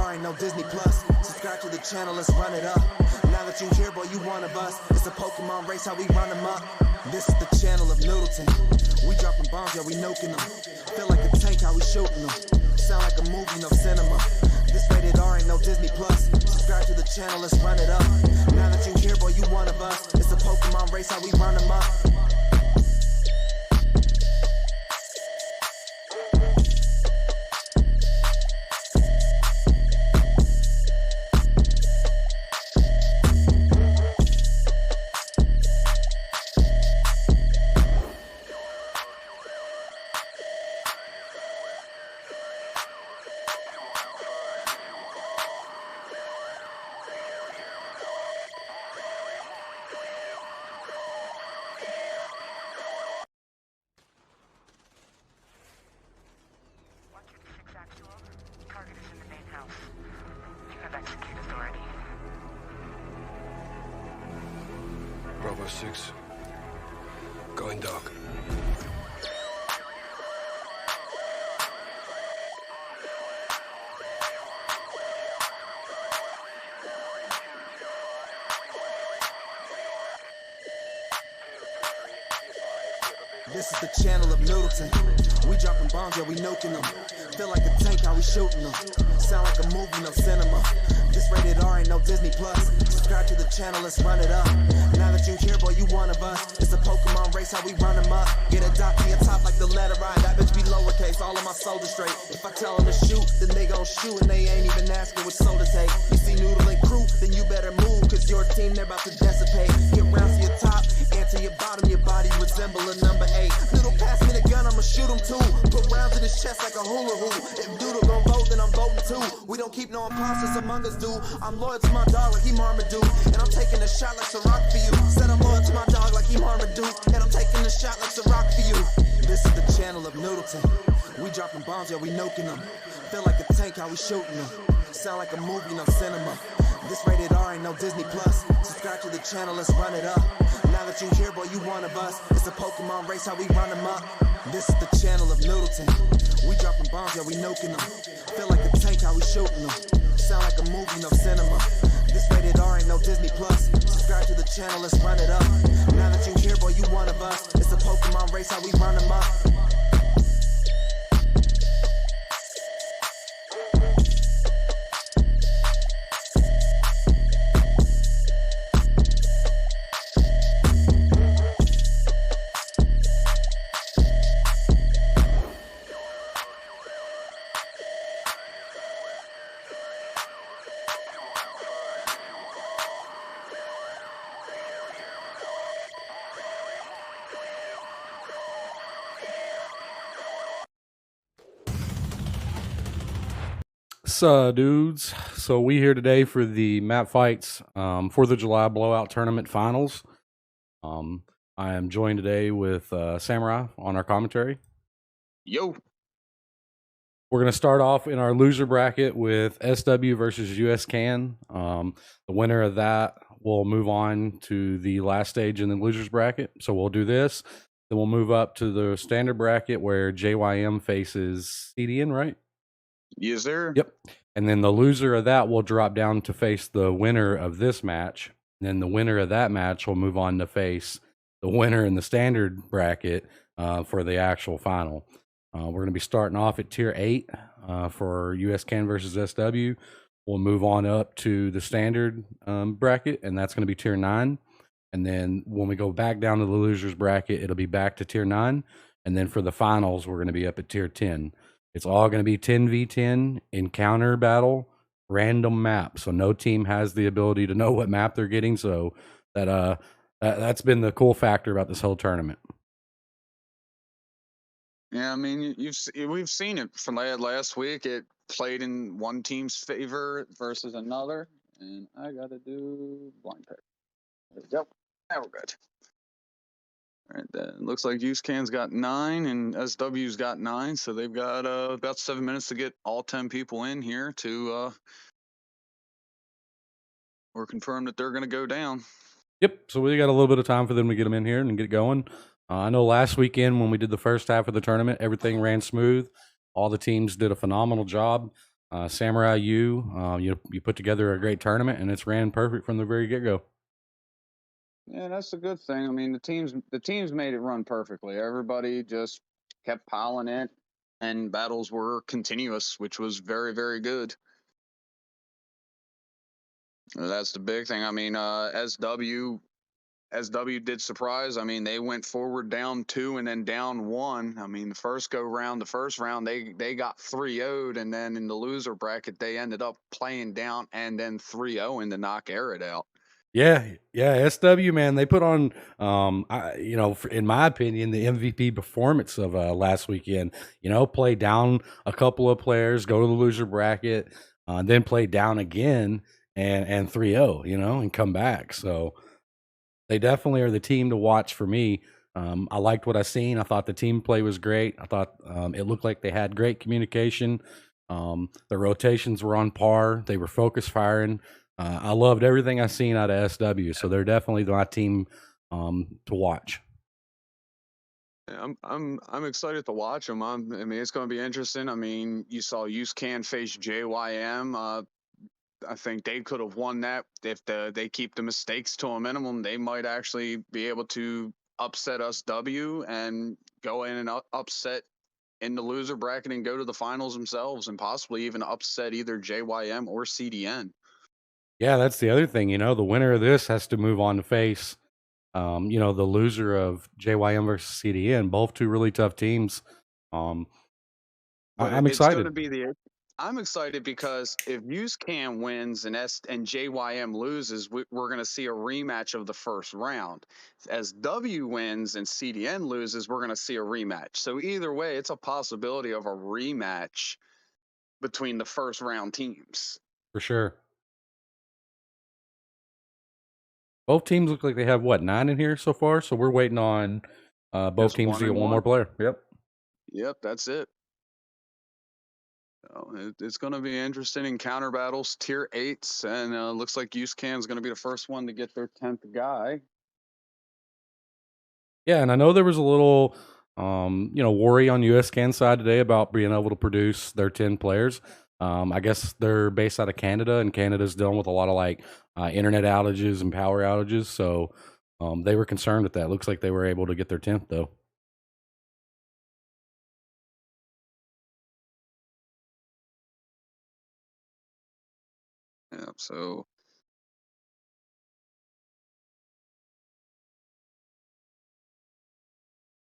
R ain't no Disney Plus. Subscribe to the channel, let's run it up. Now that you here, boy, you one of us. It's a Pokemon race, how we run them up. This is the channel of Noodleten. We dropping bombs, yeah, we nuking them. Feel like a tank, how we shooting them. Sound like a movie, no cinema. This rated R ain't no Disney Plus. Subscribe to the channel, let's run it up. Now that you here, boy, you one of us. It's a Pokemon race, how we run them up. Target is in the main house. You have execute authority. Bravo 6. Going dark. This is the channel of Noodleten. We dropping bombs, yeah, we nuking them. Feel like a tank, how we shooting them. Sound like a movie, no cinema. This rated R ain't no Disney Plus. Subscribe to the channel, let's run it up. Now that you here, boy, you one of us. It's a Pokemon race, how we run them up. Get a dot to your top like the letter I. That bitch be lowercase, all of my soldiers straight. If I tell them to shoot, then they gon' shoot, and they ain't even asking what soul to take. You see Noodle and crew, then you better move, cause your team, they're about to dissipate. Get round to your top, and to your bottom, your body resemble a number 8. Noodle, pass me the gun, I'ma shoot him too. Put rounds in his chest like a hula hoop. If Doodle gon' vote, then I'm voting too. We don't keep no imposters among us, dude. I'm loyal to my dog like he Marmaduke, and I'm taking a shot like Ciroc for you. Said I'm loyal to my dog like he Marmaduke, and I'm taking a shot like Ciroc for you. This is the channel of Noodleten. We dropping bombs, yeah, we nuking them. Feel like a tank, how we shooting them. Sound like a movie, no cinema. This rated R ain't no Disney Plus. Subscribe to the channel, let's run it up. Now that you here, boy, you one of us. It's a Pokemon race, how we run them up. This is the channel of Noodleten. We dropping bombs, yeah, we nuking them. Feel like a tank, how we shooting them. Sound like a movie, no cinema. This rated R ain't no Disney Plus. Subscribe to the channel, let's run it up. Now that you here, boy, you one of us. It's a Pokemon race, how we run them up. Dudes. So we here today for the MapFights 4th of July BlowOut tournament finals. I am joined today with Samurai on our commentary. Yo. We're going to start off in our loser bracket with SW versus US Can. The winner of that will move on to the last stage in the losers bracket. So we'll do this. Then we'll move up to the standard bracket where JYM faces CDN, right? Yes, sir. Yep. And then the loser of that will drop down to face the winner of this match. And then the winner of that match will move on to face the winner in the standard bracket for the actual final. We're going to be starting off at tier 8 for US Can versus SW. We'll move on up to the standard bracket, and that's going to be tier 9. And then when we go back down to the losers bracket, it'll be back to tier 9. And then for the finals, we're going to be up at tier 10. It's all going to be 10v10 encounter battle, random map. So no team has the ability to know what map they're getting. So that's been the cool factor about this whole tournament. Yeah, I mean, we've seen it from last week. It played in one team's favor versus another, and I gotta do blind pick. There we go. Now we're good. All right, then looks like USCAN's got 9 and SW's got 9, so they've got about 7 minutes to get all 10 people in here to or confirm that they're gonna go down. Yep. So we got a little bit of time for them to get them in here and get going. I know last weekend when we did the first half of the tournament, everything ran smooth. All the teams did a phenomenal job. Samurai you put together a great tournament, and it's ran perfect from the very get go. Yeah, that's a good thing. I mean, the teams made it run perfectly. Everybody just kept piling it, and battles were continuous, which was very, very good. That's the big thing. I mean, SW did surprise. I mean, they went forward down 2 and then down 1. I mean, the first round, they got 3-0'd, and then in the loser bracket, they ended up playing down and then 3-0 to knock Arid out. Yeah, yeah, SW man, they put on, in my opinion, the MVP performance of last weekend. Play down a couple of players, go to the loser bracket, then play down again and 3-0, and come back. So they definitely are the team to watch for me. I liked what I seen. I thought the team play was great. I thought it looked like they had great communication. The rotations were on par. They were focus firing. I loved everything I seen out of SW. So they're definitely my team to watch. I'm excited to watch them. I mean, it's going to be interesting. I mean, you saw USCAN face JYM. I think they could have won that if they keep the mistakes to a minimum. They might actually be able to upset SW and go in and upset in the loser bracket and go to the finals themselves, and possibly even upset either JYM or CDN. Yeah, that's the other thing. The winner of this has to move on to face, the loser of JYM versus CDN. Both two really tough teams. Um, But I'm it's going to excited be the. I'm excited because if USCAN wins and JYM loses, we're going to see a rematch of the first round. As W wins and CDN loses, we're going to see a rematch. So either way, it's a possibility of a rematch between the first round teams. for sure. Both teams look like they have 9 in here so far. So we're waiting on both Just teams one to get and one more one. player. Yep. Yep, that's it. It's going to be interesting in counter battles, tier 8s, and looks like USCAN is going to be the first one to get their 10th guy. Yeah, and I know there was a little, worry on USCAN side today about being able to produce their 10 players. I guess they're based out of Canada, and Canada's dealing with a lot of internet outages and power outages. So they were concerned with that. Looks like they were able to get their 10th though. Yeah, so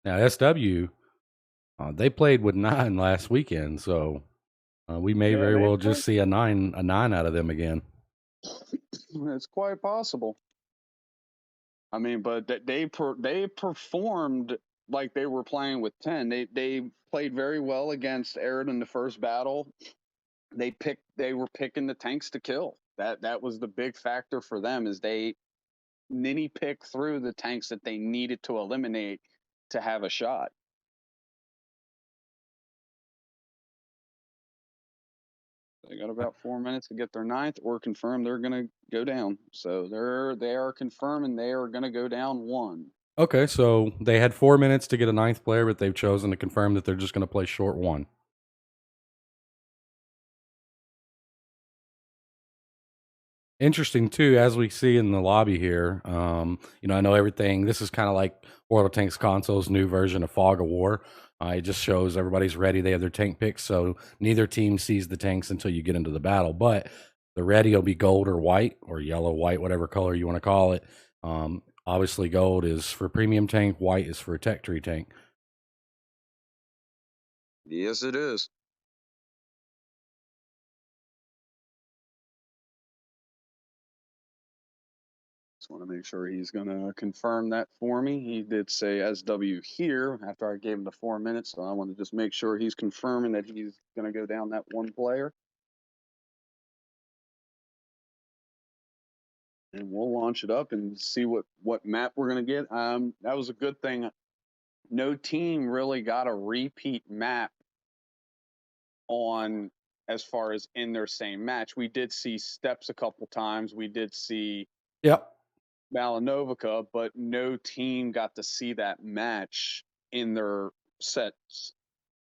Now SW, they played with 9 last weekend, so we may yeah, very they well play. just see a nine out of them again. It's quite possible. I mean, but they performed like they were playing with 10. They played very well against Arid in the first battle. They were picking the tanks to kill. That was the big factor for them, is they ninny pick through the tanks that they needed to eliminate to have a shot. They got about 4 minutes to get their 9th, or confirm they're going to go down. So they are confirming they are going to go down 1. Okay, so they had 4 minutes to get a 9th player, but they've chosen to confirm that they're just going to play short 1. Interesting too, as we see in the lobby here. I know everything. This is kind of like World of Tanks console's new version of Fog of War. It just shows everybody's ready. They have their tank picks, so neither team sees the tanks until you get into the battle. But the ready will be gold or white or yellow, white, whatever color you want to call it. Obviously, gold is for premium tank. White is for a tech tree tank. Yes, it is. Just want to make sure he's going to confirm that for me. He did say SW here after I gave him the 4 minutes, so I want to just make sure he's confirming that he's going to go down that one player. And we'll launch it up and see what map we're going to get. That was a good thing. No team really got a repeat map on, as far as in their same match. We did see Steps a couple times. We did see Yep. Malinovica, but no team got to see that match in their sets.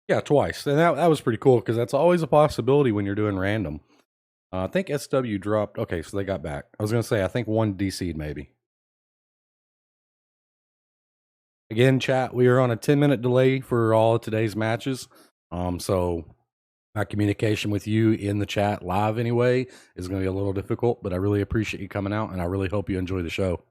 Yeah, twice, and that was pretty cool because that's always a possibility when you're doing random. I think SW dropped. Okay, so they got back. I was gonna say I think one DC'd maybe. Again, chat, we are on a 10-minute delay for all of today's matches. So my communication with you in the chat live anyway is going to be a little difficult, but I really appreciate you coming out and I really hope you enjoy the show.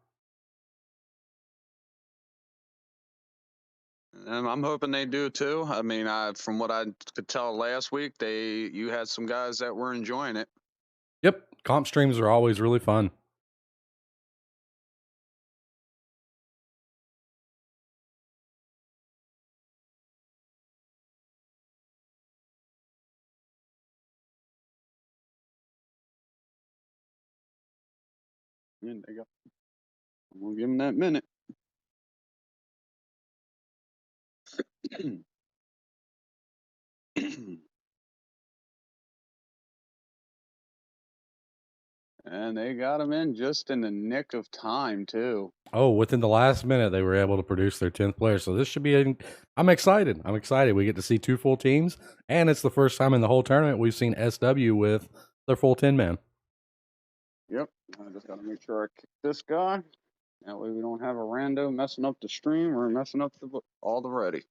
I'm hoping they do too. I mean, from what I could tell last week, you had some guys that were enjoying it. Yep, comp streams are always really fun. And they go. We'll give them that minute. And they got him in just in the nick of time too. Oh, within the last minute, they were able to produce their 10th player. So this should be. I'm excited. I'm excited. We get to see 2 full teams, and it's the first time in the whole tournament we've seen SW with their full 10-man. Yep. I just got to make sure I kick this guy. That way we don't have a rando messing up the stream or messing up all the ready.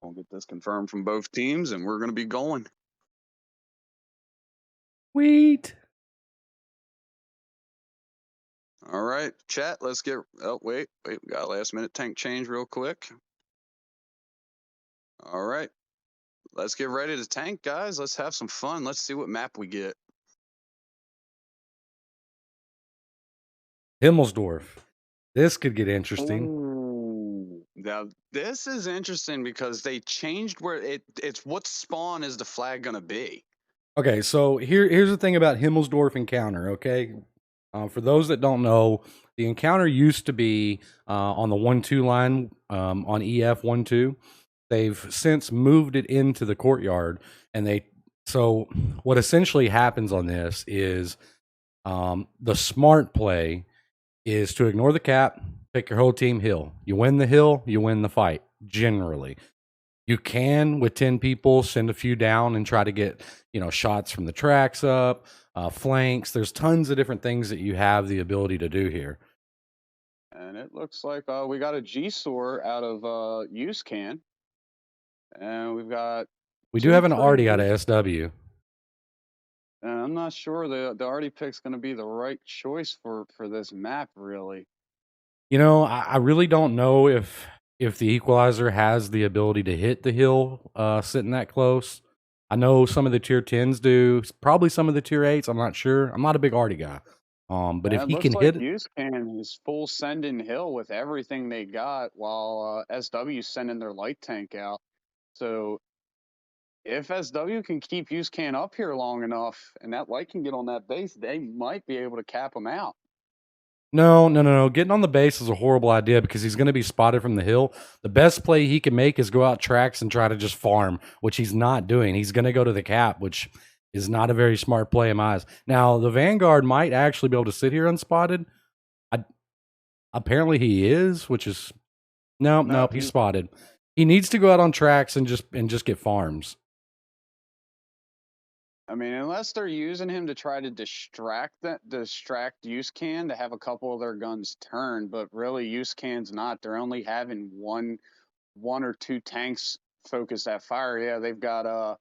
We'll get this confirmed from both teams, and we're going to be going. Sweet. All right, chat. Let's get. Oh, wait. We got a last minute tank change real quick. All right. Let's get ready to tank, guys. Let's have some fun. Let's see what map we get. Himmelsdorf. This could get interesting. Ooh. Now, this is interesting because they changed where it's what spawn is the flag going to be. Okay, so here's the thing about Himmelsdorf Encounter, okay? For those that don't know, the encounter used to be on the 1-2 line on EF 1-2. They've since moved it into the courtyard, and so what essentially happens on this is the smart play is to ignore the cap, pick your whole team hill. You win the hill, you win the fight, generally. You can, with 10 people, send a few down and try to get, shots from the tracks up, flanks. There's tons of different things that you have the ability to do here. And it looks like we got a G-Sor out of UseCan. And we do have an Artie out of SW. And I'm not sure the Artie pick's going to be the right choice for this map, really. I really don't know if the Equalizer has the ability to hit the hill sitting that close. I know some of the tier 10s do, probably some of the tier 8s. I'm not sure. I'm not a big Artie guy. But if he can hit it. UseCan is full sending hill with everything they got while SW sending their light tank out. So if SW can keep UseCan up here long enough and that light can get on that base, they might be able to cap him out. No. Getting on the base is a horrible idea because he's going to be spotted from the hill. The best play he can make is go out tracks and try to just farm, which he's not doing. He's going to go to the cap, which is not a very smart play in my eyes. Now, the Vanguard might actually be able to sit here unspotted. Apparently he is, which is no, he's spotted. He needs to go out on tracks and just get farms. I mean, unless they're using him to try to distract UseCan to have a couple of their guns turned, but really UseCan's not. They're only having one or two tanks focus that fire. Yeah, they've got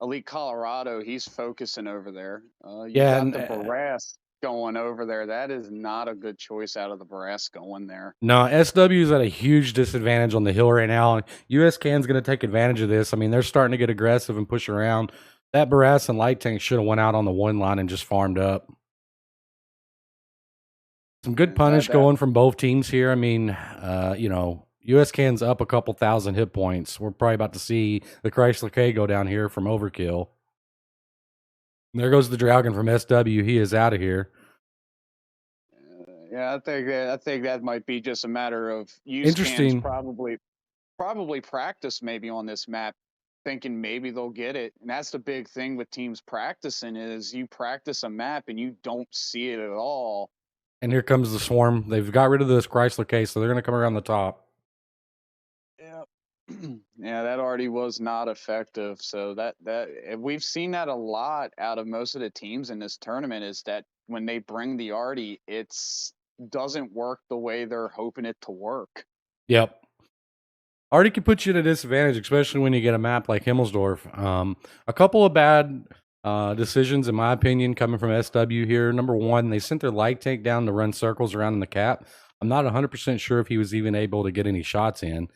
Elite Colorado. He's focusing over there. You got the Barras going over there. That is not a good choice out of the Barras going there. No, SW's at a huge disadvantage on the hill right now. USCan's going to take advantage of this. I mean, they're starting to get aggressive and push around. That Barras and light tank should have went out on the one line and just farmed up. Some good punish going from both teams here. I mean, USCan's up a couple thousand hit points. We're probably about to see the Chrysler K go down here from overkill. And there goes the Dragon from SW. He is out of here. Yeah, I think that might be just a matter of Interesting. probably practice maybe on this map. thinking maybe they'll get it. And that's the big thing with teams practicing is you practice a map and you don't see it at all. And here comes the swarm. They've got rid of this Chrysler case, so they're going to come around the top. Yeah. Yeah, that already was not effective. So that we've seen that a lot out of most of the teams in this tournament is that when they bring the arty, it's doesn't work the way they're hoping it to work. Yep. Already can put you at a disadvantage, especially when you get a map like Himmelsdorf. A couple of bad decisions, in my opinion, coming from SW here. Number one, they sent their light tank down to run circles around in the cap. I'm not 100% sure if he was even able to get any shots in.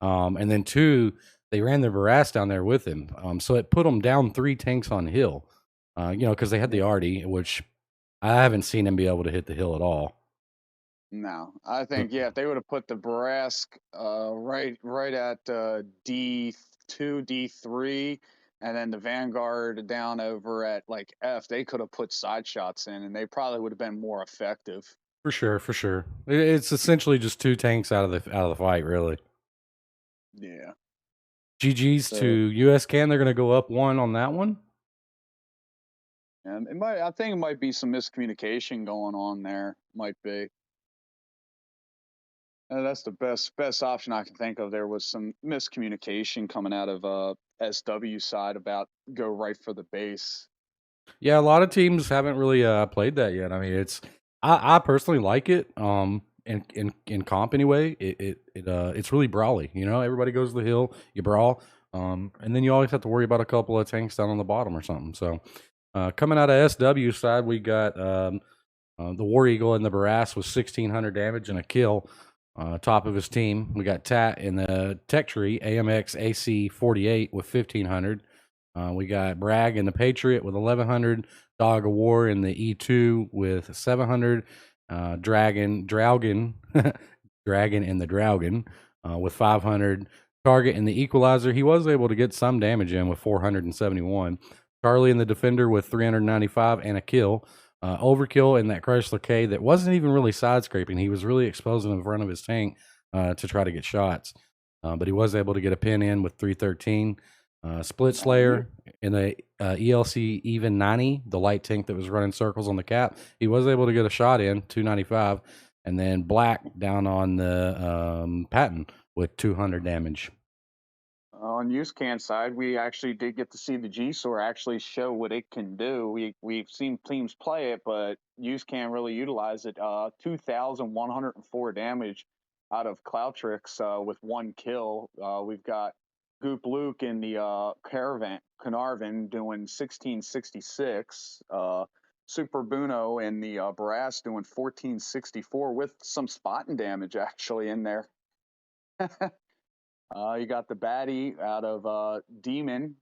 And then two, they ran their Varas down there with him. So it put them down 3 tanks on hill, because they had the arty, which I haven't seen him be able to hit the hill at all. No, I think if they would have put the Brask right at D2, D3, and then the Vanguard down over at like F, they could have put side shots in, and they probably would have been more effective. For sure, for sure. It's essentially just 2 tanks out of the fight, really. Yeah. GG's to US Can. They're going to go up 1 on that one. And I think it might be some miscommunication going on there. Might be. That's the best option I can think of. There was some miscommunication coming out of SW side about go right for the base. Yeah, a lot of teams haven't really played that yet. I mean, I personally like it. In comp anyway, it's really brawly. Everybody goes to the hill, you brawl, and then you always have to worry about a couple of tanks down on the bottom or something. So, coming out of SW side, we got the War Eagle and the Barras with 1,600 damage and a kill. Top of his team, we got Tat in the Tech Tree, AMX AC 48 with 1,500. We got Bragg in the Patriot with 1,100. Dog of War in the E2 with 700. Dragon Dragon in the Draugen with 500. Target in the Equalizer, he was able to get some damage in with 471. Charlie in the Defender with 395 and a kill. Overkill in that Chrysler K that wasn't even really side scraping. He was really exposing in front of his tank to try to get shots. But he was able to get a pin in with 313. Split Slayer in the ELC even 90, the light tank that was running circles on the cap. He was able to get a shot in, 295. And then Black down on the Patton with 200 damage. On USCAN side, we actually did get to see the G-Sor actually show what it can do. We've seen teams play it, but USCAN really utilized it. 2,104 damage out of Cloutrix with 1 kill. We've got Goop Luke in the Carnarvon doing 1666. Super Buno in the Brass doing 1464 with some spotting damage actually in there. You got the baddie out of Demon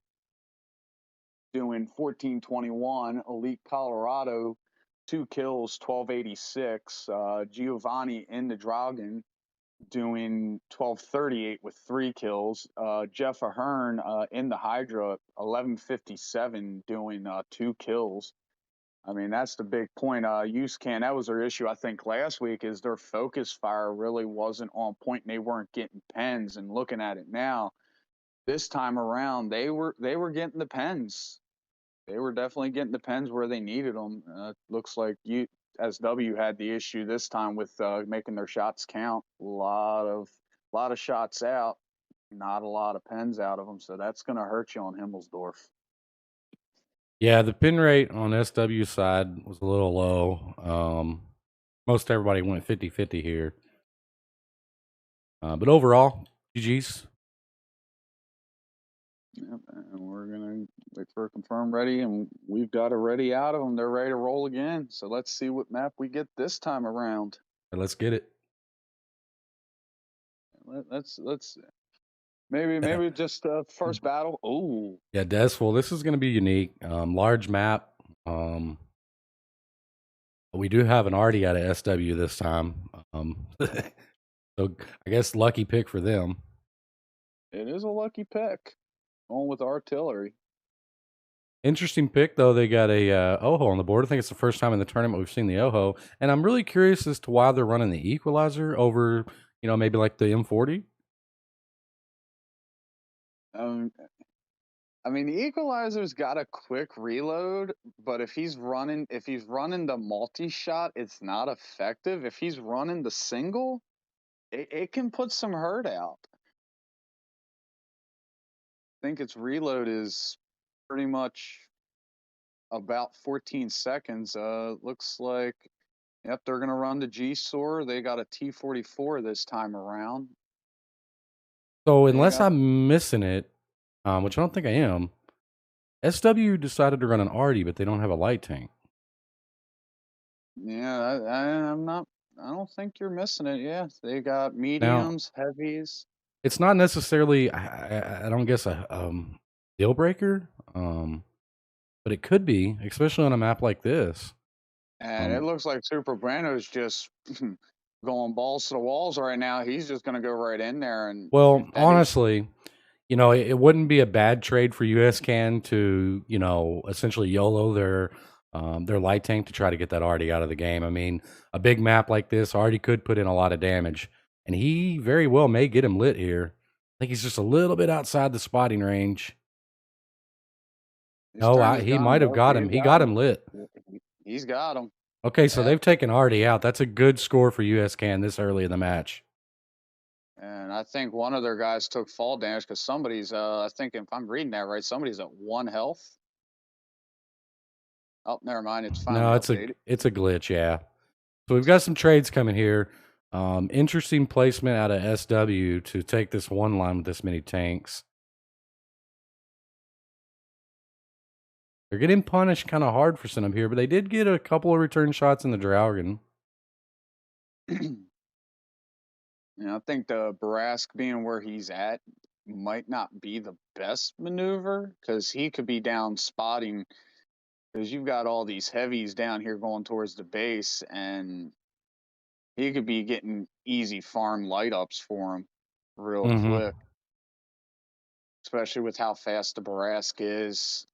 doing 1421. Elite Colorado, 2 kills, 1286. Giovanni in the Dragon doing 1238 with 3 kills. Jeff Ahern in the Hydra, 1157 doing 2 kills. I mean, that's the big point. USCAN, that was their issue, I think, last week, is their focus fire really wasn't on point and they weren't getting pens. And looking at it now, this time around, they were getting the pens. They were definitely getting the pens where they needed them. Looks like SW had the issue this time with making their shots count. A lot of shots out, not a lot of pens out of them. So that's going to hurt you on Himmelsdorf. Yeah, the pin rate on SW side was a little low. Most everybody went 50-50 here. But overall, GG's. Yep, and we're going to wait for a confirm ready, and we've got a ready out of them. They're ready to roll again. So let's see what map we get this time around. Let's get it. Let's maybe just first battle. Oh, yeah, Desful. This is going to be unique. Large map. We do have an arty out of SW this time. So I guess lucky pick for them. It is a lucky pick. Going with artillery. Interesting pick, though. They got a Oho on the board. I think it's the first time in the tournament we've seen the Oho. And I'm really curious as to why they're running the Equalizer over, maybe like the M40. I mean, the equalizer's got a quick reload, but if he's running the multi-shot, it's not effective. If he's running the single, it can put some hurt out. I think its reload is pretty much about 14 seconds. Looks like, yep, they're gonna run the G-Sor. They got a T-44 this time around. So They unless got, I'm missing it, which I don't think I am, SW decided to run an Arty, but they don't have a light tank. yeah, I'm not. I don't think you're missing it. Yeah, they got Now, mediums, heavies. it's not necessarily, I don't guess, a deal breaker, but it could be, especially on a map like this. And it looks like Super Brando's just going balls to the walls right now. He's just going to go right in there. And Well, if that is, honestly, you know, it wouldn't be a bad trade for USCAN to, you know, essentially YOLO their light tank to try to get that Arty out of the game. I mean, a big map like this, Arty could put in a lot of damage, and he very well may get him lit here. I think he's just a little bit outside the spotting range. he's No, turned his he gun. might have Nope, got he's him. He got got him. him lit. He's got him. Okay, so Yep. they've taken Arty out. That's a good score for USCAN this early in the match. And I think one of their guys took fall damage because somebody's, I think if I'm reading that right, somebody's at 1 health. Oh, never mind. It's finally No, updated. it's a glitch, yeah. So we've got some trades coming here. Interesting placement out of SW to take this one line with this many tanks. They're getting punished kind of hard for some here, but they did get a couple of return shots in the Draugen. I think the Barask being where he's at might not be the best maneuver because he could be down spotting because you've got all these heavies down here going towards the base, and he could be getting easy farm light ups for him real quick, especially with how fast the Barask is.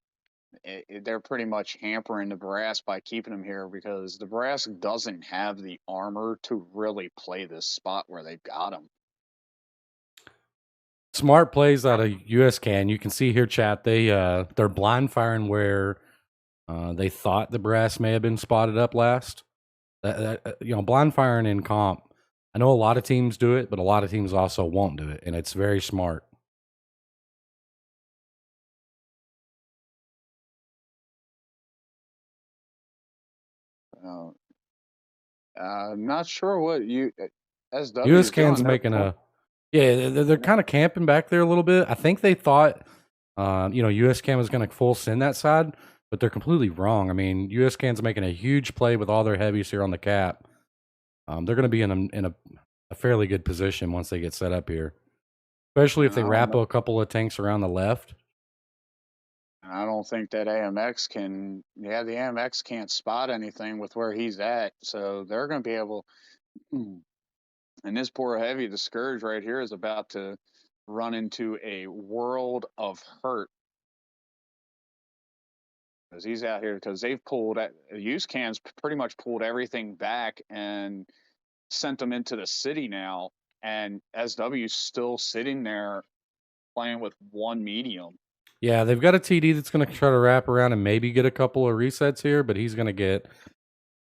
They're pretty much hampering the Barask by keeping him here because the Barask doesn't have the armor to really play this spot where they've got him. Smart plays out of USCAN. You can see here, chat. They're blind firing where they thought the brass may have been spotted up last. You know, blind firing in comp. I know a lot of teams do it, but a lot of teams also won't do it, and it's very smart. I'm not sure what SW is USCAN's doing. making a they're kind of camping back there a little bit. I think they thought you know, USCAN was going to full send that side, but they're completely wrong. I mean, USCAN's making a huge play with all their heavies here on the cap. They're going to be in a fairly good position once they get set up here, especially if they wrap a couple of tanks around the left. I don't think that AMX can. Yeah, the AMX can't spot anything with where he's at, so they're going to be able. And this poor heavy, the Scourge right here, is about to run into a world of hurt because he's out here because they've pulled USCAN's pretty much pulled everything back and sent them into the city now, and SW's still sitting there playing with one medium. Yeah, they've got a TD that's going to try to wrap around and maybe get a couple of resets here, but he's going to get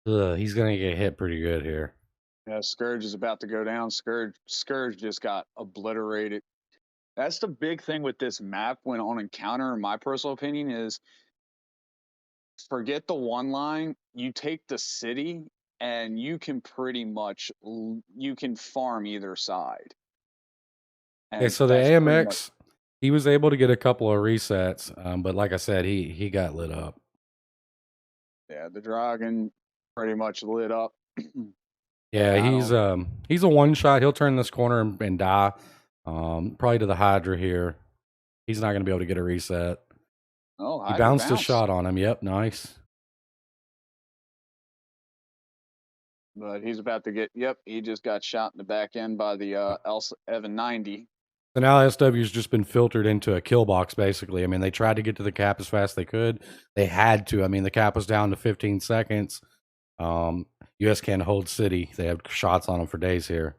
hit pretty good here. Yeah, Scourge is about to go down. Scourge just got obliterated. That's the big thing with this map when on encounter, in my personal opinion, is forget the one line. You take the city and you can pretty much you can farm either side. Okay, so the AMX, he was able to get a couple of resets, but like I said, he got lit up. Yeah, the Dragon pretty much lit up. Yeah, he's a one shot. He'll turn this corner and die. Probably to the Hydra here. He's not going to be able to get a reset. Oh, he bounced a shot on him. Yep, nice. But he's about to get. Yep, he just got shot in the back end by the Evan 90. So now SW's just been filtered into a kill box, basically. I mean, they tried to get to the cap as fast as they could. They had to. I mean, the cap was down to 15 seconds. USCAN hold city. They have shots on them for days here.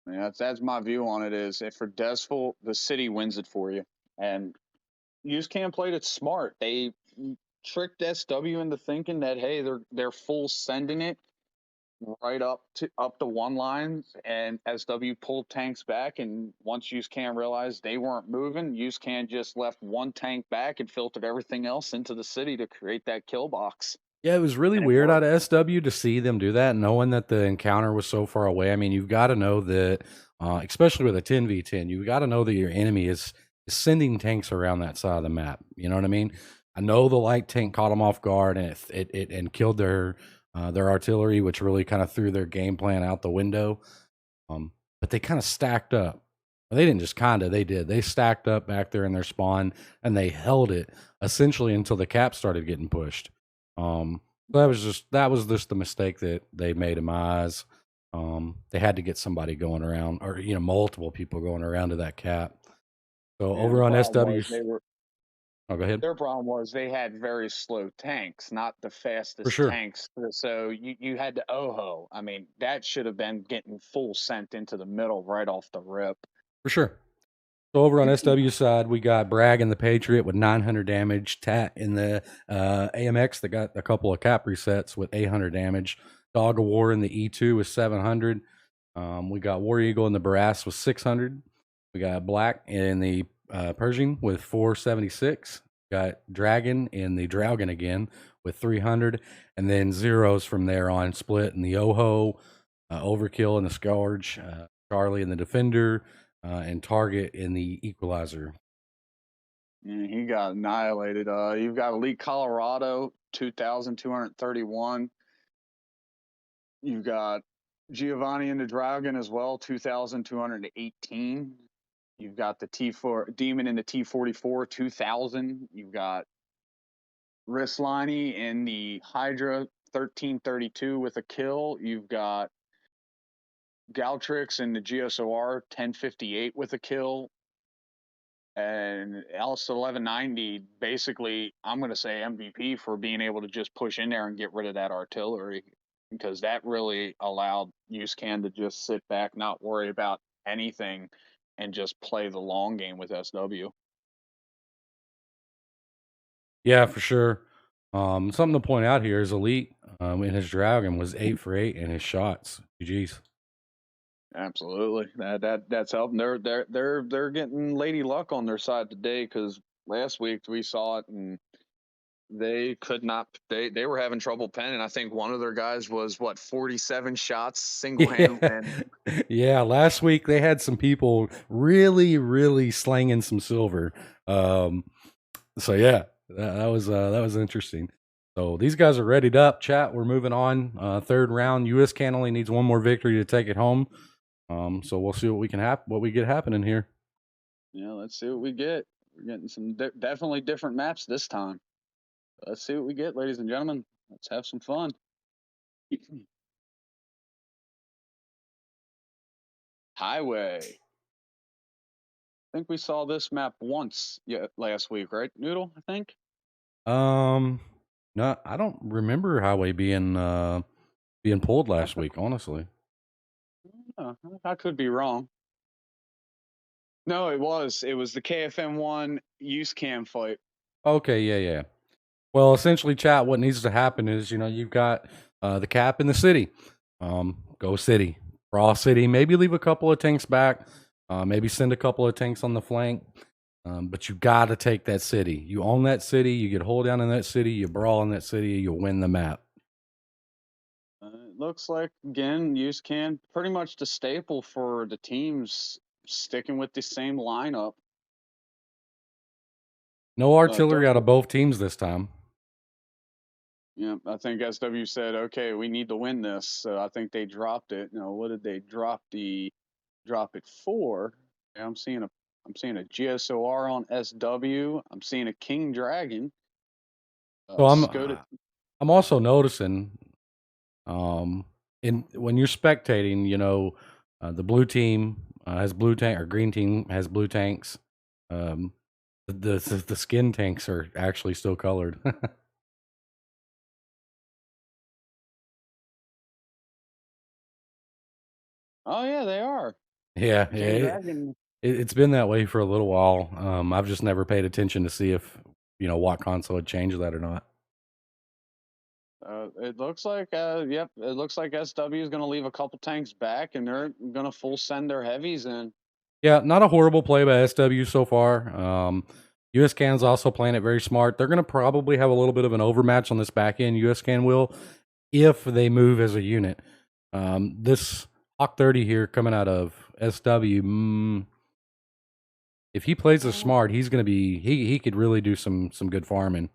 Yeah, that's my view on it. Is if for Desful, the city wins it for you, and USCAN played it smart. They tricked SW into thinking that hey, they're full sending it right up the one line, and SW pulled tanks back. And once USCAN realized they weren't moving, USCAN just left one tank back and filtered everything else into the city to create that kill box. Yeah, it was really And it weird out worked. of SW to see them do that, knowing that the encounter was so far away. I mean, you've got to know that, especially with a 10v10, you've got to know that your enemy is sending tanks around that side of the map. You know what I mean? I know the light tank caught them off guard and it and killed their artillery, which really kind of threw their game plan out the window. But they kind of stacked up. Well, they didn't just kind of, they did. They stacked up back there in their spawn and they held it essentially until the cap started getting pushed. That was just the mistake that they made in my eyes. They had to get somebody going around, or multiple people going around to that cap. So And over the on problem SW, was they were oh, go ahead. their problem was they had very slow tanks, not the For fastest sure, tanks. So you had to OHO. I mean, that should have been getting full sent into the middle right off the rip. for sure. So over on SW side, we got Bragg and the Patriot with 900 damage. Tat in the AMX that got a couple of cap resets with 800 damage. Dog of War in the E2 with 700. We got War Eagle in the Barras with 600. We got Black in the Pershing with 476. Got Dragon in the Draugen again with 300. And then zeros from there on split in the Oho, Overkill in the Scourge, Charlie in the Defender, and Target in the Equalizer. And he got annihilated. You've got Elite Colorado, 2,231. You've got Giovanni in the Dragon as well, 2,218. You've got the T4 Demon in the T44, 2,000. You've got Risliney in the Hydra, 1,332 with a kill. You've got Galtrix in the GSOR, 1058 with a kill. And Alice 1190, basically, I'm going to say MVP for being able to just push in there and get rid of that artillery, because that really allowed USCAN to just sit back, not worry about anything, and just play the long game with SW. Yeah, for sure. Something to point out here is Elite in his Dragon was 8 for 8 in his shots. GG's. Absolutely, that's helping. They're getting Lady Luck on their side today, because last week we saw it and they could not. They were having trouble penning. I think one of their guys was 47 shots single handed. Yeah. Yeah, last week they had some people really, really slanging some silver. So yeah, that was interesting. So these guys are readied up. Chat, we're moving on. Third round. USCAN only needs one more victory to take it home. So we'll see what we get happening here. Yeah, let's see what we get. We're getting some definitely different maps this time. Let's see what we get, ladies and gentlemen. Let's have some fun. Highway. I think we saw this map once last week, right, Noodle? I think. No, I don't remember Highway being pulled last week, honestly. I could be wrong. No, it was. It was the KFM1 USCAN fight. Okay, yeah. Well, essentially, chat, what needs to happen is, you've got the cap in the city. Go city. Raw city. Maybe leave a couple of tanks back. Maybe send a couple of tanks on the flank. But you got to take that city. You own that city. You get hold down in that city. You brawl in that city. You win the map. It looks like, again, USCAN pretty much the staple for the teams sticking with the same lineup. No artillery out of both teams this time. Yeah, I think SW said, okay, we need to win this. So I think they dropped it. What did they drop it for? Yeah, I'm seeing a GSOR on SW. I'm seeing a King Dragon. So I'm also noticing, when you're spectating, the blue team has blue tank, or green team has blue tanks. The skin tanks are actually still colored. Oh yeah, they are. Yeah, King Dragon It's been that way for a little while. I've just never paid attention to see if what console had changed that or not. It looks like, yep, it looks like SW is going to leave a couple tanks back, and they're going to full send their heavies in. Yeah, not a horrible play by SW so far. US Can's also playing it very smart. They're going to probably have a little bit of an overmatch on this back end. US Can will, if they move as a unit. This Hawk 30 here coming out of SW, if he plays as smart, he's going to be he could really do some good farming.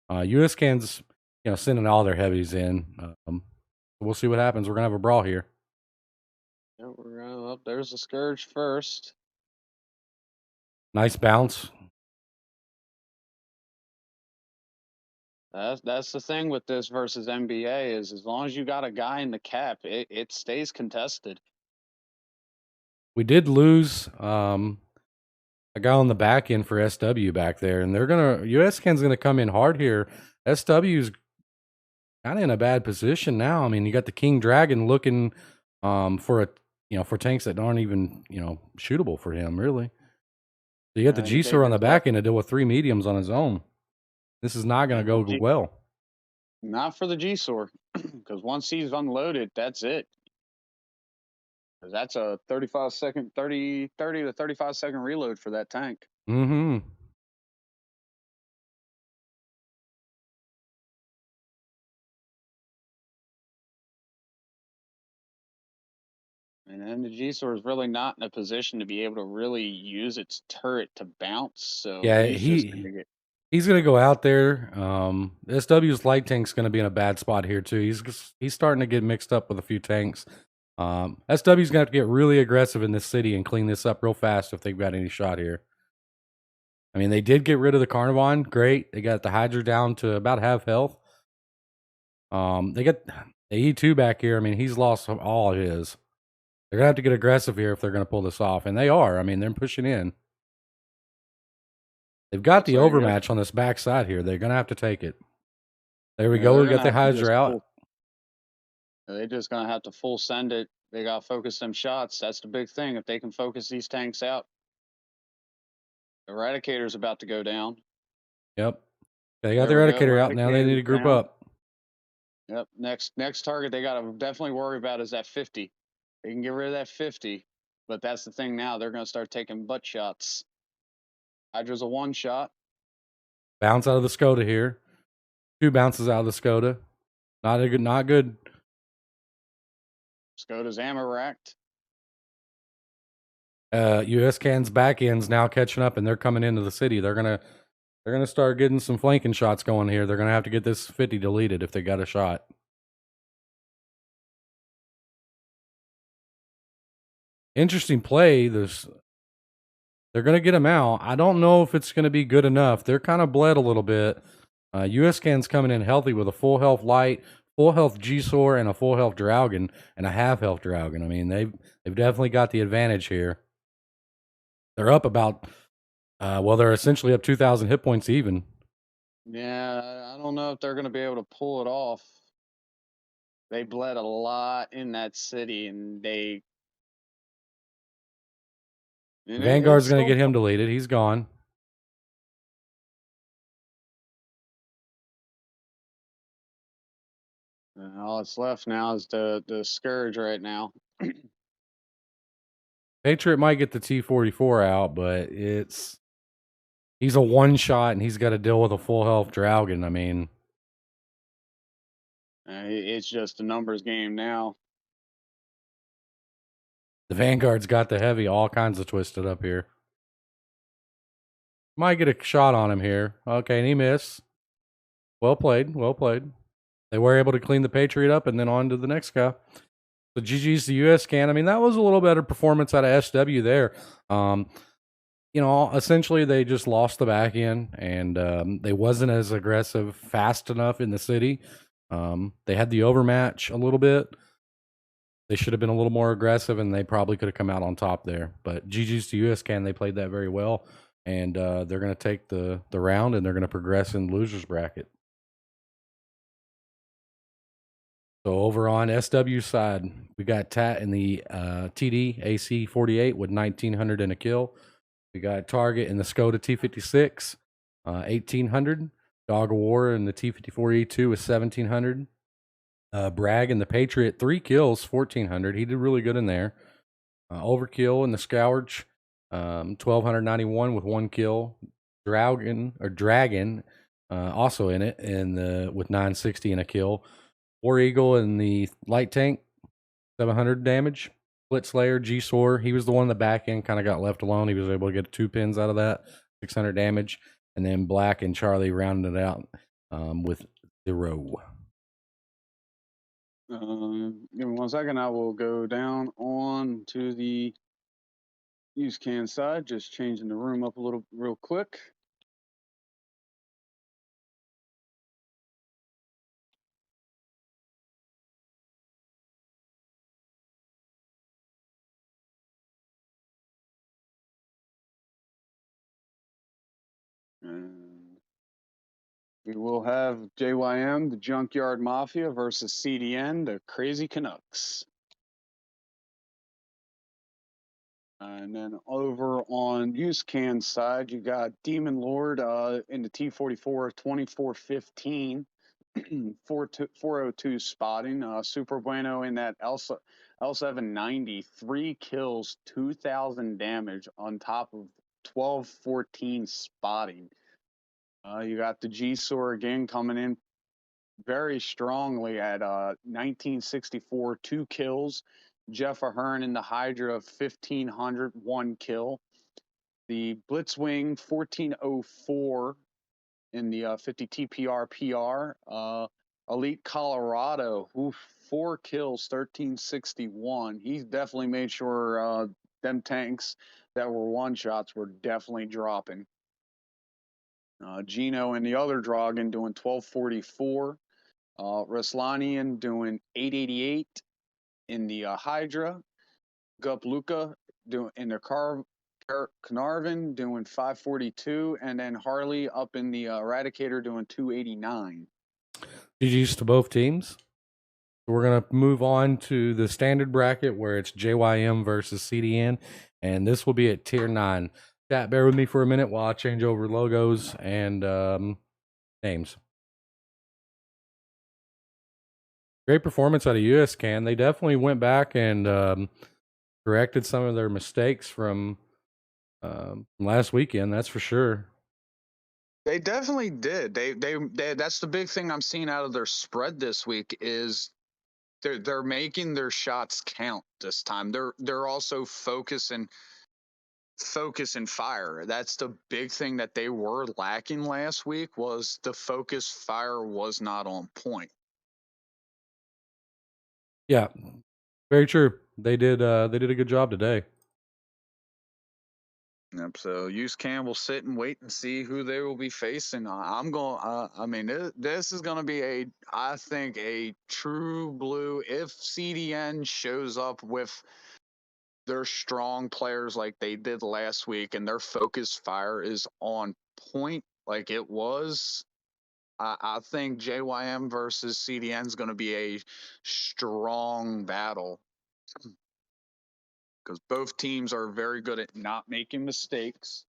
US Can's sending all their heavies in. We'll see what happens. We're gonna have a brawl here. Yeah, we're up. There's the Scourge first. Nice bounce. That's the thing with this versus NBA is as long as you got a guy in the cap, it stays contested. We did lose a guy on the back end for SW back there, and US Can's gonna come in hard here. SW's kind of in a bad position now. I mean, you got the King Dragon looking for tanks that aren't even shootable for him really. So you got the G-Sor on the back end to deal with 3 mediums on his own. This is not going to go well. Not for the G-Sor, because once he's unloaded, that's it. That's a 30 to 35 second reload for that tank. Mm-hmm. And then the G-Sor is really not in a position to be able to really use its turret to bounce. So yeah, he's going to go out there. SW's light tank's going to be in a bad spot here too. He's starting to get mixed up with a few tanks. SW's going to have to get really aggressive in this city and clean this up real fast if they've got any shot here. I mean, they did get rid of the Carnivon. Great. They got the Hydra down to about half health. They got the E2 back here. I mean, he's lost all of his. They're going to have to get aggressive here if they're going to pull this off. And they are. I mean, they're pushing in. They've got the overmatch on this back side here. They're going to have to take it. There we go. We got the Hydra out. They're just going to have to full send it. They got to focus them shots. That's the big thing. If they can focus these tanks out. Eradicator's about to go down. Yep. They got the Eradicator out. Now they need to group up. Yep. Next target they got to definitely worry about is that 50. They can get rid of that 50. But that's the thing now. They're going to start taking butt shots. Hydra's a 1 shot. Bounce out of the Skoda here. 2 bounces out of the Skoda. Not good. Skoda's ammo racked. US Can's back end's now catching up, and they're coming into the city. They're gonna start getting some flanking shots going here. They're gonna have to get this 50 deleted if they got a shot. Interesting play. They're gonna get him out. I don't know if it's gonna be good enough. They're kind of bled a little bit. US Can's coming in healthy with a full health light, full health G-Sor, and a full health Draugen, and a half health Draugen. I mean, they've definitely got the advantage here. They're up about, they're essentially up 2,000 hit points even. Yeah, I don't know if they're going to be able to pull it off. They bled a lot in that city, and Vanguard's going to get him deleted. He's gone. And all that's left now is the Scourge right now. Patriot might get the T-44 out, but he's a 1 shot, and he's got to deal with a full health Draugen. I mean, it's just a numbers game now. The Vanguard's got the heavy all kinds of twisted up here. Might get a shot on him here. Okay, and he missed. Well played. Well played. They were able to clean the Patriot up and then on to the next guy. So GG's the US Can. I mean, that was a little better performance out of SW there. Essentially they just lost the back end, and they wasn't as aggressive fast enough in the city. They had the overmatch a little bit. They should have been a little more aggressive, and they probably could have come out on top there. But GG's to US Can. They played that very well, and they're going to take the round, and they're going to progress in the losers bracket. So over on SW side, We got Tat in the TD AC 48 with 1900 and a kill. We got Target in the Skoda T56, 1800. Dog of War in the T54E2 with 1700. Bragg in the Patriot, 3 kills, 1400. He did really good in there. Overkill in the Scourge, 1291 with 1 kill. Dragon, also in it, with 960 and a kill. War Eagle in the Light Tank, 700 damage. Blitzlayer, G-Sor, he was the one in the back end, kind of got left alone. He was able to get 2 pins out of that, 600 damage. And then Black and Charlie rounded it out with 0. Give me 1 second. I will go down on to the use can side, just changing the room up a little real quick. And we will have JYM, the Junkyard Mafia, versus CDN, the Crazy Canucks. And then over on use can side, you got Demon Lord in the T44 2415, 402 spotting. Super Bueno in that L790, 3 kills, 2000 damage on top of 1214 spotting. You got the G-Sor again coming in very strongly at 1964, 2 kills. Jeff Ahern in the Hydra of 1500, 1 kill. The Blitzwing 1404 in the 50 TPR PR. Elite Colorado, 4 kills, 1361. He's definitely made sure them tanks that were one shots were definitely dropping. Gino and the other Dragon doing 1244. Ruslanian doing 888 in the Hydra. Gup Luca doing in the Carnarvon doing 542, and then Harley up in the Eradicator doing 289. GG's to both teams. We're going to move on to the standard bracket where it's JYM versus CDN, and this will be at tier 9. Chat, bear with me for a minute while I change over logos and names. Great performance out of USCAN. They definitely went back and corrected some of their mistakes from last weekend, that's for sure. They definitely did. They that's the big thing I'm seeing out of their spread this week is they're making their shots count this time. They're also focus and fire. That's the big thing that they were lacking last week was the focus fire was not on point. Yeah, very true. They did a good job today. Yep. So use Cam will sit and wait and see who they will be facing. I'm going. I mean, this is going to be I think a true blue. If CDN shows up with their strong players like they did last week, and their focus fire is on point like it was, I think JYM versus CDN is going to be a strong battle because both teams are very good at not making mistakes,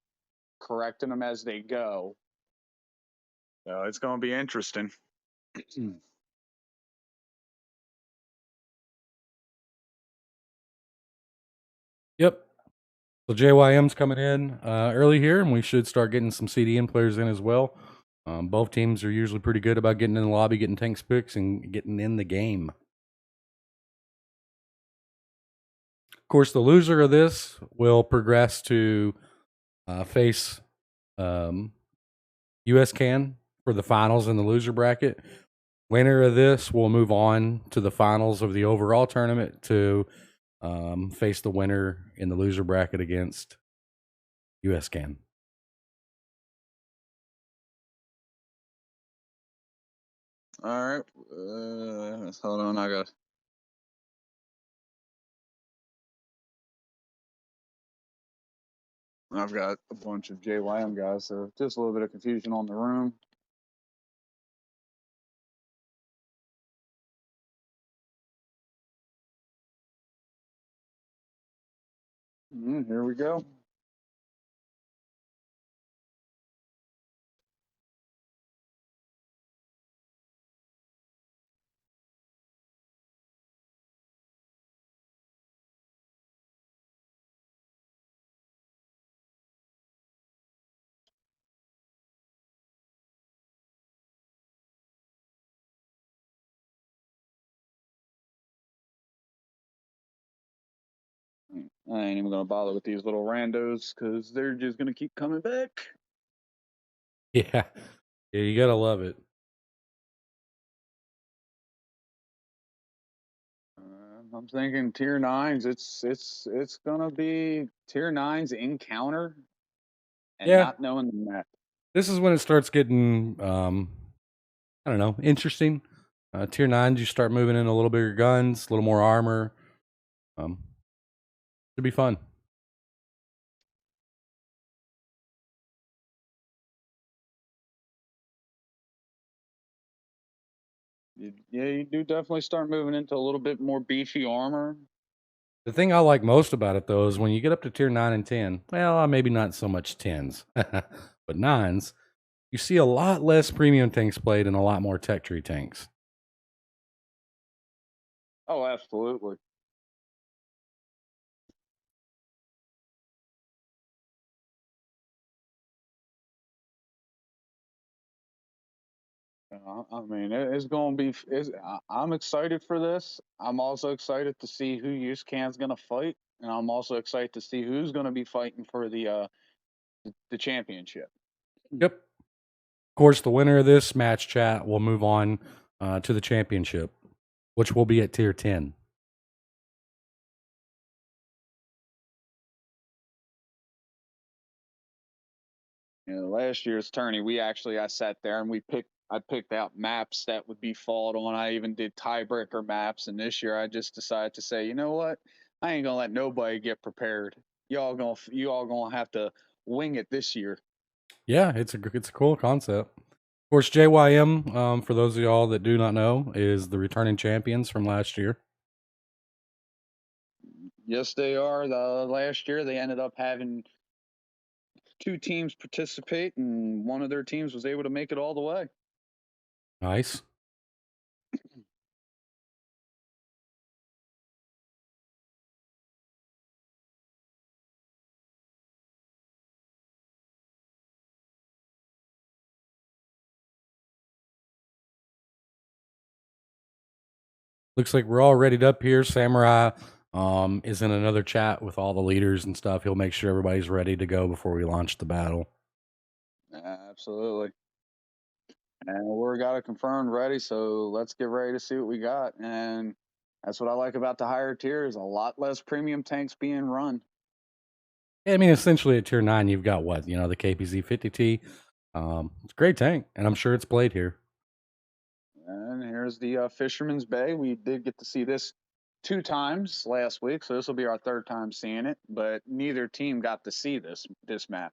correcting them as they go. So it's going to be interesting. Yep. So JYM's coming in early here, and we should start getting some CDN players in as well. Both teams are usually pretty good about getting in the lobby, getting tanks picks, and getting in the game. Of course, the loser of this will progress to face USCAN for the finals in the loser bracket. Winner of this will move on to the finals of the overall tournament to face the winner in the loser bracket against USCAN. All right. Hold on. I've got a bunch of JYM guys, so just a little bit of confusion on the room. Here we go. I ain't even gonna bother with these little randos because they're just gonna keep coming back. Yeah. Yeah, you gotta love it. I'm thinking tier nines. It's gonna be tier nines encounter and Yeah. not knowing the map. This is when it starts getting I don't know, interesting. Tier 9s, you start moving in a little bigger guns, a little more armor. Should be fun. Yeah, you do definitely start moving into a little bit more beefy armor. The thing I like most about it, though, is when you get up to tier 9 and 10, well, maybe not so much 10s, but 9s, you see a lot less premium tanks played and a lot more tech tree tanks. Oh, absolutely. I mean, it's going to be. I'm excited for this. I'm also excited to see who USCAN's going to fight, and I'm also excited to see who's going to be fighting for the championship. Yep. Of course, the winner of this match chat will move on to the championship, which will be at tier 10. Last year's tourney, I sat there and I picked out maps that would be fought on. I even did tiebreaker maps, and this year I just decided to say, you know what? I ain't gonna let nobody get prepared. You all gonna have to wing it this year. Yeah, it's a cool concept. Of course, JYM, for those of y'all that do not know, is the returning champions from last year. Yes, they are. The last year they ended up having two teams participate, and one of their teams was able to make it all the way. Nice. Looks like we're all readied up here. Samurai is in another chat with all the leaders and stuff. He'll make sure everybody's ready to go before we launch the battle. Absolutely. And we're got it confirmed ready, so let's get ready to see what we got. And that's what I like about the higher tiers, a lot less premium tanks being run. I mean, essentially at tier 9, you've got what? The KPZ 50T. It's a great tank, and I'm sure it's played here. And here's the Fisherman's Bay. We did get to see this 2 times last week, so this will be our 3rd time seeing it. But neither team got to see this map.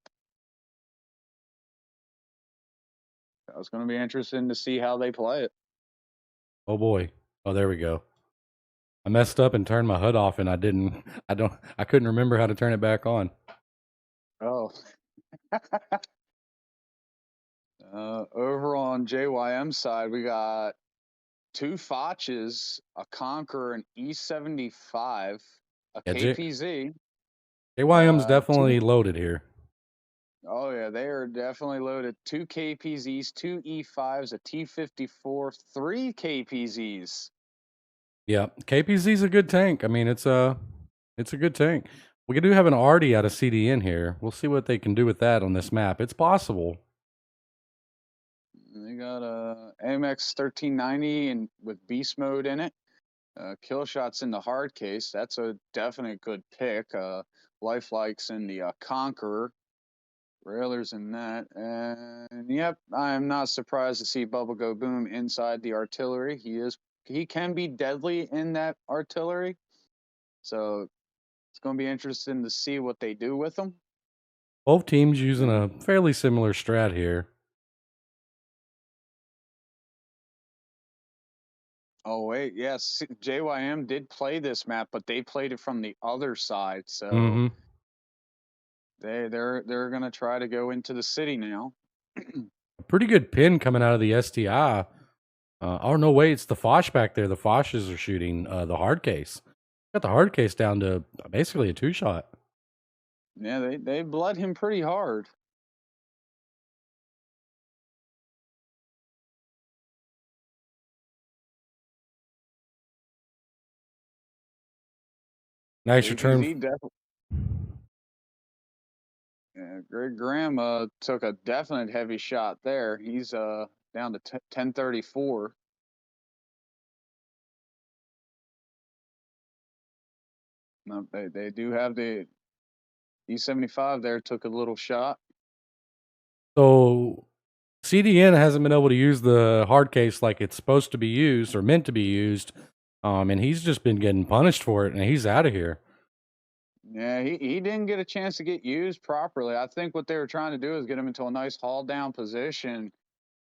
It's going to be interesting to see how they play it. Oh boy. Oh, there we go. I messed up and turned my HUD off, and I couldn't remember how to turn it back on. Oh. Over on JYM side, we got 2 Foches, a Conqueror, an E75, a Yeah, KPZ. JYM's Two. definitely loaded here. Oh yeah, they are definitely loaded. 2 KPZs, 2 E5s, a T54, 3 KPZs. Yeah, KPZ's a good tank. I mean, it's a good tank. We do have an Artie out of CDN here. We'll see what they can do with that on this map. It's possible. They got a AMX 1390 and with beast mode in it. Kill shots in the hard case. That's a definite good pick. Lifelikes in the Conqueror. Railers in that. And yep, I'm not surprised to see Bubble Go Boom inside the artillery. He can be deadly in that artillery. So it's going to be interesting to see what they do with him. Both teams using a fairly similar strat here. Oh wait, yes, JYM did play this map, but they played it from the other side. So Mm-hmm. they're gonna try to go into the city now. A pretty good pin coming out of the STI. Oh no, wait, it's the Foch back there. The Foches are shooting the hard case. Got the hard case down to basically a 2-shot. Yeah, they bled him pretty hard. Nice He return. definitely. Yeah, Greg Graham took a definite heavy shot there. He's down to 1034. No, they do have the E75 there. Took a little shot. So CDN hasn't been able to use the hard case like it's supposed to be used or meant to be used. And he's just been getting punished for it, and he's out of here. Yeah, he didn't get a chance to get used properly. I think what they were trying to do is get him into a nice haul down position,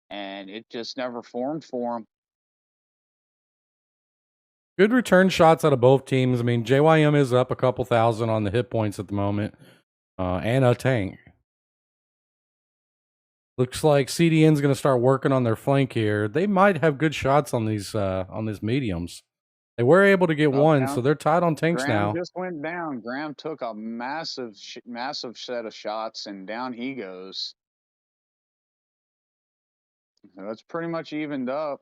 and it just never formed for him. Good return shots out of both teams. I mean, JYM is up a couple thousand on the hit points at the moment, and a tank. Looks like CDN's going to start working on their flank here. They might have good shots on these mediums. They were able to get one, so they're tied on tanks now. Graham just went down. Graham took a massive set of shots, and down he goes. So it's pretty much evened up.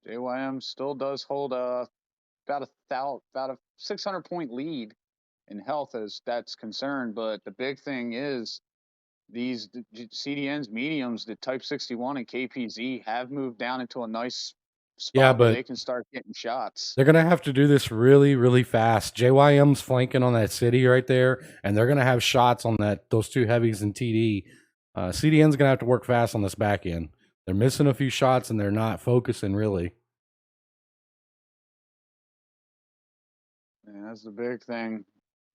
JYM still does hold about a 600 point lead in health as that's concerned. But the big thing is these CDN's mediums, the Type 61 and KPZ, have moved down into a nice spot where they can start getting shots. They're going to have to do this really, really fast. JYM's flanking on that city right there, and they're going to have shots on those two heavies and TD. CDN's going to have to work fast on this back end. They're missing a few shots, and they're not focusing really. And that's the big thing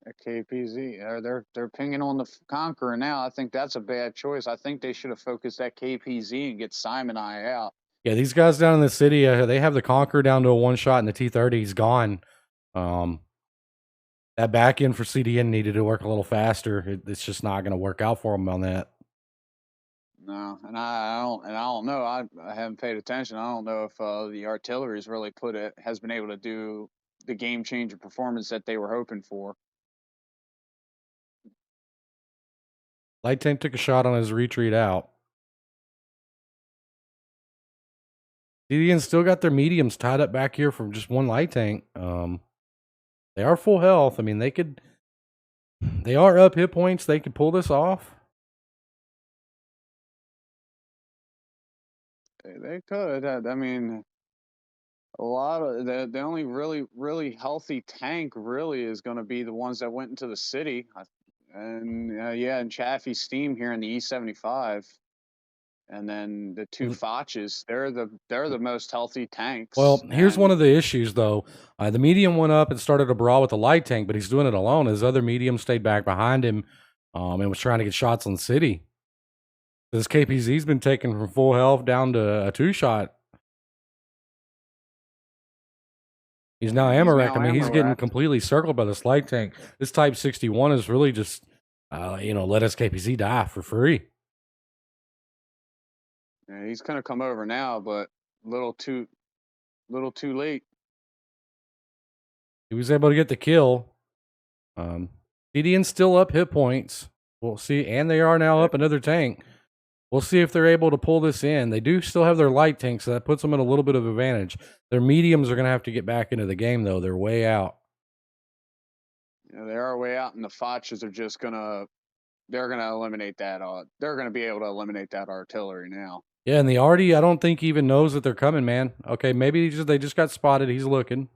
at KPZ. They're pinging on the Conqueror now. I think that's a bad choice. I think they should have focused at KPZ and get Simon I out. Yeah, these guys down in the city, they have the Conqueror down to a 1-shot, and the T-30's gone. That back end for CDN needed to work a little faster. It's just not going to work out for them on that. No, and I don't know. I haven't paid attention. I don't know if the artillery's really has been able to do the game changer performance that they were hoping for. Light tank took a shot on his retreat out. CDN still got their mediums tied up back here from just one light tank. They are full health. I mean, they are up hit points. They could pull this off. They could. I mean, a lot of the only really healthy tank really is going to be the ones that went into the city, and Chaffee Steam here in the E75. And then the two Foches, they're the most healthy tanks. Well, here's one of the issues, though. The medium went up and started a brawl with the light tank, but he's doing it alone. His other medium stayed back behind him and was trying to get shots on the city. This KPZ's been taken from full health down to a 2-shot. He's now ammo racked. I mean, he's getting completely circled by this light tank. This Type 61 is really just, let us KPZ die for free. Yeah, he's gonna come over now, but little too late. He was able to get the kill. CDN's still up hit points. We'll see, and they are now up another tank. We'll see if they're able to pull this in. They do still have their light tank, so that puts them at a little bit of advantage. Their mediums are going to have to get back into the game, though. They're way out. Yeah, they are way out, and the Foches are just they're gonna eliminate that. They're gonna be able to eliminate that artillery now. Yeah, and the Artie, I don't think even knows that they're coming, man. Okay, maybe they just got spotted. He's looking.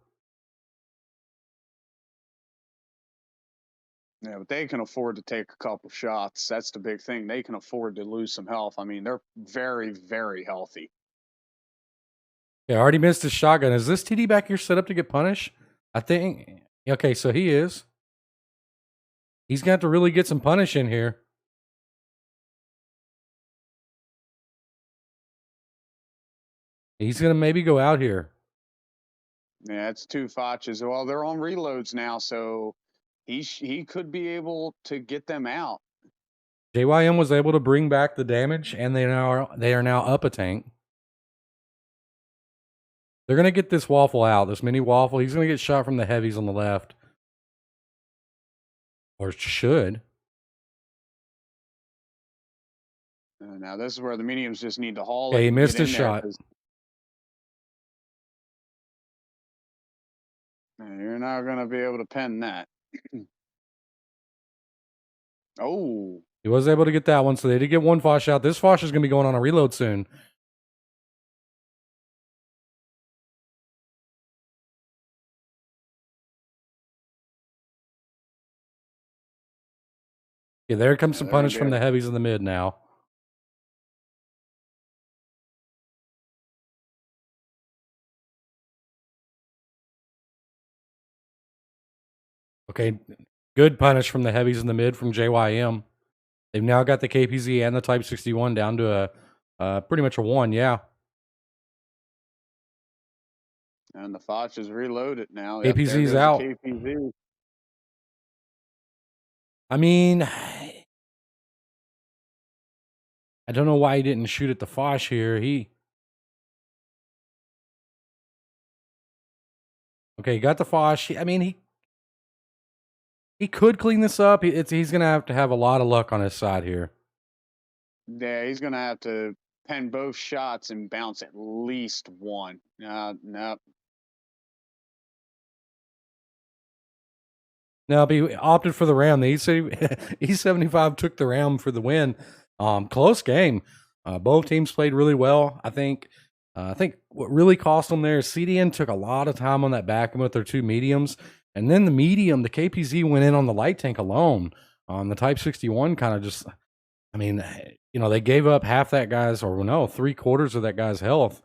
Yeah, but they can afford to take a couple shots. That's the big thing. They can afford to lose some health. I mean, they're very, very healthy. Yeah, Artie missed his shotgun. Is this TD back here set up to get punished? I think. Okay, so he is. He's got to really get some punish in here. He's going to maybe go out here. Yeah, it's two Foches. Well, they're on reloads now, so he could be able to get them out. JYM was able to bring back the damage, and they are now up a tank. They're gonna get this waffle out, this mini waffle. He's gonna get shot from the heavies on the left, or should. Now this is where the mediums just need to haul Yeah, it. he and missed get his in there, shot. 'cause you're not gonna be able to pen that. Oh, He was able to get that one, so they did get one Foch out. This Foch is gonna be going on a reload soon. Yeah, there comes some they're gonna punish be from the able- heavies in the mid now. Okay, good punish from the heavies in the mid from JYM. They've now got the KPZ and the Type 61 down to a pretty much a 1, yeah. And the Foch is reloaded now. Yep, there KPZ's goes the out. KPZ. I mean, I don't know why he didn't shoot at the Foch here. Okay, he got the Foch. I mean, he could clean this up. He's going to have a lot of luck on his side here. Yeah, he's gonna have to pen both shots and bounce at least one. No. No, but he opted for the Ram. The E75 took the Ram for the win. Close game. Both teams played really well. I think what really cost them there is CDN took a lot of time on that back end with their two mediums. And then the KPZ went in on the light tank alone. The Type 61 kind of just, I mean, they gave up half that guy's, or no, 3/4 of that guy's health,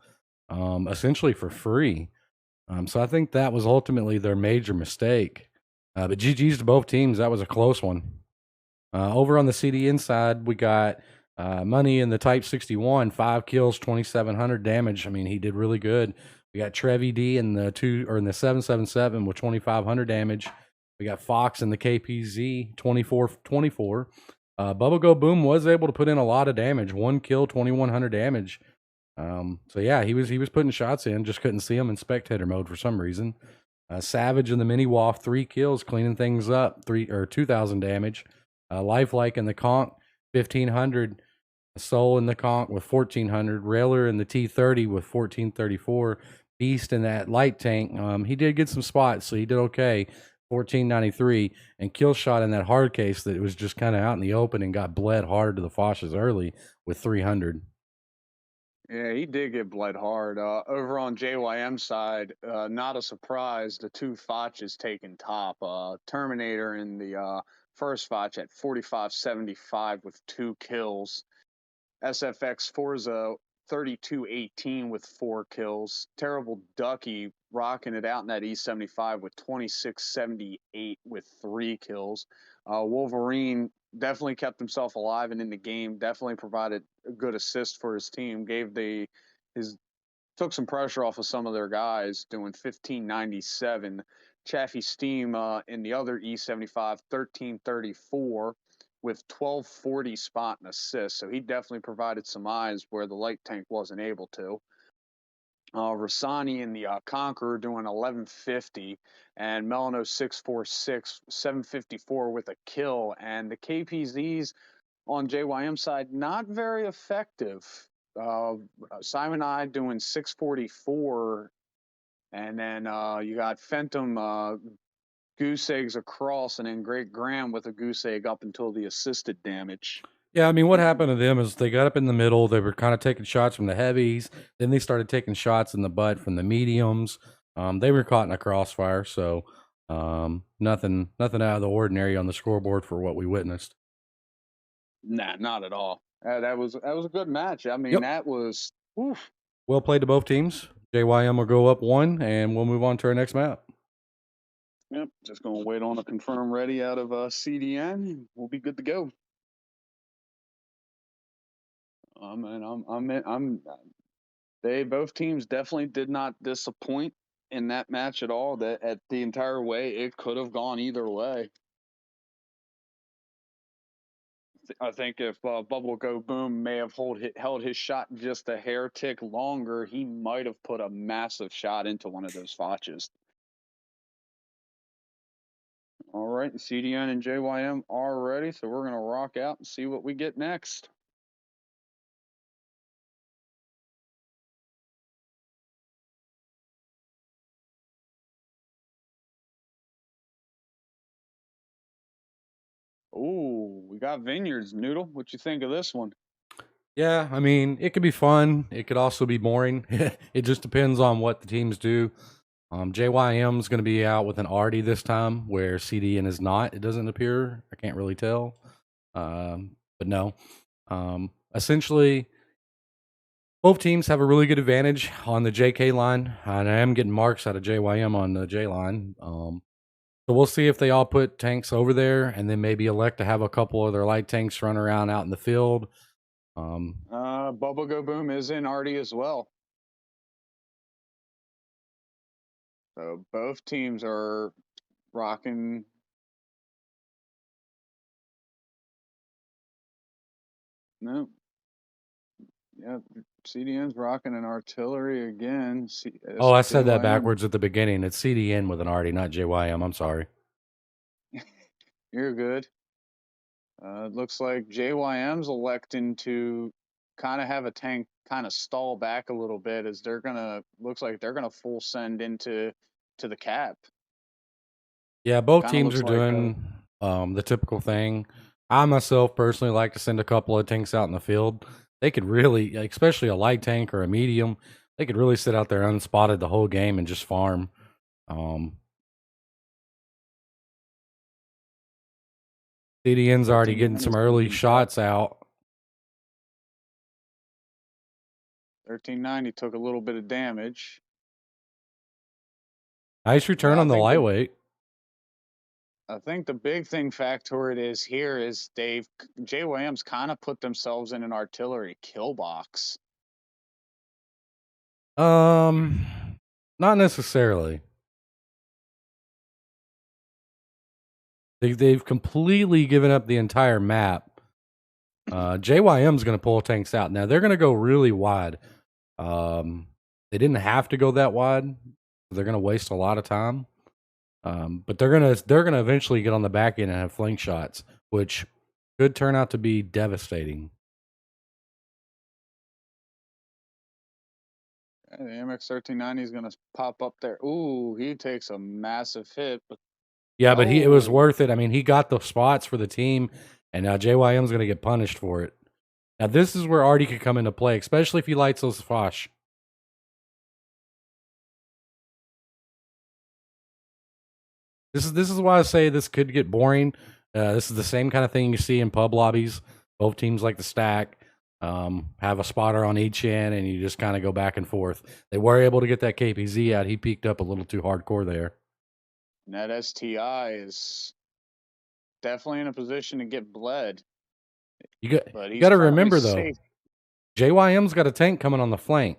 essentially for free. So I think that was ultimately their major mistake. But GG's to both teams. That was a close one. Over on the CDN side, we got Money in the Type 61, 5 kills, 2,700 damage. I mean, he did really good. We got Trevi D in the 777 with 2,500 damage. We got Fox in the KPZ, 24. Bubba Go Boom was able to put in a lot of damage. 1 kill, 2,100 damage. So yeah, he was putting shots in, just couldn't see him in spectator mode for some reason. Savage in the mini waff, 3 kills, cleaning things up, 2,000 damage. Lifelike in the conch, 1,500. Soul in the conch with 1,400. Railer in the T30 with 1,434. Beast in that light tank, he did get some spots, so he did okay. 1,493. And Killshot in that hard case that was just kind of out in the open and got bled hard to the Foches early with 300. Yeah, he did get bled hard. Over on JYM side, not a surprise, the two Foches taking top. Terminator in the first Foch at 45.75 with 2 kills. SFX Forza 32.18 with 4 kills. Terrible Ducky rocking it out in that E75 with 26.78 with 3 kills. Wolverine definitely kept himself alive and in the game. Definitely provided a good assist for his team. Took some pressure off of some of their guys, doing 15.97. Chaffee Steam in the other E75 13.34 with 12.40 spot and assist. So he definitely provided some eyes where the light tank wasn't able to. Rasani in the Conqueror doing 11.50, and Melano 646, 754 with a kill. And the KPZs on JYM side, not very effective. Simon I doing 644, and then you got Phantom goose eggs across, and then Great Graham with a goose egg up until the assisted damage. Yeah, I mean, what happened to them is they got up in the middle. They were kind of taking shots from the heavies. Then they started taking shots in the butt from the mediums. They were caught in a crossfire, so nothing out of the ordinary on the scoreboard for what we witnessed. Nah, not at all. That was a good match. I mean, Yep. that was oof. Well played to both teams. JYM will go up 1, and we'll move on to our next map. Yep, just gonna wait on a confirm ready out of CDN. We'll be good to go. Both teams definitely did not disappoint in that match at all. That at the entire way, it could have gone either way. I think if Bubble Go Boom may have held his shot just a hair tick longer, he might have put a massive shot into one of those Foches. All right, CDN and JYM are ready, so we're going to rock out and see what we get next. Ooh, we got Vineyards. Noodle, what you think of this one? Yeah, I mean, it could be fun. It could also be boring. It just depends on what the teams do. JYM is going to be out with an Artie this time, where CDN is not. It doesn't appear. I can't really tell. But no. Essentially, both teams have a really good advantage on the JK line, and I am getting marks out of JYM on the J line. So we'll see if they all put tanks over there, and then maybe elect to have a couple of their light tanks run around out in the field. Bubble Go Boom is in Artie as well. So both teams are rocking. No. Yep. CDN's rocking an artillery again. Oh, I said that backwards at the beginning. It's CDN with an Artie, not JYM. I'm sorry. You're good. It looks like JYM's electing to kind of have a tank kind of stall back a little bit, as looks like they're gonna full send into the cap. Yeah, both Kinda teams looks are like doing the typical thing. I myself personally like to send a couple of tanks out in the field. They could really, especially a light tank or a medium, they could really sit out there unspotted the whole game and just farm. CDN's already getting some early shots out. 1390 took a little bit of damage. Nice return on the lightweight. I think the big thing factor it is here is JYM's kind of put themselves in an artillery kill box. Not necessarily. They've completely given up the entire map. JYM's going to pull tanks out. Now they're going to go really wide. They didn't have to go that wide. They're going to waste a lot of time. But they're gonna eventually get on the back end and have flank shots, which could turn out to be devastating. The MX 1390 is gonna pop up there. Ooh, he takes a massive hit. But yeah, but it was worth it. I mean, he got the spots for the team, and now JYM's gonna get punished for it. Now this is where Artie could come into play, especially if he lights those Foch. This is why I say this could get boring. This is the same kind of thing you see in pub lobbies. Both teams like to stack, have a spotter on each end, and you just kind of go back and forth. They were able to get that KPZ out. He peaked up a little too hardcore there. And that STI is definitely in a position to get bled. You got to remember, though, JYM's got a tank coming on the flank.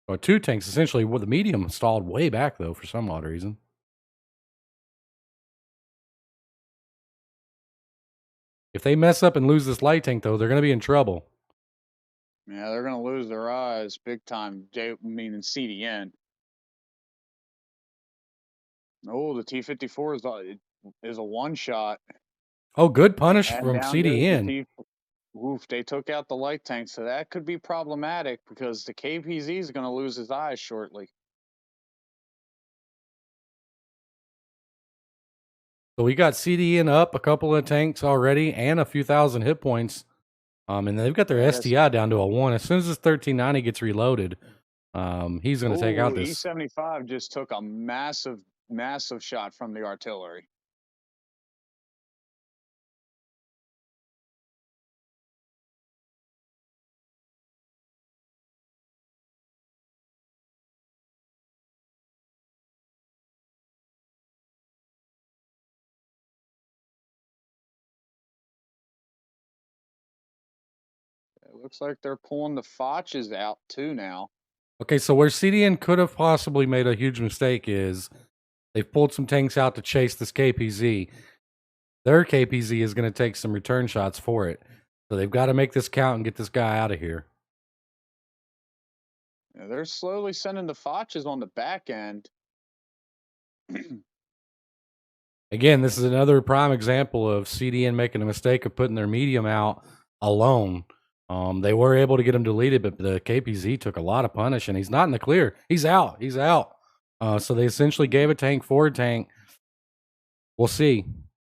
Or two tanks, essentially, with the medium stalled way back, though, for some odd reason. If they mess up and lose this light tank, though, they're going to be in trouble. Yeah, they're going to lose their eyes big time, meaning CDN. Oh, the T-54 is a one-shot. Oh, good punish from CDN. Oof, they took out the light tank, so that could be problematic because the KPZ is going to lose his eyes shortly. So we got CDN up a couple of tanks already and a few thousand hit points. And they've got their STI down to a 1. As soon as this 1390 gets reloaded, he's going to take out this. E75 just took a massive shot from the artillery. It looks like they're pulling the Foches out too now. Okay, so where CDN could have possibly made a huge mistake is they've pulled some tanks out to chase this KPZ. their KPZ is going to take some return shots for it. So they've got to make this count and get this guy out of here. Yeah, they're slowly sending the Foches on the back end. Again, this is another prime example of CDN making a mistake of putting their medium out alone. They were able to get him deleted, but the KPZ took a lot of punish, and he's not in the clear. He's out. He's out. So they essentially gave a tank forward tank. We'll see.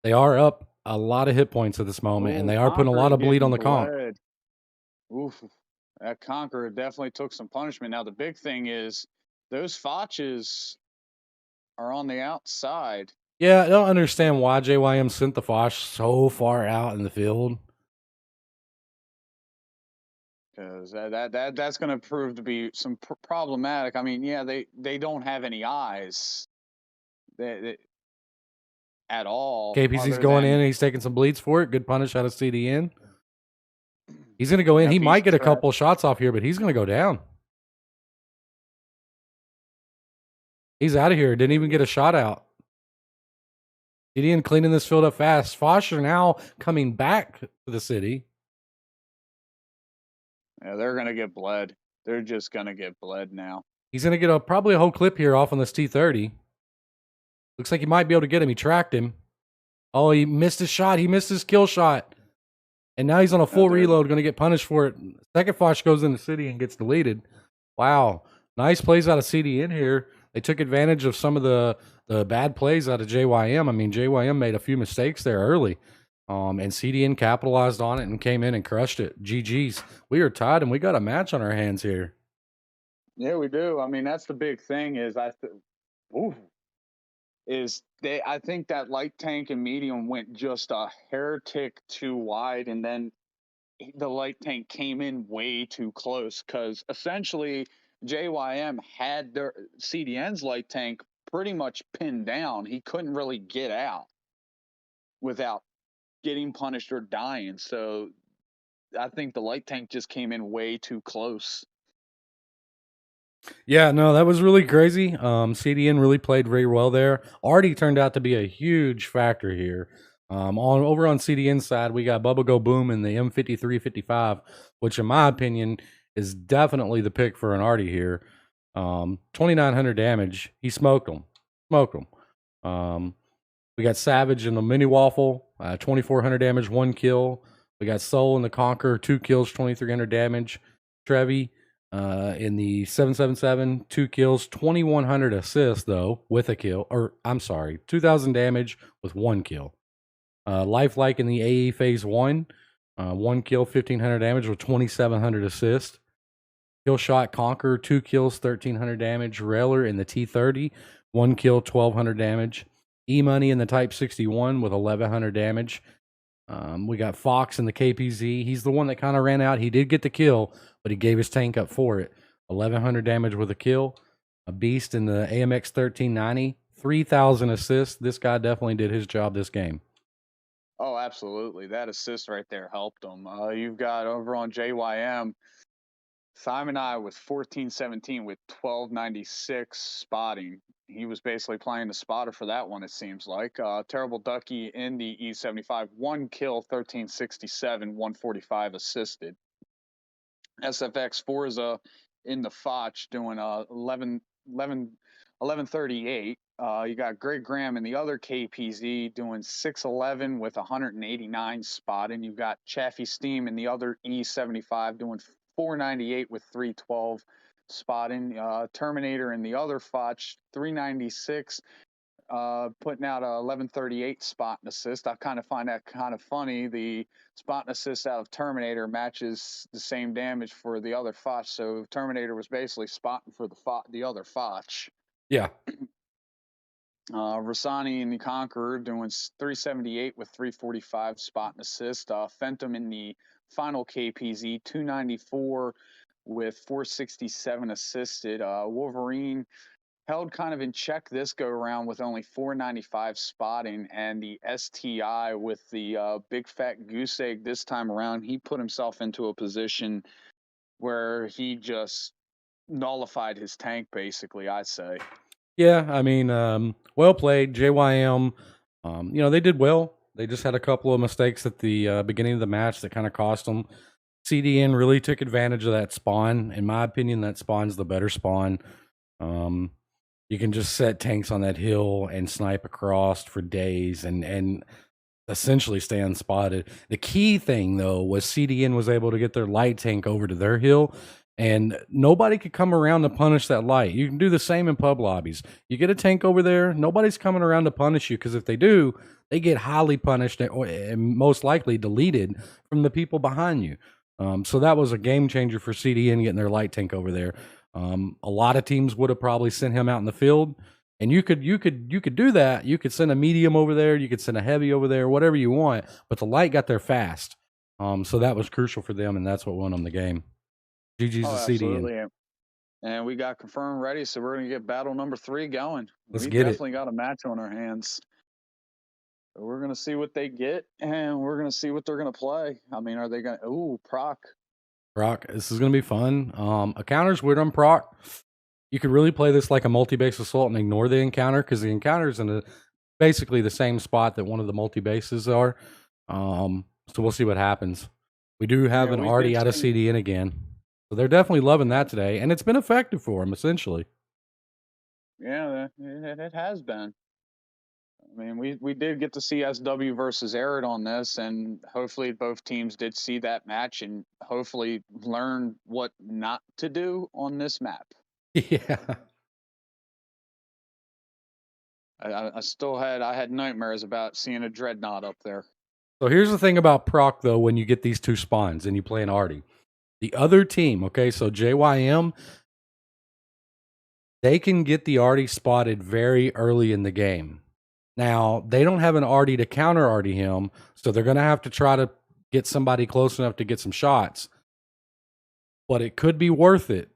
They are up a lot of hit points at this moment, and they are putting a lot of bleed on the comp. Oof. That Conqueror definitely took some punishment. Now, the big thing is those Foches are on the outside. Yeah, I don't understand why JYM sent the Foch so far out in the field. Because that's going to prove to be some problematic. I mean, yeah, they don't have any eyes at all. KPC's going in and he's taking some bleeds for it. Good punish out of CDN. He's going to go in. He might get a couple shots off here, but he's going to go down. He's out of here. Didn't even get a shot out. CDN cleaning this field up fast. Foch are now coming back to the city. Yeah, they're going to get bled. They're just going to get bled now. He's going to get probably a whole clip here off on this T30. Looks like he might be able to get him. He tracked him. Oh, he missed his shot. He missed his kill shot. And now he's on a full reload, going to get punished for it. Second Foch goes in the city and gets deleted. Wow. Nice plays out of CDN here. They took advantage of some of the bad plays out of JYM. I mean, JYM made a few mistakes there early. And CDN capitalized on it and came in and crushed it. GG's. We are tied and we got a match on our hands here. Yeah, we do. I mean, that's the big thing is I think that light tank and medium went just a hair tick too wide, and then the light tank came in way too close because essentially JYM had their CDN's light tank pretty much pinned down. He couldn't really get out without getting punished or dying. So I think the light tank just came in way too close. Yeah, no, that was really crazy. CDN really played very well there. Artie turned out to be a huge factor here. Over on CDN's side, we got Bubba Go Boom in the M5355, which in my opinion is definitely the pick for an Artie here. 2,900 damage. He smoked them. We got Savage in the Mini Waffle, 2,400 damage, 1 kill. We got Soul in the Conqueror, 2 kills, 2,300 damage. Trevi in the 777, 2 kills, 2,100 assists, though, with a kill. Or, I'm sorry, 2,000 damage with 1 kill. Lifelike in the AE Phase 1, 1 kill, 1,500 damage with 2,700 assists. Kill Shot Conqueror, 2 kills, 1,300 damage. Railer in the T30, 1 kill, 1,200 damage. E-Money in the Type 61 with 1,100 damage. We got Fox in the KPZ. He's the one that kind of ran out. He did get the kill, but he gave his tank up for it. 1,100 damage with a kill. A Beast in the AMX 1390. 3,000 assists. This guy definitely did his job this game. Oh, absolutely. That assist right there helped him. You've got over on JYM, Simon I with 1417 with 1296 spotting. He was basically playing the spotter for that one, it seems like. Terrible Ducky in the E75, 1 kill, 1367, 145 assisted. SFX Forza in the Foch doing 1138. You got Greg Graham in the other KPZ doing 611 with 189 spotting. You've got Chaffee Steam in the other E75 doing 498 with 312 spotting. Terminator in the other Foch 396 putting out a 1138 spot and assist. I kind of find that kind of funny. The spot and assist out of Terminator matches the same damage for the other Foch, so Terminator was basically spotting for the other Foch. Yeah. Rasani in the Conqueror doing 378 with 345 spot and assist. Phantom in the final KPZ 294 with 467 assisted. Wolverine held kind of in check this go around with only 495 spotting, and the STI with the big fat goose egg this time around, he put himself into a position where he just nullified his tank, basically, I'd say. Yeah, I mean, well played, JYM. They did well. They just had a couple of mistakes at the beginning of the match that kind of cost them. CDN really took advantage of that spawn. In my opinion, that spawn's the better spawn. You can just set tanks on that hill and snipe across for days and essentially stay unspotted. The key thing though was CDN was able to get their light tank over to their hill, and nobody could come around to punish that light. You can do the same in pub lobbies. You get a tank over there, nobody's coming around to punish you, because if they do, they get highly punished and most likely deleted from the people behind you. So that was a game changer for CDN getting their light tank over there. A lot of teams would have probably sent him out in the field, and you could do that. You could send a medium over there, you could send a heavy over there, whatever you want. But the light got there fast, so that was crucial for them, and that's what won them the game. GG's to CDN. Absolutely. And we got confirmed ready, so we're gonna get battle number 3 going. Let's we get it. definitely got a match on our hands. So we're gonna see what they get, and we're gonna see what they're gonna play. I mean, are they gonna? Ooh, proc. Proc, this is going to be fun. Encounters weird on proc. You could really play this like a multi-base assault and ignore the encounter, because the encounter's in basically the same spot that one of the multi-bases are. So we'll see what happens. We do have an Artie out of CDN again. So they're definitely loving that today, and it's been effective for them, essentially. Yeah, it has been. I mean, we did get to see SW versus Arid on this, and hopefully both teams did see that match and hopefully learn what not to do on this map. Yeah. I had nightmares about seeing a Dreadnought up there. So here's the thing about proc, though, when you get these two spawns and you play an Artie. The other team, okay, so JYM, they can get the Artie spotted very early in the game. Now, they don't have an Artie to counter Artie him, so they're going to have to try to get somebody close enough to get some shots. But it could be worth it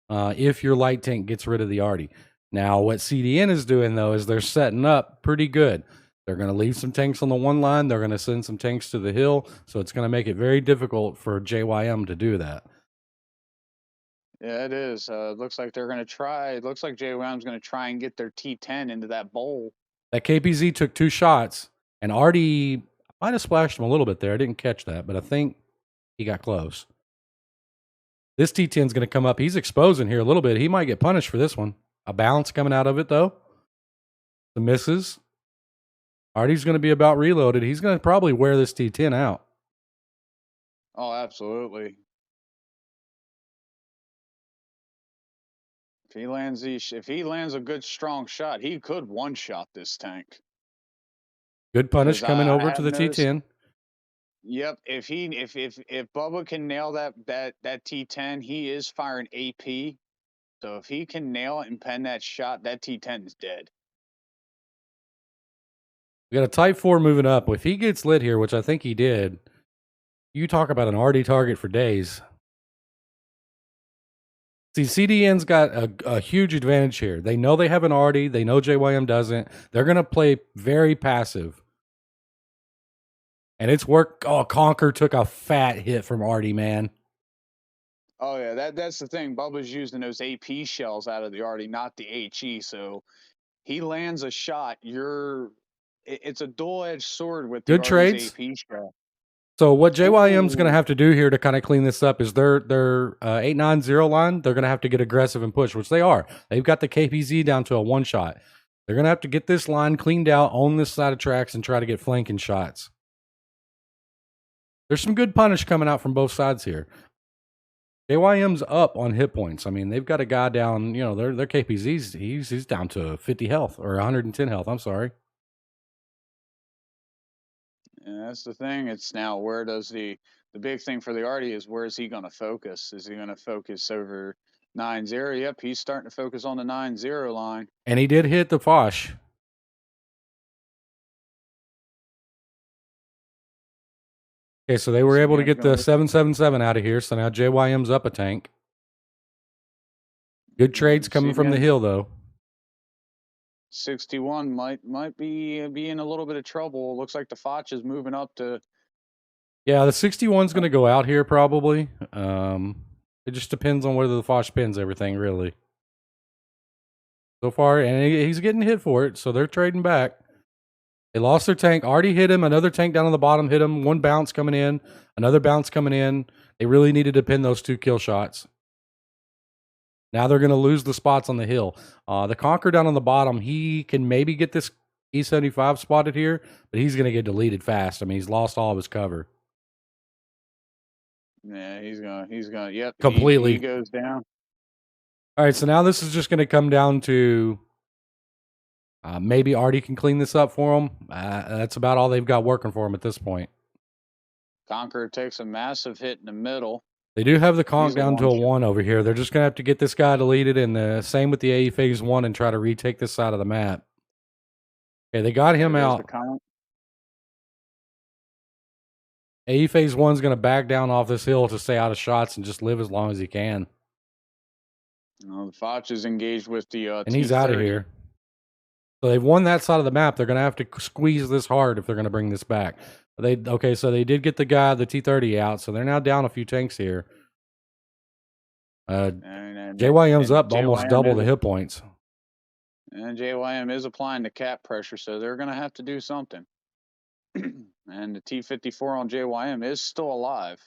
if your light tank gets rid of the Artie. Now, what CDN is doing, though, is they're setting up pretty good. They're going to leave some tanks on the one line. They're going to send some tanks to the hill, so it's going to make it very difficult for JYM to do that. Yeah, it is. Looks like they're going to try. It looks like JYM's going to try and get their T10 into that bowl. That KPZ took 2 shots, and Artie might have splashed him a little bit there. I didn't catch that, but I think he got close. This T10 is going to come up. He's exposing here a little bit. He might get punished for this one. A bounce coming out of it, though. The misses. Artie's going to be about reloaded. He's going to probably wear this T10 out. Oh, absolutely. If he lands a good strong shot, he could one-shot this tank. Good punish coming over to the T10. Yep, if Bubba can nail that T10, he is firing AP. So if he can nail it and pen that shot, that T10 is dead. We got a Type 4 moving up. If he gets lit here, which I think he did, you talk about an Artie target for days. See, CDN's got a huge advantage here. They know they have an Artie. They know JYM doesn't. They're going to play very passive. And it's worked. Oh, Conquer took a fat hit from Artie, man. Oh, yeah, that's the thing. Bubba's using those AP shells out of the Artie, not the HE. So he lands a shot. It's a dual-edged sword with the Good trades. AP shell. So what JYM's going to have to do here to kind of clean this up is their 890 line, they're going to have to get aggressive and push, which they are. They've got the KPZ down to a one-shot. They're going to have to get this line cleaned out on this side of tracks and try to get flanking shots. There's some good punish coming out from both sides here. JYM's up on hit points. I mean, they've got a guy down, their KPZ's, he's down to 50 health or 110 health. I'm sorry. And that's the thing. It's now where does the big thing for the Artie is where is he going to focus? Is he going to focus over 9-0? Yep, he's starting to focus on the 9-0 line. And he did hit the Foch. Okay, so they were able to get the 777 out of here. So now JYM's up a tank. Good trades coming from the hill, though. 61 might be in a little bit of trouble. Looks like the Foch is moving up to. Yeah, the 61's going to go out here probably. It just depends on whether the Foch pins everything, really. So far, and he's getting hit for it, so they're trading back. They lost their tank. Already hit him. Another tank down on the bottom hit him. One bounce coming in. Another bounce coming in. They really needed to pin those 2 kill shots. Now they're going to lose the spots on the hill. The Conqueror down on the bottom, he can maybe get this E75 spotted here, but he's going to get deleted fast. I mean, he's lost all of his cover. Yeah, he's gonna. Yep, Completely. He goes down. All right, so now this is just going to come down to maybe Artie can clean this up for him. That's about all they've got working for him at this point. Conqueror takes a massive hit in the middle. They do have the conk He's a down to a one-shot. 1 over here. They're just going to have to get this guy deleted, and the same with the AE Phase 1 and try to retake this side of the map. Okay, they got him There's out. the count. AE Phase 1's going to back down off this hill to stay out of shots and just live as long as he can. The Foch is engaged with the And he's out of here. So they've won that side of the map. They're going to have to squeeze this hard if they're going to bring this back. Okay, so they did get the T-30 out, so they're now down a few tanks here. JYM's up almost double the hit points. And JYM is applying the cap pressure, so they're going to have to do something. And the T-54 on JYM is still alive.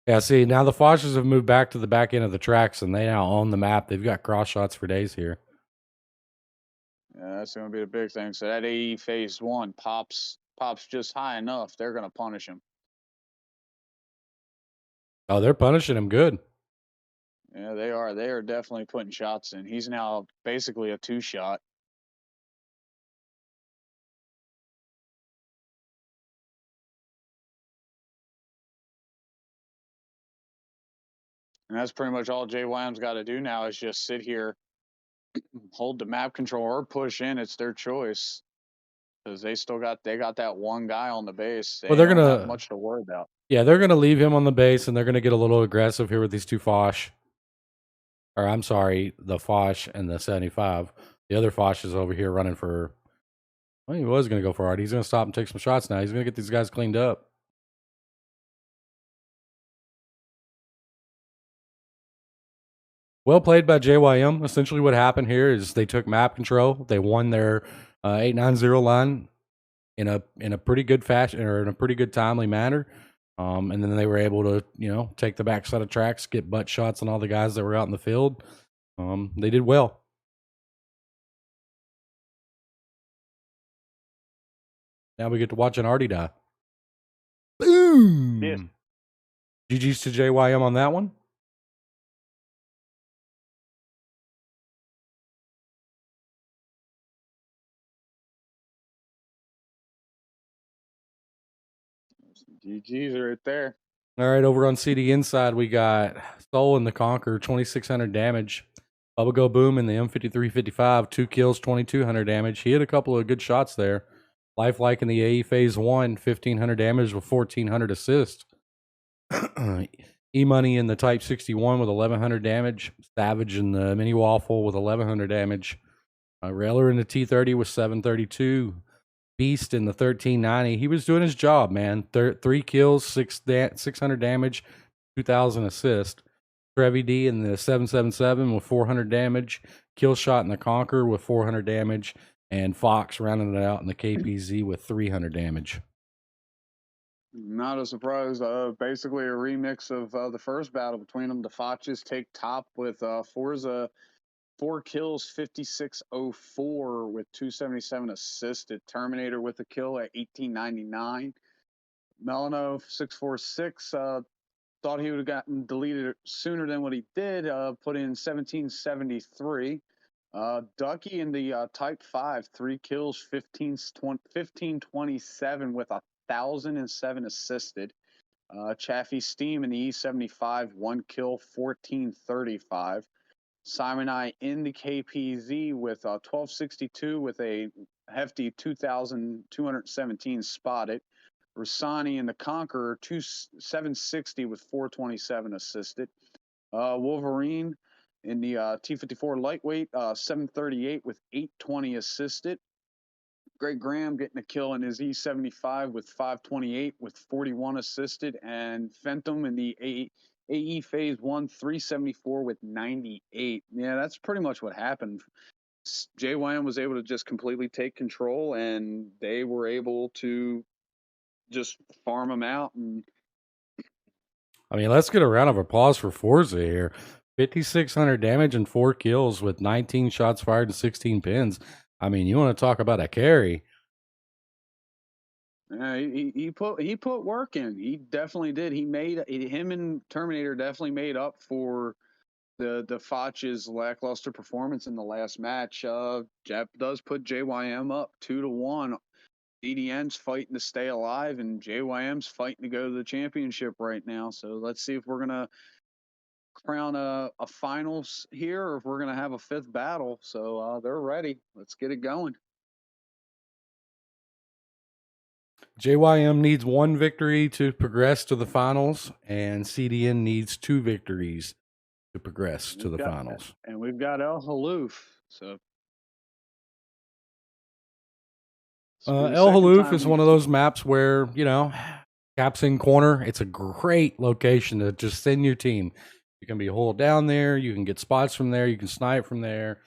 Yeah, see, now the Foches have moved back to the back end of the tracks, and they now own the map. They've got cross shots for days here. Yeah, that's going to be the big thing. So that AE Phase 1 pops just high enough. They're going to punish him. Oh, they're punishing him good. Yeah, they are. They are definitely putting shots in. He's now basically a 2-shot. And that's pretty much all JYM's got to do now is just sit here, hold the map control, or push in. It's their choice. Because they got that one guy on the base. Well, they're don't gonna have much to worry about. Yeah, they're gonna leave him on the base, and they're gonna get a little aggressive here with these 2 Foch. Or I'm sorry, the Foch and the 75. The other Foch is over here running for. Well, he was gonna go for Artie. He's gonna stop and take some shots now. He's gonna get these guys cleaned up. Well played by JYM. Essentially, what happened here is they took map control. They won their 890 line in a pretty good fashion, or in a pretty good timely manner. And then they were able to, take the backside of tracks, get butt shots on all the guys that were out in the field. They did well. Now we get to watch an Artie die. Boom! Yes. GG's to JYM on that one. GG's right there. All right, over on CD Inside, we got Soul and the Conqueror, 2,600 damage. Bubba Go Boom in the M5355, 2 kills, 2,200 damage. He had a couple of good shots there. Lifelike in the AE Phase 1, 1,500 damage with 1,400 assists. E-Money in the Type 61 with 1,100 damage. Savage in the Mini Waffle with 1,100 damage. Railer in the T-30 with 732. Beast in the 1390. He was doing his job, man. 3 kills, 600 damage, 2,000 assists. Trevi D in the 777 with 400 damage. Kill Shot in the Conqueror with 400 damage. And Fox rounding it out in the KPZ with 300 damage. Not a surprise. Basically a remix of the first battle between them. The Foches take top with Forza 4 kills, 5604 with 277 assisted. Terminator with a kill at 1899. Melano 646 thought he would have gotten deleted sooner than what he did. Put in 1773. Ducky in the Type 5, 3 kills, 1527 with 1,007 assisted. Chaffee Steam in the E75, 1 kill, 1435. Simon I in the KPZ with 1262 with a hefty 2,217 spotted. Rossani in the Conqueror 760 with 427 assisted. Wolverine in the T-54 lightweight 738 with 820 assisted. Greg Graham getting a kill in his E75 with 528 with 41 assisted. And Fenton in the AE phase 1, 374 with 98. Yeah, that's pretty much what happened. JYM was able to just completely take control, and they were able to just farm them out. And I mean, let's get a round of applause for Forza here. 5,600 damage and 4 kills with 19 shots fired and 16 pins. I mean, you want to talk about a carry. he put work in. He definitely did. Him and Terminator definitely made up for the Foch's lackluster performance in the last match. Jeff does put JYM up 2-1. CDN's fighting to stay alive, and JYM's fighting to go to the championship right now. So let's see if we're gonna crown a finals here, or if we're gonna have a 5th battle. So they're ready. Let's get it going. JYM needs 1 victory to progress to the finals, and CDN needs 2 victories to progress to the finals. And we've got El Haloof. So El Haloof is one of those maps where, you know, Cap's in corner. It's a great location to just send your team. You can be holed down there. You can get spots from there. You can snipe from there.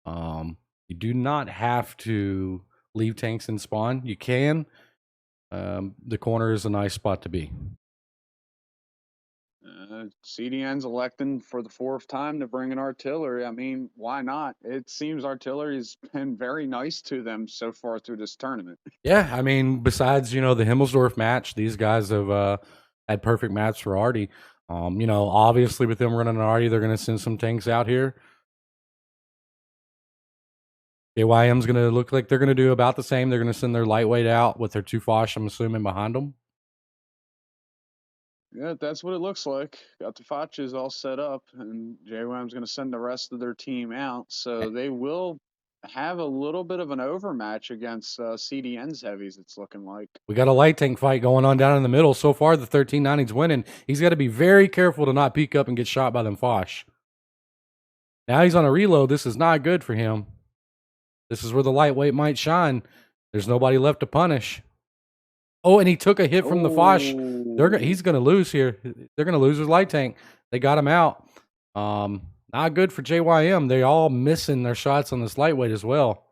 You do not have to leave tanks and spawn. You can. The corner is a nice spot to be. CDN's electing for the 4th time to bring in artillery. I mean, why not? It seems artillery's been very nice to them so far through this tournament. Yeah, I mean, besides, you know, the Himmelsdorf match, these guys have had perfect maps for Artie. You know, obviously with them running an Artie, they're going to send some tanks out here. JYM's going to look like they're going to do about the same. They're going to send their lightweight out with their 2 Foch, I'm assuming, behind them. Yeah, that's what it looks like. Got the Foches all set up, and JYM's going to send the rest of their team out. So they will have a little bit of an overmatch against CDN's heavies, it's looking like. We got a light tank fight going on down in the middle. So far, the 1390's winning. He's got to be very careful to not peek up and get shot by them Foch. Now he's on a reload. This is not good for him. This is where the lightweight might shine. There's nobody left to punish. Oh, and he took a hit from the Foch. He's going to lose here. They're going to lose his light tank. They got him out. Not good for JYM. They're all missing their shots on this lightweight as well.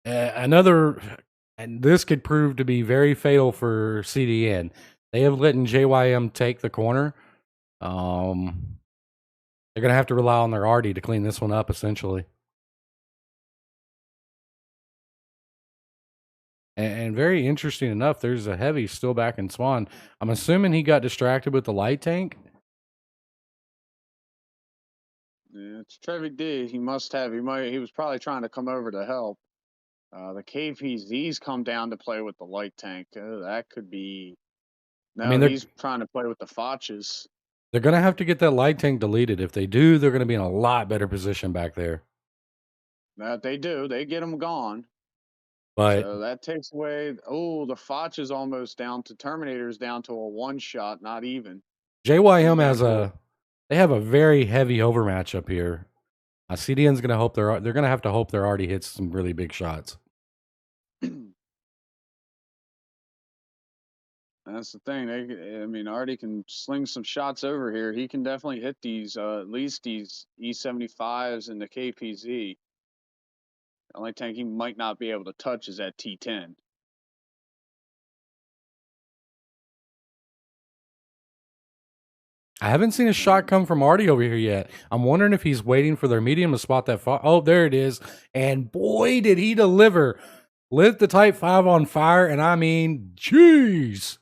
And this could prove to be very fatal for CDN. They have let JYM take the corner. They're going to have to rely on their Artie to clean this one up, essentially. And very interesting enough, there's a heavy still back in spawn. I'm assuming he got distracted with the light tank. Yeah, it's Trevi D. He must have. He was probably trying to come over to help. The KPZ's come down to play with the light tank. That could be. No, I mean, he's trying to play with the Foches. They're going to have to get that light tank deleted. If they do, they're going to be in a lot better position back there. That they do. They get them gone. But so that takes away. Oh, the Foch is almost down to Terminator's down to a 1-shot, not even. JYM they have a very heavy overmatch up here. CDN's going to hope they're going to have to hope their Artie hits some really big shots. That's the thing. I mean, Artie can sling some shots over here. He can definitely hit these, at least these E75s and the KPZ. The only tank he might not be able to touch is that T10. I haven't seen a shot come from Artie over here yet. I'm wondering if he's waiting for their medium to spot that. Oh, there it is. And boy, did he deliver. Lit the Type 5 on fire, and I mean, jeez.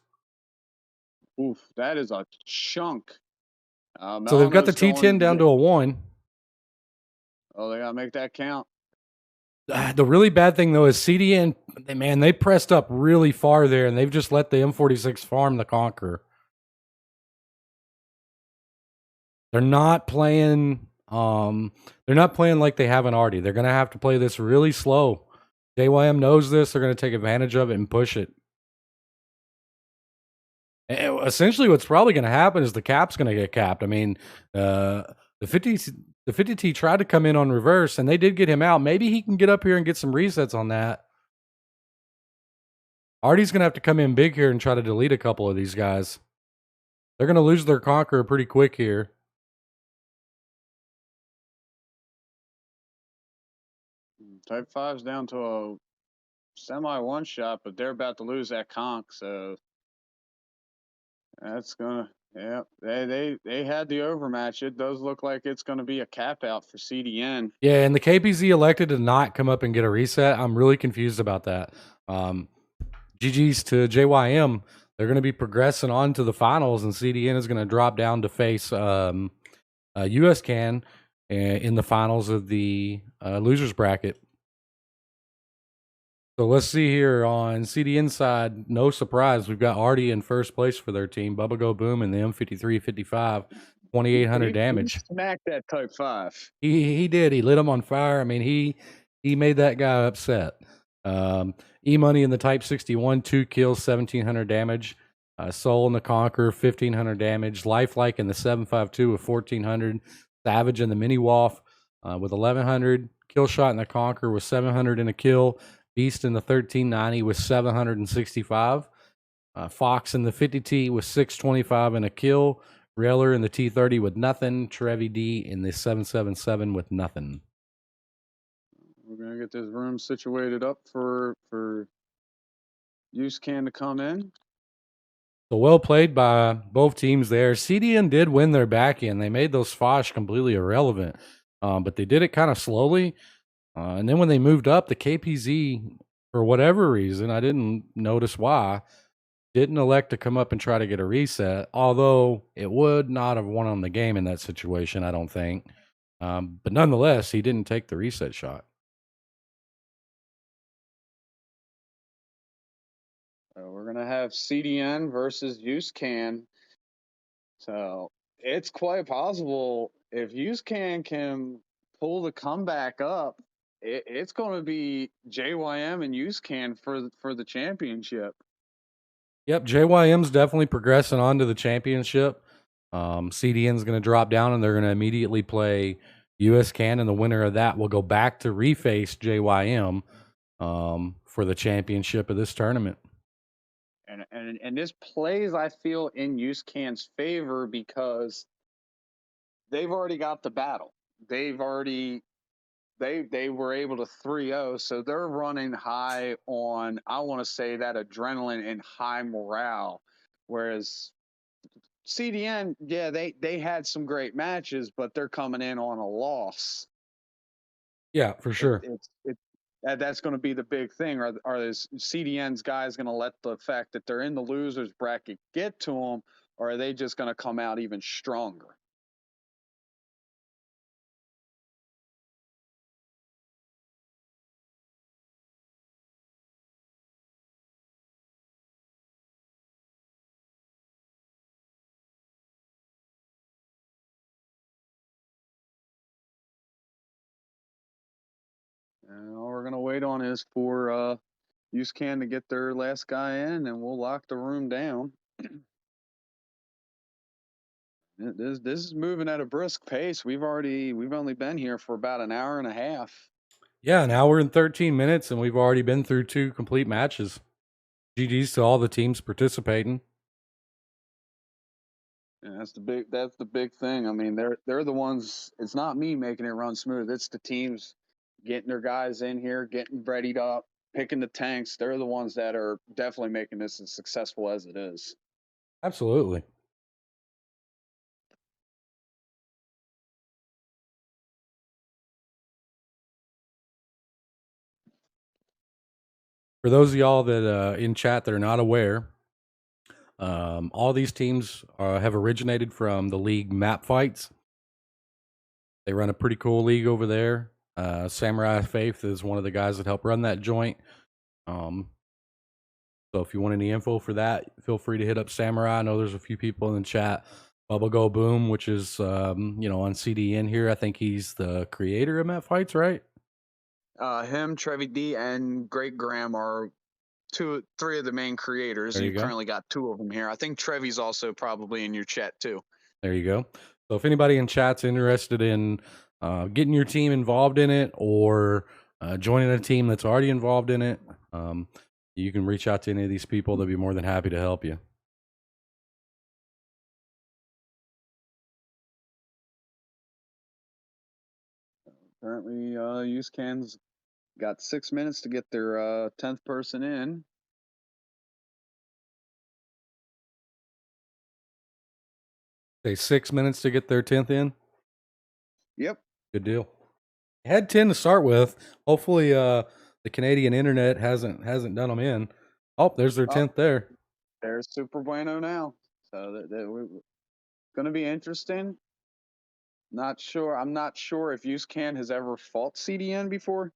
Oof, that is a chunk. So they've got the T10 down to a 1. Oh, they got to make that count. The really bad thing, though, is CDN, man, they pressed up really far there, and they've just let the M46 farm the Conqueror. They're not playing like they have an Artie. They're going to have to play this really slow. JYM knows this. They're going to take advantage of it and push it. And essentially, what's probably going to happen is the cap's going to get capped. I mean, the 50T tried to come in on reverse, and they did get him out. Maybe he can get up here and get some resets on that. Artie's going to have to come in big here and try to delete a couple of these guys. They're going to lose their Conqueror pretty quick here. Type 5's down to a semi one shot, but they're about to lose that conch, so that's gonna they had the overmatch. It does look like it's gonna be a cap out for CDN. Yeah, and the KPZ elected to not come up and get a reset. I'm really confused about that. GG's to JYM. They're going to be progressing on to the finals, and CDN is going to drop down to face US Can in the finals of the losers bracket. So let's see here on CDN side. No surprise, we've got Artie in first place for their team. Bubba Go Boom and the M5355, 2,800 damage. He smacked that Type 5. He did. He lit him on fire. I mean, he made that guy upset. E-Money in the Type 61, 2 kills, 1,700 damage. Soul in the Conqueror, 1,500 damage. Lifelike in the 752 with 1,400. Savage in the Mini Wolf with 1,100. Kill Shot in the Conqueror with 700 in a kill. Beast in the 1390 with 765. Fox in the 50T with 625 and a kill. Railer in the T30 with nothing. Trevi D in the 777 with nothing. We're gonna get this room situated up for Use Can to come in. So well played by both teams there. CDN did win their back end. They made those Fosh completely irrelevant, but they did it kind of slowly. And then when they moved up, the KPZ, for whatever reason, I didn't notice why, didn't elect to come up and try to get a reset, although it would not have won on the game in that situation, I don't think. But nonetheless, he didn't take the reset shot. We're gonna have CDN versus Use Can. So it's quite possible if Use can pull the comeback up, it's going to be JYM and Use Can for the championship. Yep, JYM's definitely progressing on to the championship. CDN's going to drop down, and they're going to immediately play US Can, and the winner of that will go back to reface JYM for the championship of this tournament. And this plays, I feel, in Use Can's favor because they've already got the battle. They were able to 3-0, so they're running high on, I want to say, that adrenaline and high morale. Whereas CDN, yeah, they had some great matches, but they're coming in on a loss. Yeah, for sure. That's going to be the big thing. Are CDN's guys going to let the fact that they're in the losers bracket get to them, or are they just going to come out even stronger? And all we're going to wait on is for Use Can to get their last guy in, and we'll lock the room down. This is moving at a brisk pace. We've only been here for about an hour and a half. Yeah, an hour and 13 minutes, and we've already been through 2 complete matches. GG's to all the teams participating. And that's the big thing. I mean, they're the ones. It's not me making it run smooth. It's the teams getting their guys in here, getting readied up, picking the tanks. They're the ones that are definitely making this as successful as it is. Absolutely. For those of y'all that in chat that are not aware, all these teams have originated from the league MapFights. They run a pretty cool league over there. Samurai Faith is one of the guys that help run that joint. So if you want any info for that, feel free to hit up Samurai. I know there's a few people in the chat. Bubba Go Boom, which is on CDN here. I think he's the creator of MapFights, right? Him, Trevi D, and Great Graham are 3 of the main creators. There you You've go. currently got 2 of them here. I think Trevi's also probably in your chat too. There you go. So if anybody in chat's interested in getting your team involved in it or joining a team that's already involved in it, You can reach out to any of these people; they'll be more than happy to help you. Currently, USCAN's got 6 minutes to get their 10th person in. Say 6 minutes to get their 10th in. Yep. Good deal. Had 10 to start with. Hopefully, the Canadian internet hasn't done them in. Oh, there's their 10th there. There's Super Bueno now. So going to be interesting. Not sure. I'm not sure if USCAN has ever fought CDN before.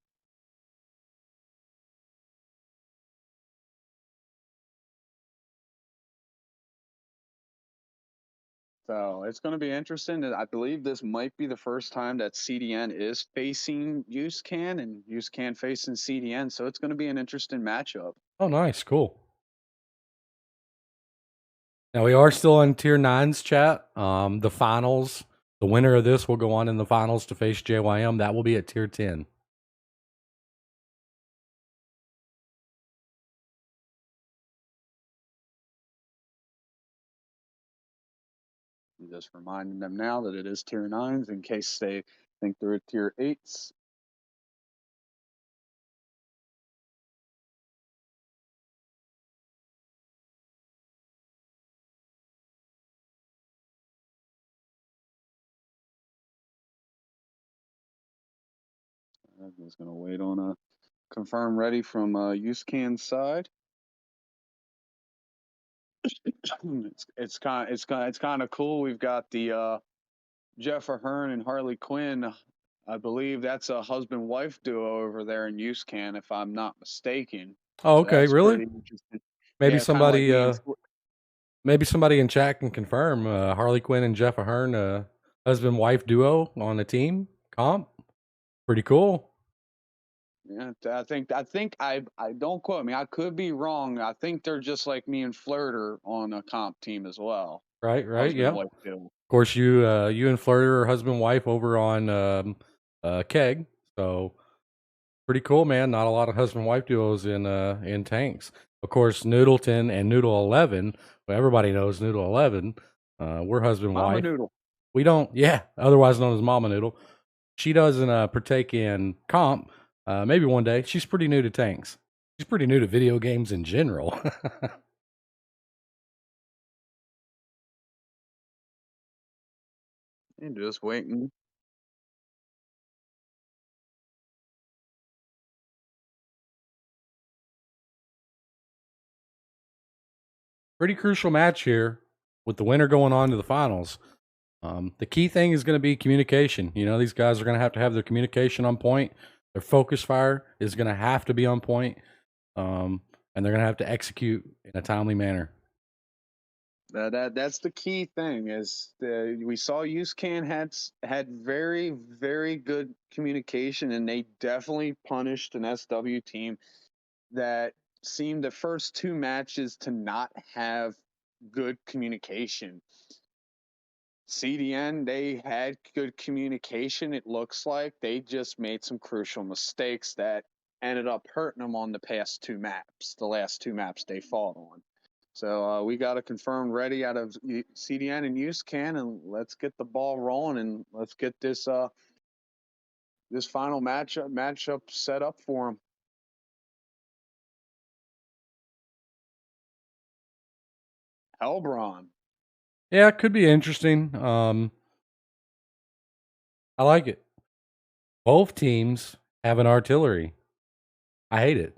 So it's going to be interesting. I believe this might be the first time that CDN is facing USCAN and USCAN facing CDN. So it's going to be an interesting matchup. Oh, nice, cool. Now we are still on Tier 9's chat. The finals, the winner of this will go on in the finals to face JYM. That will be at Tier 10. I'm just reminding them now that it is Tier 9s in case they think they're at Tier 8s. I'm just going to wait on a confirm ready from USCAN's side. It's kind of cool. We've got the Jeff Ahern and Harley Quinn. I believe that's a husband-wife duo over there in USCAN, if I'm not mistaken. Oh, So okay, that's really? pretty interesting. Maybe Yeah, kind of like me and maybe somebody in chat can confirm. Harley Quinn and Jeff Ahern, husband-wife duo on a team comp. Pretty cool. Yeah, I don't quote me. I could be wrong. I think they're just like me and Flirter on a comp team as well. Right, Husband yep. wife duo. Of course, you and Flirter are husband-wife over on Keg. So pretty cool, man. Not a lot of husband-wife duos in tanks. Of course, Noodleten and Noodle 11. Well, everybody knows Noodle 11. We're Mama husband-wife. Noodle. We don't, yeah, otherwise known as Mama Noodle. She doesn't partake in comp. Maybe one day. She's pretty new to tanks. She's pretty new to video games in general. And just waiting. Pretty crucial match here with the winner going on to the finals. The key thing is going to be communication. You know, these guys are going to have their communication on point. Their focus fire is going to have to be on point, and they're going to have to execute in a timely manner. That's the key thing. We saw USCAN had very, very good communication, and they definitely punished an SW team that seemed the first two matches to not have good communication. CDN, they had good communication. It looks like they just made some crucial mistakes that ended up hurting them on the past two maps, the last two maps they fought on. So we got a confirmed ready out of CDN and USCAN, and let's get the ball rolling and let's get this this final matchup set up for them. Hellbron. Yeah, it could be interesting. I like it. Both teams have an artillery. I hate it.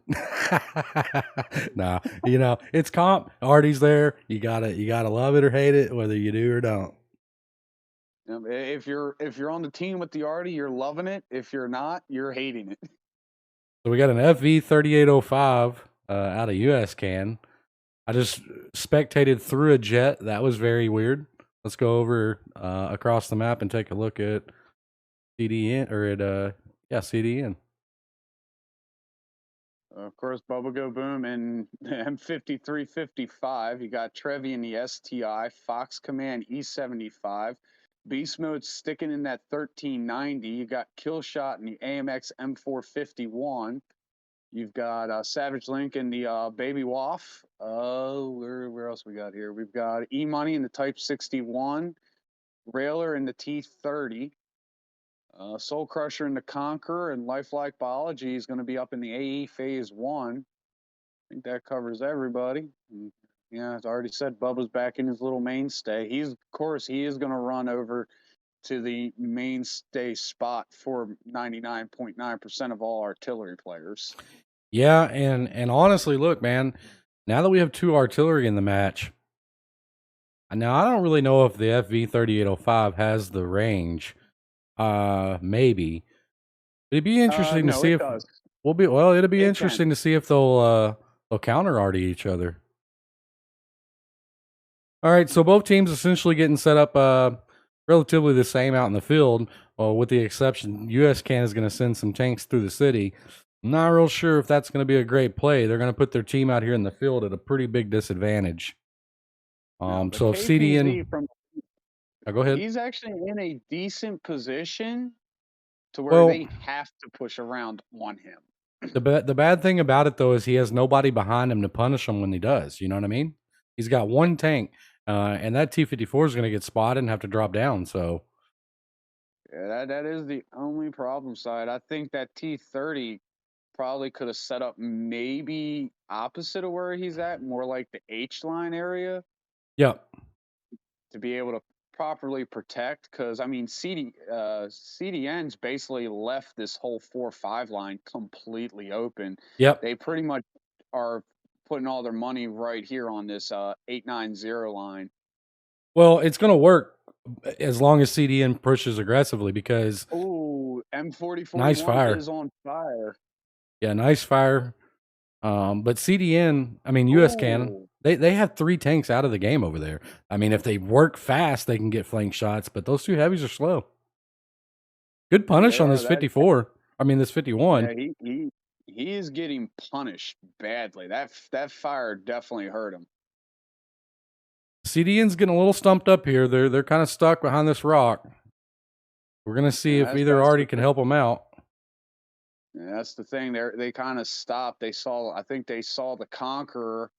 Nah, you know, it's comp. Artie's there. You gotta love it or hate it, whether you do or don't. If you're on the team with the Artie, you're loving it. If you're not, you're hating it. So we got an FV 3805 out of USCAN. I just spectated through a jet. That was very weird. Let's go over across the map and take a look at CDN or at CDN. Of course, Bubba Go Boom and M5355. You got Trevi in the STI, Fox Command E75, Beast Mode sticking in that 1390. You got Killshot in the AMX M451. You've got Savage Link and the Baby Waff. Where else we got here? We've got E-Money in the Type 61, Railer in the T30, Soul Crusher in the Conqueror, and Lifelike Biology is going to be up in the AE Phase 1. I think that covers everybody. And, yeah, as I already said, Bubba's back in his little mainstay. He is going to run over to the mainstay spot for 99.9% of all artillery players. Yeah, and honestly, look, man, now that we have 2 artillery in the match, now I don't really know if the FV3805 has the range. Maybe. It'd be interesting to No, see it if does. it'll be It interesting can. to see if they'll counter arty each other. All right, so both teams essentially getting set up relatively the same out in the field, with the exception USCAN is going to send some tanks through the city. I'm not real sure if that's going to be a great play. They're going to put their team out here in the field at a pretty big disadvantage. No, but So if CDN, KPZ from go ahead. he's actually in a decent position to where Well, they have to push around on him. the bad thing about it though is he has nobody behind him to punish him when he does. You know what I mean? He's got one tank, and that T-54 is going to get spotted and have to drop down. So Yeah, that is the only problem side. I think that T30 probably could have set up maybe opposite of where he's at, more like the H line area, yeah, to be able to properly protect. Because I mean, CDN's basically left this whole 4-5 line completely open. yep. They pretty much are putting all their money right here on this 890 line. Well, it's going to work as long as CDN pushes aggressively because Oh, M4041 nice fire. is on fire. Yeah, nice fire. But CDN, I mean USCAN, Ooh. they have 3 tanks out of the game over there. I mean, if they work fast, they can get flank shots, but those 2 heavies are slow. Good punish on this 54. I mean this 51. Yeah, he is getting punished badly. That fire definitely hurt him. CDN's getting a little stumped up here. They're kind of stuck behind this rock. We're gonna see if either Artie can help them out. Yeah, that's the thing. They kind of stopped. I think they saw the Conqueror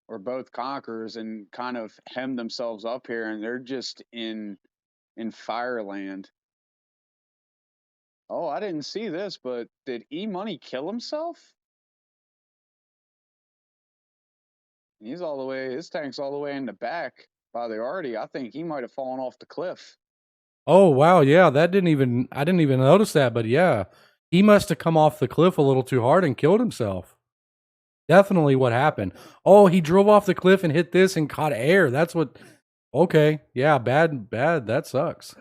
or both Conquerors and kind of hemmed themselves up here, and they're just in fireland. Oh, I didn't see this, but did E-Money kill himself? His tank's all the way in the back by the Artie. I think he might have fallen off the cliff. Oh wow, yeah, I didn't even notice that, but yeah, he must have come off the cliff a little too hard and killed himself. Definitely what happened. Oh, he drove off the cliff and hit this and caught air. That's what. Okay, yeah, bad. That sucks.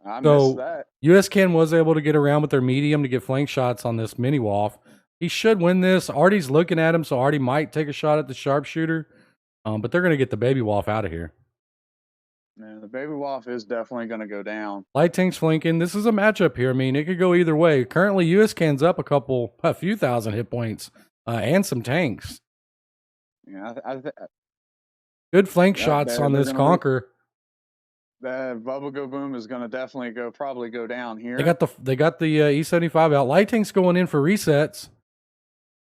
I missed that. USCAN was able to get around with their medium to get flank shots on this mini Waff. He should win this. Artie's looking at him, so Artie might take a shot at the sharpshooter. But they're going to get the Baby Waff out of here. Yeah, the Baby Waff is definitely going to go down. Light tanks flanking. This is a matchup here. I mean, it could go either way. Currently, USCAN's up a few thousand hit points and some tanks. Yeah, Good flank shots on this Conqueror. The Bubba Go Boom is going to definitely probably go down here. They got the E75 out. Light tank's going in for resets.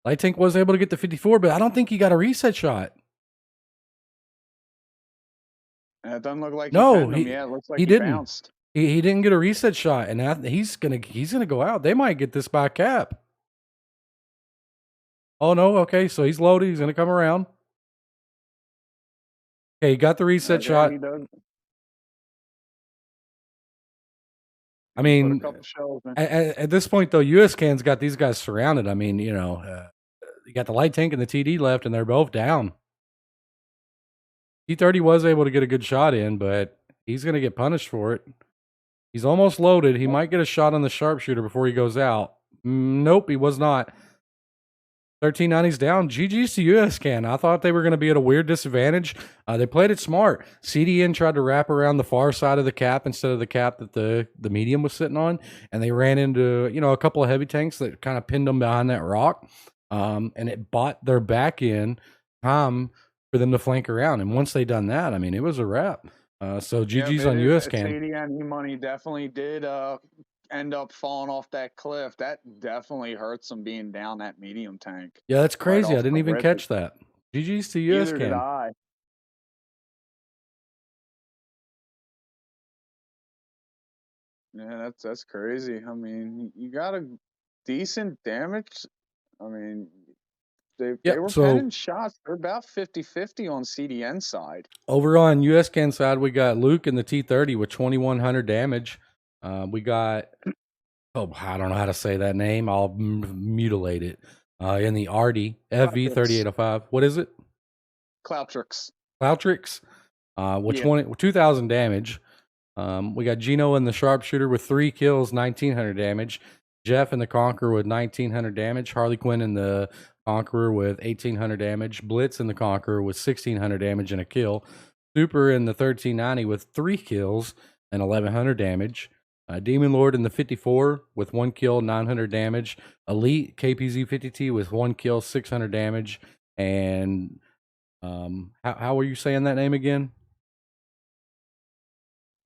Light tank was able to get the 54, but I don't think he got a reset shot. It doesn't look like it looks like he didn't. Bounced. He didn't get a reset shot, and he's gonna go out. They might get this by cap. Oh no, okay, so he's loaded. He's gonna come around. Okay, he got the reset shot. I mean, at this point though, USCAN's got these guys surrounded. I mean, you got the light tank and the TD left, and they're both down. T30 was able to get a good shot in, but he's going to get punished for it. He's almost loaded. He might get a shot on the sharpshooter before he goes out. Nope, he was not. 1390's down. GG's to USCAN. I thought they were going to be at a weird disadvantage. They played it smart. CDN tried to wrap around the far side of the cap instead of the cap that the medium was sitting on, and they ran into a couple of heavy tanks that kind of pinned them behind that rock, and it bought their back end time for them to flank around. And once they done that, I mean, it was a wrap. So GG's on USCAN. CDN E-Money definitely did end up falling off that cliff, that definitely hurts them being down that medium tank. Yeah, that's Right crazy. I off didn't the even rip. catch that. GG's to US Neither did Can. I. Yeah, that's crazy. I mean, you got a decent damage. I mean, they Yep. were So penning shots. They're about 50-50 on CDN side. over on US Can side, we got Luke in the T30 with 2100 damage. We got I don't know how to say that name. I'll mutilate it. In the RD FV 3805. What is it? Cloutrix. Cloutrix. With Yeah. 2,000 damage. We got Gino in the Sharpshooter with 3 kills, 1,900 damage. Jeff in the Conqueror with 1,900 damage. Harley Quinn in the Conqueror with 1,800 damage. Blitz in the Conqueror with 1,600 damage and a kill. Super in the 1390 with 3 kills and 1,100 damage. Demon Lord in the 54 with 1 kill, 900 damage. Elite KPZ 50T with 1 kill, 600 damage. And how were you saying that name again?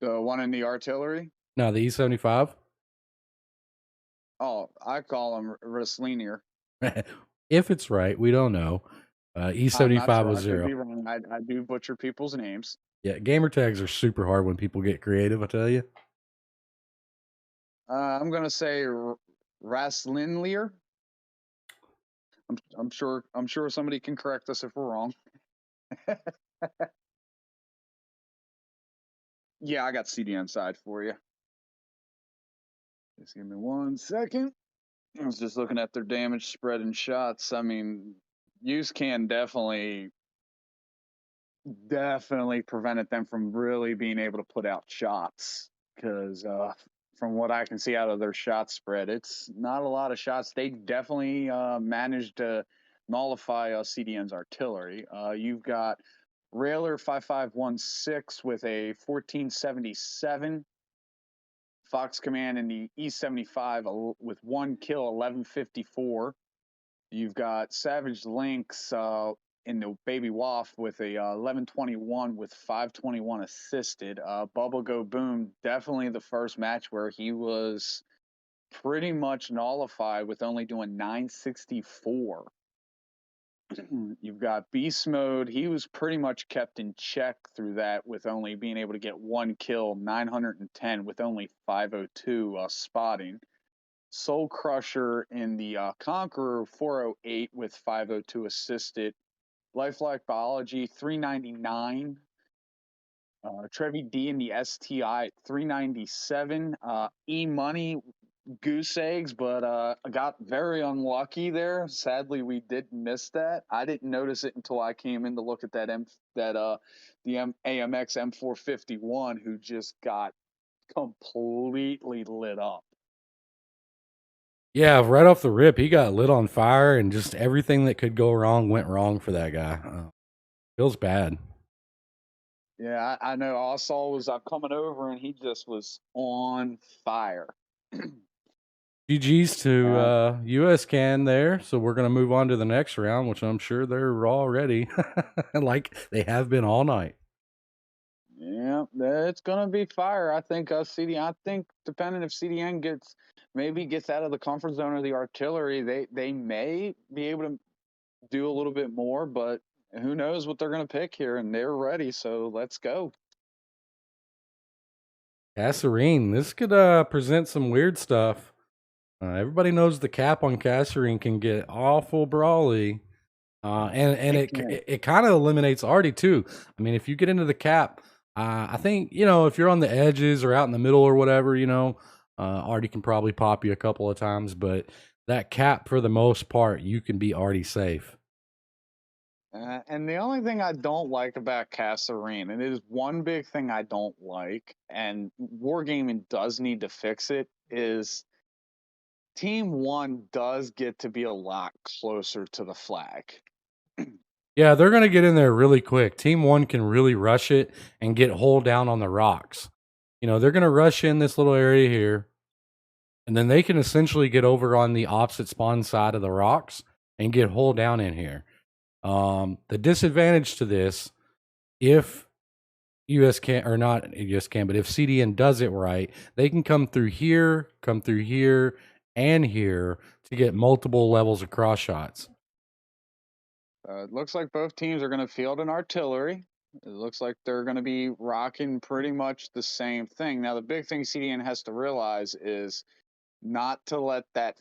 The one in the artillery. No, the E75. Oh, I call him Wrestlinier. If it's right, we don't know. I'm not E75 sure. was I could 0. be wrong. I do butcher people's names. Yeah, gamer tags are super hard when people get creative, I tell you. I'm gonna say Wrestlinier. I'm sure somebody can correct us if we're wrong. Yeah, I got CDN side for you. Just give me 1 second. I was just looking at their damage spread and shots. I mean, use can definitely prevented them from really being able to put out shots because from what I can see out of their shot spread, it's not a lot of shots. They definitely managed to nullify CDN's artillery. You've got Railer 5516 with a 1477. Fox Command in the E75 with 1 kill, 1154. You've got Savage Lynx in the Baby Waff with a 1121 with 521 assisted. Bubble Go Boom, definitely the first match where he was pretty much nullified with only doing 964. You've got Beast Mode. He was pretty much kept in check through that with only being able to get 1 kill, 910 with only 502 spotting. Soul Crusher in the Conqueror 408 with 502 assisted. Lifelike Biology 399. Trevi D in the STI 397. E Money goose eggs, but I got very unlucky there. Sadly, we did miss that. I didn't notice it until I came in to look at that AMX M451, who just got completely lit up. Yeah, right off the rip, he got lit on fire, and just everything that could go wrong went wrong for that guy. Feels bad. Yeah, I know. All I saw was coming over, and he just was on fire. GG's to US Can there. So we're going to move on to the next round, which I'm sure they're all ready, like they have been all night. Yeah, it's gonna be fire. I think CDN. I think depending if CDN gets out of the comfort zone of the artillery, they may be able to do a little bit more, but who knows what they're gonna pick here, and they're ready. So let's go. Kasserine, this could present some weird stuff. Everybody knows the cap on Kasserine can get awful brawly. And it kind of eliminates Artie too. I mean, if you get into the cap, I think, if you're on the edges or out in the middle or whatever, Artie can probably pop you a couple of times, but that cap for the most part, you can be Artie safe. And the only thing I don't like about Kasserine, and it is one big thing I don't like, and Wargaming does need to fix it, is Team 1 does get to be a lot closer to the flag. Yeah, they're going to get in there really quick. Team 1 can really rush it and get hull down on the rocks. They're going to rush in this little area here, and then they can essentially get over on the opposite spawn side of the rocks and get hull down in here. The disadvantage to this, if US can, or not US can, but if CDN does it right, they can come through here, and here to get multiple levels of cross shots. It looks like both teams are going to field an artillery. It looks like they're going to be rocking pretty much the same thing. Now, the big thing CDN has to realize is not to let that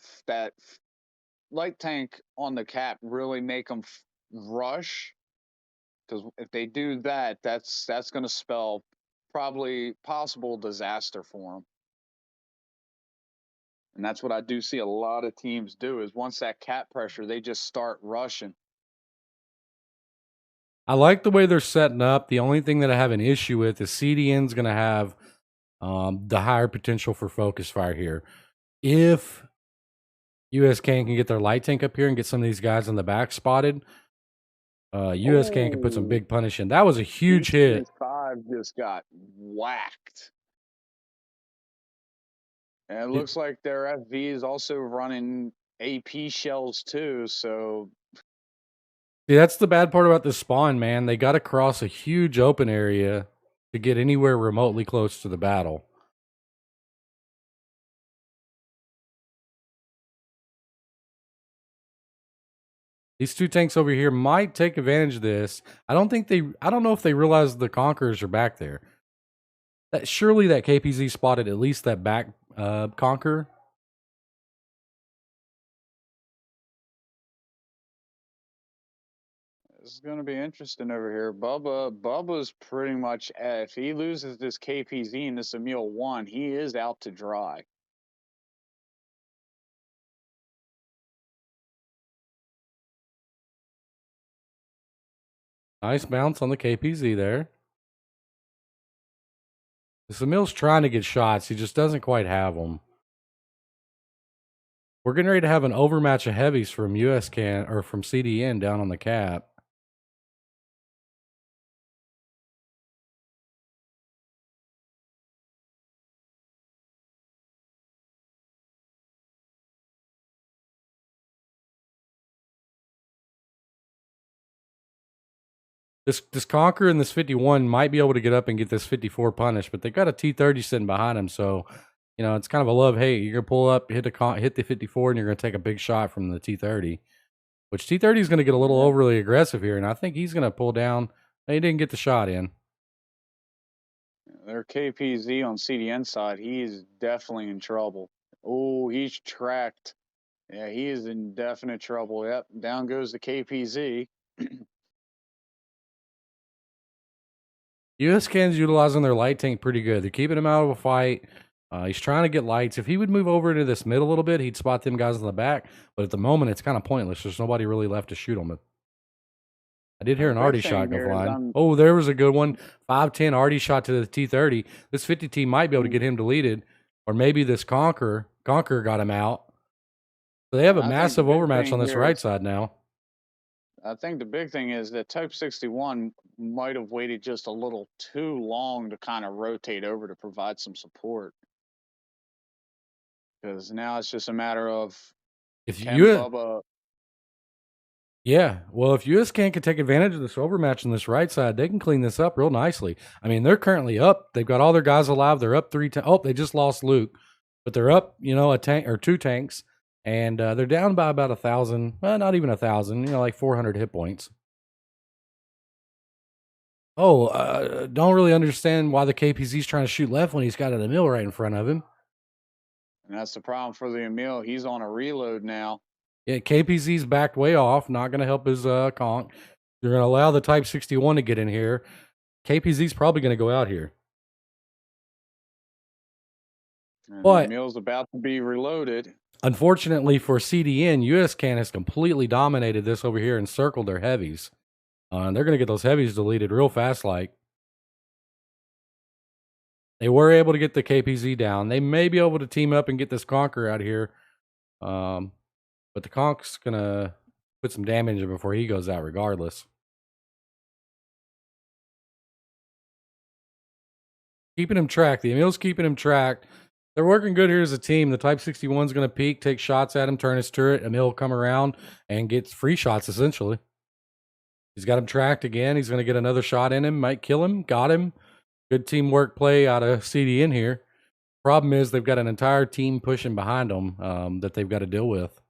light tank on the cap really make them rush. Because if they do that, that's going to spell probably possible disaster for them. And that's what I do see a lot of teams do is once that cap pressure, they just start rushing. I like the way they're setting up. The only thing that I have an issue with is CDN's going to have the higher potential for focus fire here. If US can get their light tank up here and get some of these guys in the back spotted, US can put some big punish in. That was a huge hit. 5 just got whacked. And it looks like their FV is also running AP shells too, so See, that's the bad part about this spawn, man. They got to cross a huge open area to get anywhere remotely close to the battle. These two tanks over here might take advantage of this. I don't know if they realize the Conquerors are back there. Surely that KPZ spotted at least that back Conqueror. this is going to be interesting over here. Bubba's pretty much, if he loses this KPZ and this Emil 1, he is out to dry. Nice bounce on the KPZ there. This Emil's trying to get shots. He just doesn't quite have them. We're getting ready to have an overmatch of heavies from US can or from CDN down on the cap. This Conqueror and this 51 might be able to get up and get this 54 punished, but they got a T30 sitting behind him, so you know it's kind of a love-hate. You're gonna pull up, hit the 54, and you're gonna take a big shot from the T30, which T30 is gonna get a little overly aggressive here, and I think he's gonna pull down. He didn't get the shot in. Their KPZ on CDN side, he is definitely in trouble. Oh, he's tracked. Yeah, he is in definite trouble. Yep, down goes the KPZ. US Can's utilizing their light tank pretty good. They're keeping him out of a fight. He's trying to get lights. If he would move over to this mid a little bit, he'd spot them guys in the back. But at the moment, it's kind of pointless. There's nobody really left to shoot him. I did hear an Artie shot go flying. Oh, there was a good one. 5'10" Artie shot to the T30. This 50 team might be able to get him deleted. Or maybe this Conqueror got him out. So they have a massive overmatch on this right side now. I think the big thing is that Type 61 might have waited just a little too long to kind of rotate over to provide some support. Because now it's just a matter of Bubba. Yeah, well, if US can take advantage of this overmatch on this right side, they can clean this up real nicely. I mean, they're currently up. They've got all their guys alive. They're up 3 tanks. Oh, they just lost Luke. But they're up, a tank or 2 tanks. And they're down by about 1,000. Well, not even 1,000, like 400 hit points. Oh, don't really understand why the KPZ's trying to shoot left when he's got an Emil right in front of him. And that's the problem for the Emil. He's on a reload now. Yeah, KPZ's backed way off. Not going to help his conk. They're going to allow the Type 61 to get in here. KPZ's probably going to go out here. And but Emil's about to be reloaded. Unfortunately for CDN, US Can has completely dominated this over here and circled their heavies. And they're going to get those heavies deleted real fast like. They were able to get the KPZ down. They may be able to team up and get this Conqueror out of here. But the Conk's going to put some damage in before he goes out regardless. Keeping him tracked. The Emil's keeping him tracked. They're working good here as a team. The Type 61's going to peek, take shots at him, turn his turret. Emil will come around and get free shots, essentially. He's got him tracked again. He's going to get another shot in him. Might kill him. Got him. Good teamwork play out of CDN here. Problem is they've got an entire team pushing behind them that they've got to deal with.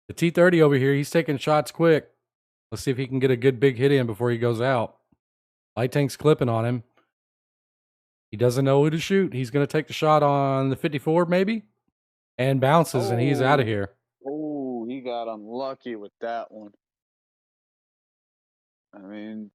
The T30 over here, he's taking shots quick. Let's see if he can get a good big hit in before he goes out. Light tank's clipping on him. He doesn't know who to shoot. He's going to take the shot on the 54 maybe, and bounces, and he's out of here. Oh, he got unlucky with that one. I mean,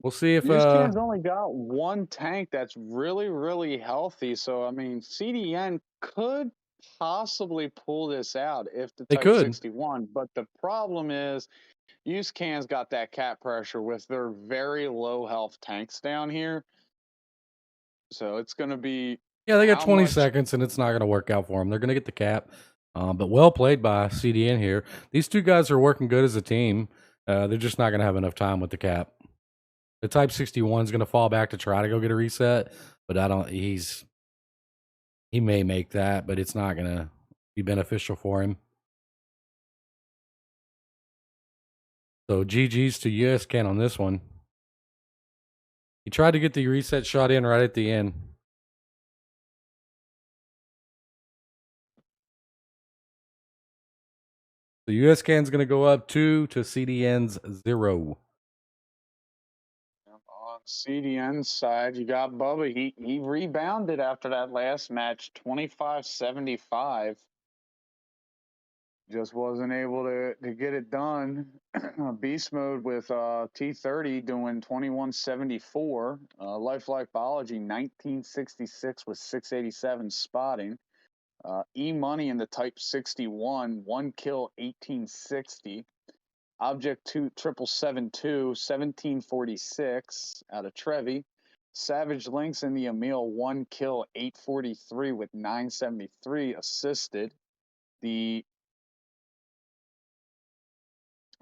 We'll see if Uscan's only got one tank that's really, really healthy. So, I mean, CDN could possibly pull this out if the they Type could. 61. But the problem is, Uscan's got that cap pressure with their very low health tanks down here. So it's going to be. Yeah, they got how 20 much- seconds, and it's not going to work out for them. They're going to get the cap. But well played by CDN here. These two guys are working good as a team. They're just not going to have enough time with the cap. The Type 61 is going to fall back to try to go get a reset, but he may make that, but it's not going to be beneficial for him. So GG's to USCAN on this one. He tried to get the reset shot in right at the end. The USCAN's going to go up 2 to CDN's 0. On CDN's side, you got Bubba. He rebounded after that last match, 25-75. Just wasn't able to get it done. Beast mode with T30 doing 21-74. Lifelike Biology 1966 with 687 spotting. E-Money in the Type 61, 1 kill 1860. Object 2 772 1746 out of Trevi. Savage Links in the Emil, 1 kill 843 with 973 assisted. The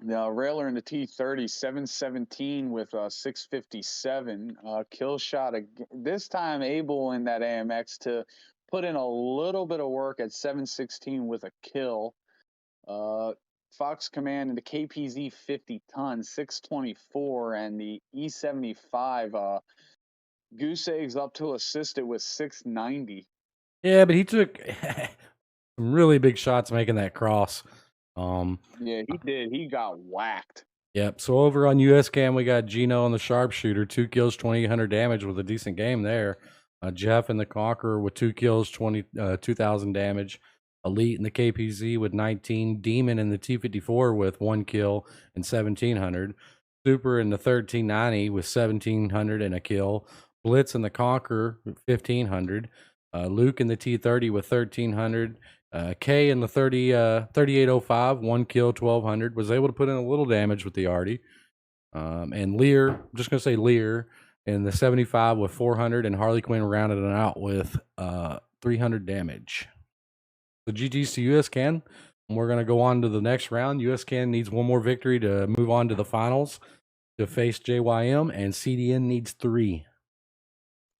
Railer in the T30, 717 with 657 kill shot. This time able in that AMX to put in a little bit of work at 716 with a kill. Fox Command and the KPZ 50 ton, 624, and the E75 Goose Eggs up to assisted with 690. Yeah, but he took some really big shots making that cross. Yeah, he did. He got whacked. Yep. So over on USCAM, we got Gino on the sharpshooter, 2 kills, 2,800 damage with a decent game there. Jeff in the Conqueror with 2 kills, 2,000 damage. Elite in the KPZ with 19. Demon in the T54 with 1 kill and 1,700. Super in the 1390 with 1,700 and a kill. Blitz in the Conqueror with 1,500. Luke in the T30 with 1,300. K in the 3805, 1 kill, 1,200. Was able to put in a little damage with the Artie. And Lear, I'm just going to say Lear in the 75 with 400, and Harley Quinn rounded it out with 300 damage. So GG's to USCAN. And we're going to go on to the next round. USCAN needs one more victory to move on to the finals to face JYM, and CDN needs 3.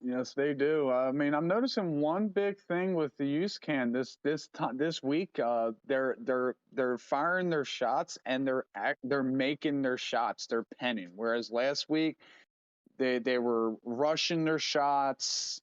Yes, they do. I mean, I'm noticing one big thing with the USCAN this week. They're firing their shots and they're making their shots. They're penning. Whereas last week they were rushing their shots,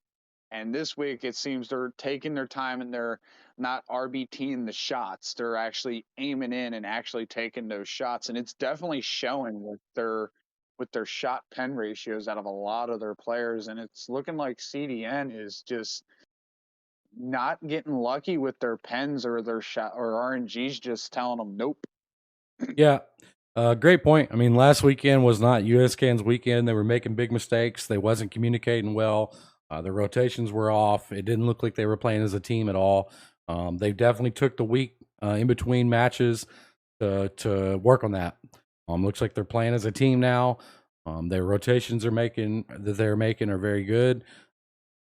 and this week it seems they're taking their time and they're not RBTing the shots. They're actually aiming in and actually taking those shots, and it's definitely showing with their shot pen ratios out of a lot of their players, and it's looking like CDN is just not getting lucky with their pens or their shot, or RNG's just telling them nope. Yeah. Great point. I mean, last weekend was not USCAN's weekend. They were making big mistakes. They wasn't communicating well. Their rotations were off. It didn't look like they were playing as a team at all. They definitely took the week in between matches to work on that. Looks like they're playing as a team now. Their rotations they're making are very good.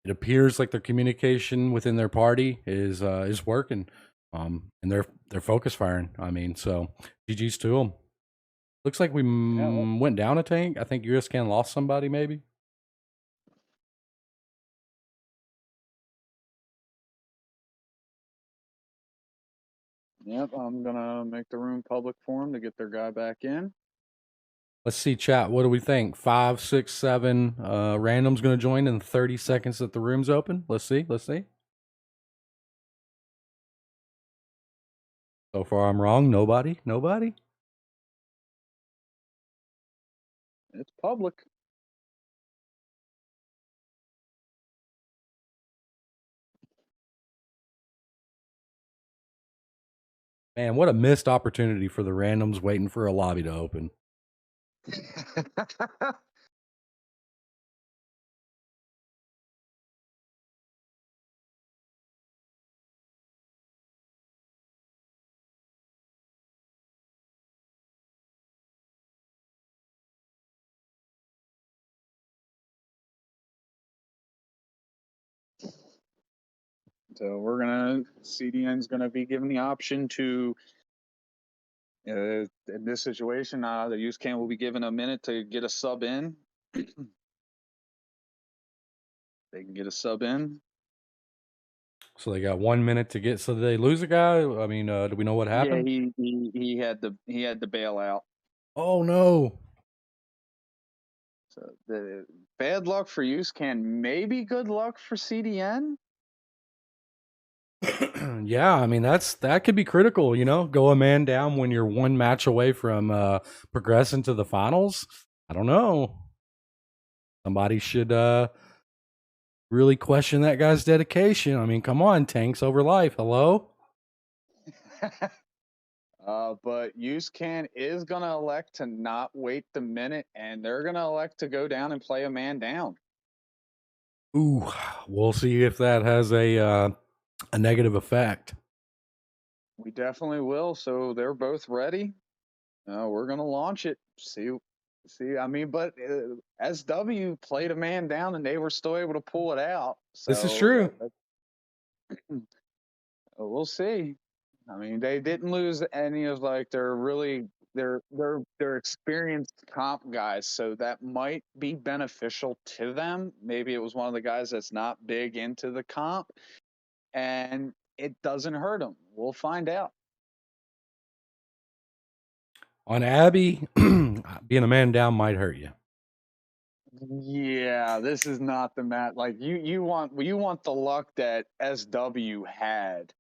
It appears like their communication within their party is working. And they're focus firing. I mean, so GG's to them. Looks like we went down a tank. I think USCAN lost somebody, maybe. Yep, I'm gonna make the room public for them to get their guy back in. Let's see, chat. What do we think? 5, 6, 7 random's going to join in 30 seconds that the room's open. Let's see. Let's see. So far, I'm wrong. Nobody. Nobody. It's public. Man, what a missed opportunity for the randoms waiting for a lobby to open. So CDN's gonna be given the option to, in this situation, the use can will be given a minute to get a sub in. They can get a sub in. So they got 1 minute to get. So did they lose a guy? I mean, do we know what happened? Yeah, he had the bailout. Oh no. So the bad luck for use can, maybe good luck for CDN. Yeah, I mean that could be critical, go a man down when you're one match away from progressing to the finals. I don't know. Somebody should really question that guy's dedication. I mean, come on, tanks over life. Hello? But UseCan is going to elect to not wait the minute, and they're going to elect to go down and play a man down. Ooh, we'll see if that has a negative effect. We definitely will. So they're both ready. We're going to launch it. See. I mean, but SW played a man down, and they were still able to pull it out. So This is true. We'll see. I mean, they didn't lose any of like their experienced comp guys, so that might be beneficial to them. Maybe it was one of the guys that's not big into the comp, and it doesn't hurt them. We'll find out. On Abby, being a man down might hurt you. Yeah, this is not the mat. Like you want the luck that SW had.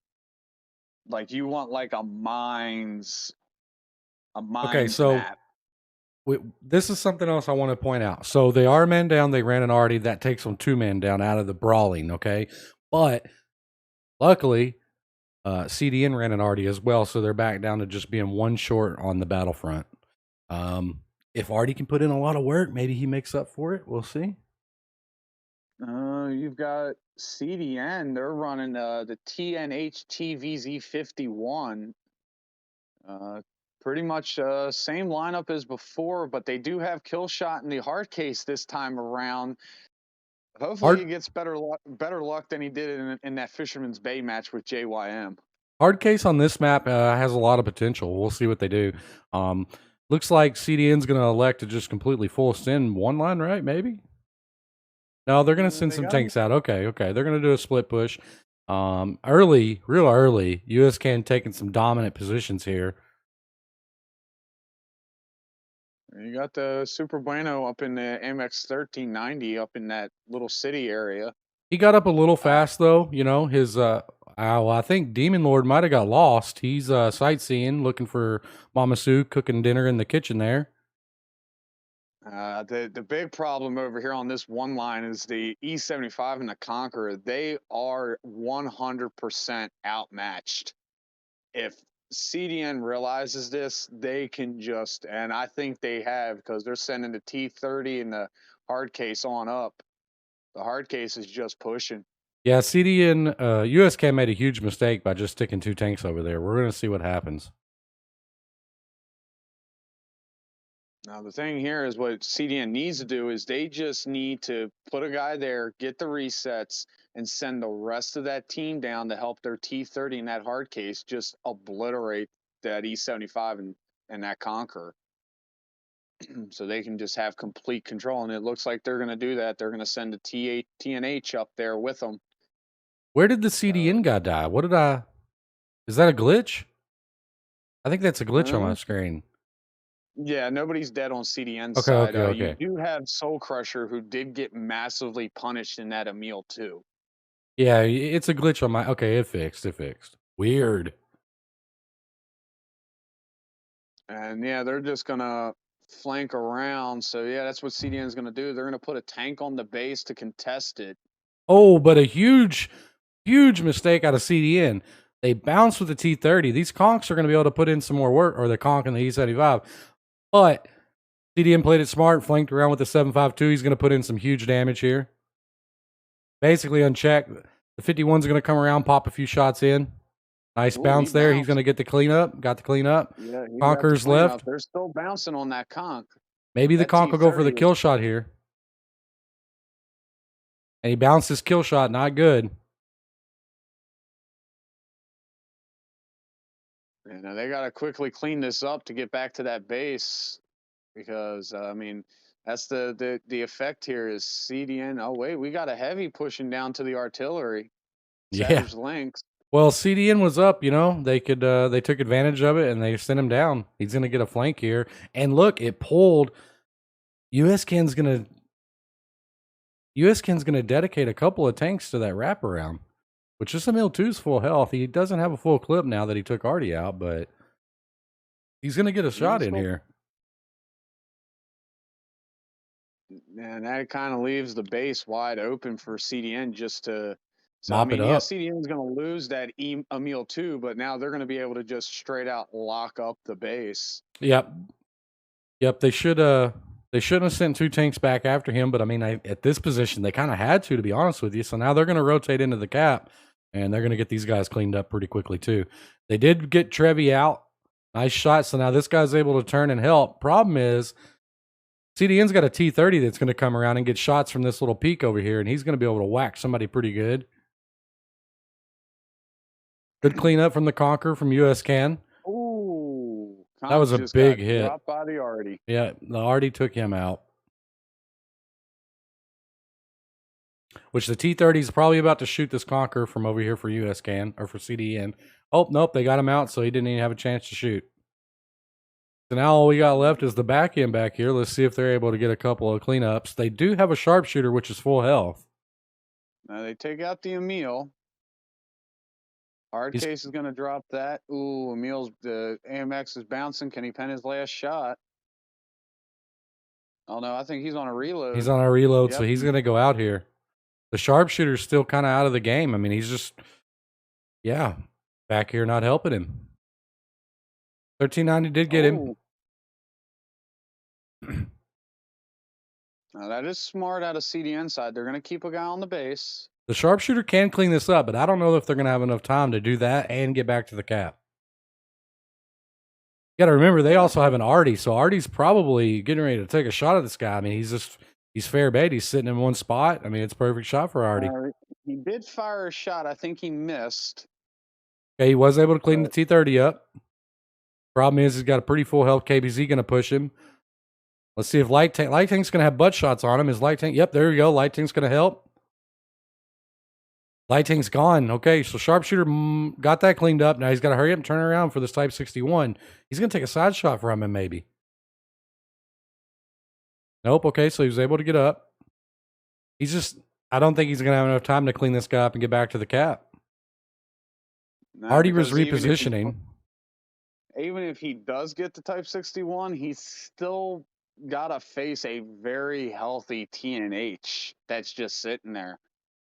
Like you want like a mines Okay, so map. this is something else I want to point out. So they are man down. They ran an arty that takes them 2 man down out of the brawling. Okay, but luckily, CDN ran an arty as well, so they're back down to just being 1 short on the battlefront. If Artie can put in a lot of work, maybe he makes up for it. We'll see. You've got CDN. They're running the TNH TVZ51. Pretty much same lineup as before, but they do have kill shot in the hard case this time around. Hopefully he gets better luck than he did in that Fisherman's Bay match with JYM. Hard case on this map has a lot of potential. We'll see what they do. Looks like CDN's going to elect to just completely full send one line, right? Maybe? No, they're going to send some tanks out. Okay. They're going to do a split push. Real early. USCAN taking some dominant positions here. You got the Super Bueno up in the MX 1390 up in that little city area. He got up a little fast, though. His I think Demon Lord might have got lost. He's sightseeing, looking for Mama Sue cooking dinner in the kitchen there. The big problem over here on this one line is the E75 and the Conqueror. They are 100% outmatched. If CDN realizes this, they can just, and I think they have, because they're sending the T30 and the hard case on up. The hard case is just pushing. Yeah, CDN, USK made a huge mistake by just sticking 2 tanks over there. We're going to see what happens. Now, the thing here is what CDN needs to do is they just need to put a guy there, get the resets, and send the rest of that team down to help their T30 in that hard case just obliterate that E75 and that Conqueror. So they can just have complete control. And it looks like they're going to do that. They're going to send a TNH up there with them. Where did the CDN guy die? Is that a glitch? I think that's a glitch on my screen. Yeah, nobody's dead on CDN's Okay, side. okay, You okay. do have Soul Crusher, who did get massively punished in that Emil too. Yeah, it's a glitch on my. Okay, it fixed. It fixed. Weird. And yeah, they're just gonna flank around. So yeah, that's what CDN's gonna do. They're gonna put a tank on the base to contest it. Oh, but a huge mistake out of CDN. They bounced with the T30. These conks are going to be able to put in some more work, or the conk and the E75. But CDN played it smart, flanked around with the 7.52. He's going to put in some huge damage here. Basically unchecked. The 51's going to come around, pop a few shots in. Nice Ooh, bounce he there. He's bounced. going to get the cleanup. Got the cleanup. Yeah, he got the Conker's cleanup. left. They're still bouncing on that conk. Maybe the That conk will go for the T30 kill is. shot here. And he bounced his kill shot. Not good. You know, they got to quickly clean this up to get back to that base, because I mean, that's the effect here is CDN. Oh wait, we got a heavy pushing down to the artillery. Yeah. Savage Links. Well, CDN was up, they took advantage of it and they sent him down. He's going to get a flank here. And look, it pulled. USCan's going to dedicate a couple of tanks to that wraparound, which is Emil 2's full health. He doesn't have a full clip now that he took Artie out, but he's going to get a shot in here. And that kind of leaves the base wide open for CDN just to Mop it up. CDN is going to lose that Emil too, but now they're going to be able to just straight out lock up the base. Yep. They shouldn't have sent 2 tanks back after him, but I mean, at this position, they kind of had to be honest with you. So now they're going to rotate into the cap, and they're going to get these guys cleaned up pretty quickly too. They did get Trevi out. Nice shot. So now this guy's able to turn and help. Problem is, CDN's got a T30 that's going to come around and get shots from this little peak over here, and he's going to be able to whack somebody pretty good. Good cleanup from the Conquer from USCan. Ooh. That was a big hit. Dropped by the Artie. Yeah, the Artie took him out. Which the T30 is probably about to shoot this Conquer from over here for USCan, or for CDN. Oh, nope, they got him out, so he didn't even have a chance to shoot. So now all we got left is the back end back here. Let's see if they're able to get a couple of cleanups. They do have a sharpshooter, which is full health. Now they take out the Emil. Hardcase is going to drop that. Ooh, the AMX is bouncing. Can he pen his last shot? Oh no, I think he's on a reload. He's on a reload, so he's going to go out here. The sharpshooter's still kind of out of the game. I mean, he's just, back here not helping him. 1390 did get him. Now that is smart out of CDN side. They're going to keep a guy on the base. The sharpshooter can clean this up, but I don't know if they're going to have enough time to do that and get back to the cap. You got to remember, they also have an Artie, so Artie's probably getting ready to take a shot at this guy. I mean, he's fair bait. He's sitting in one spot. I mean, it's a perfect shot for Artie. He did fire a shot. I think he missed. Okay, he was able to clean the T30 up. Problem is, he's got a pretty full health KBZ going to push him. Let's see if Light Tank's going to have butt shots on him. Is Light Tank? Yep, there you go. Light Tank's going to help. Light Tank's gone. Okay, so Sharpshooter got that cleaned up. Now he's got to hurry up and turn around for this Type 61. He's going to take a side shot from him, maybe. Nope. Okay, so he was able to get up. I don't think he's going to have enough time to clean this guy up and get back to the cap. Artie was repositioning. Even if he does get the Type 61, he's still got to face a very healthy TNH that's just sitting there.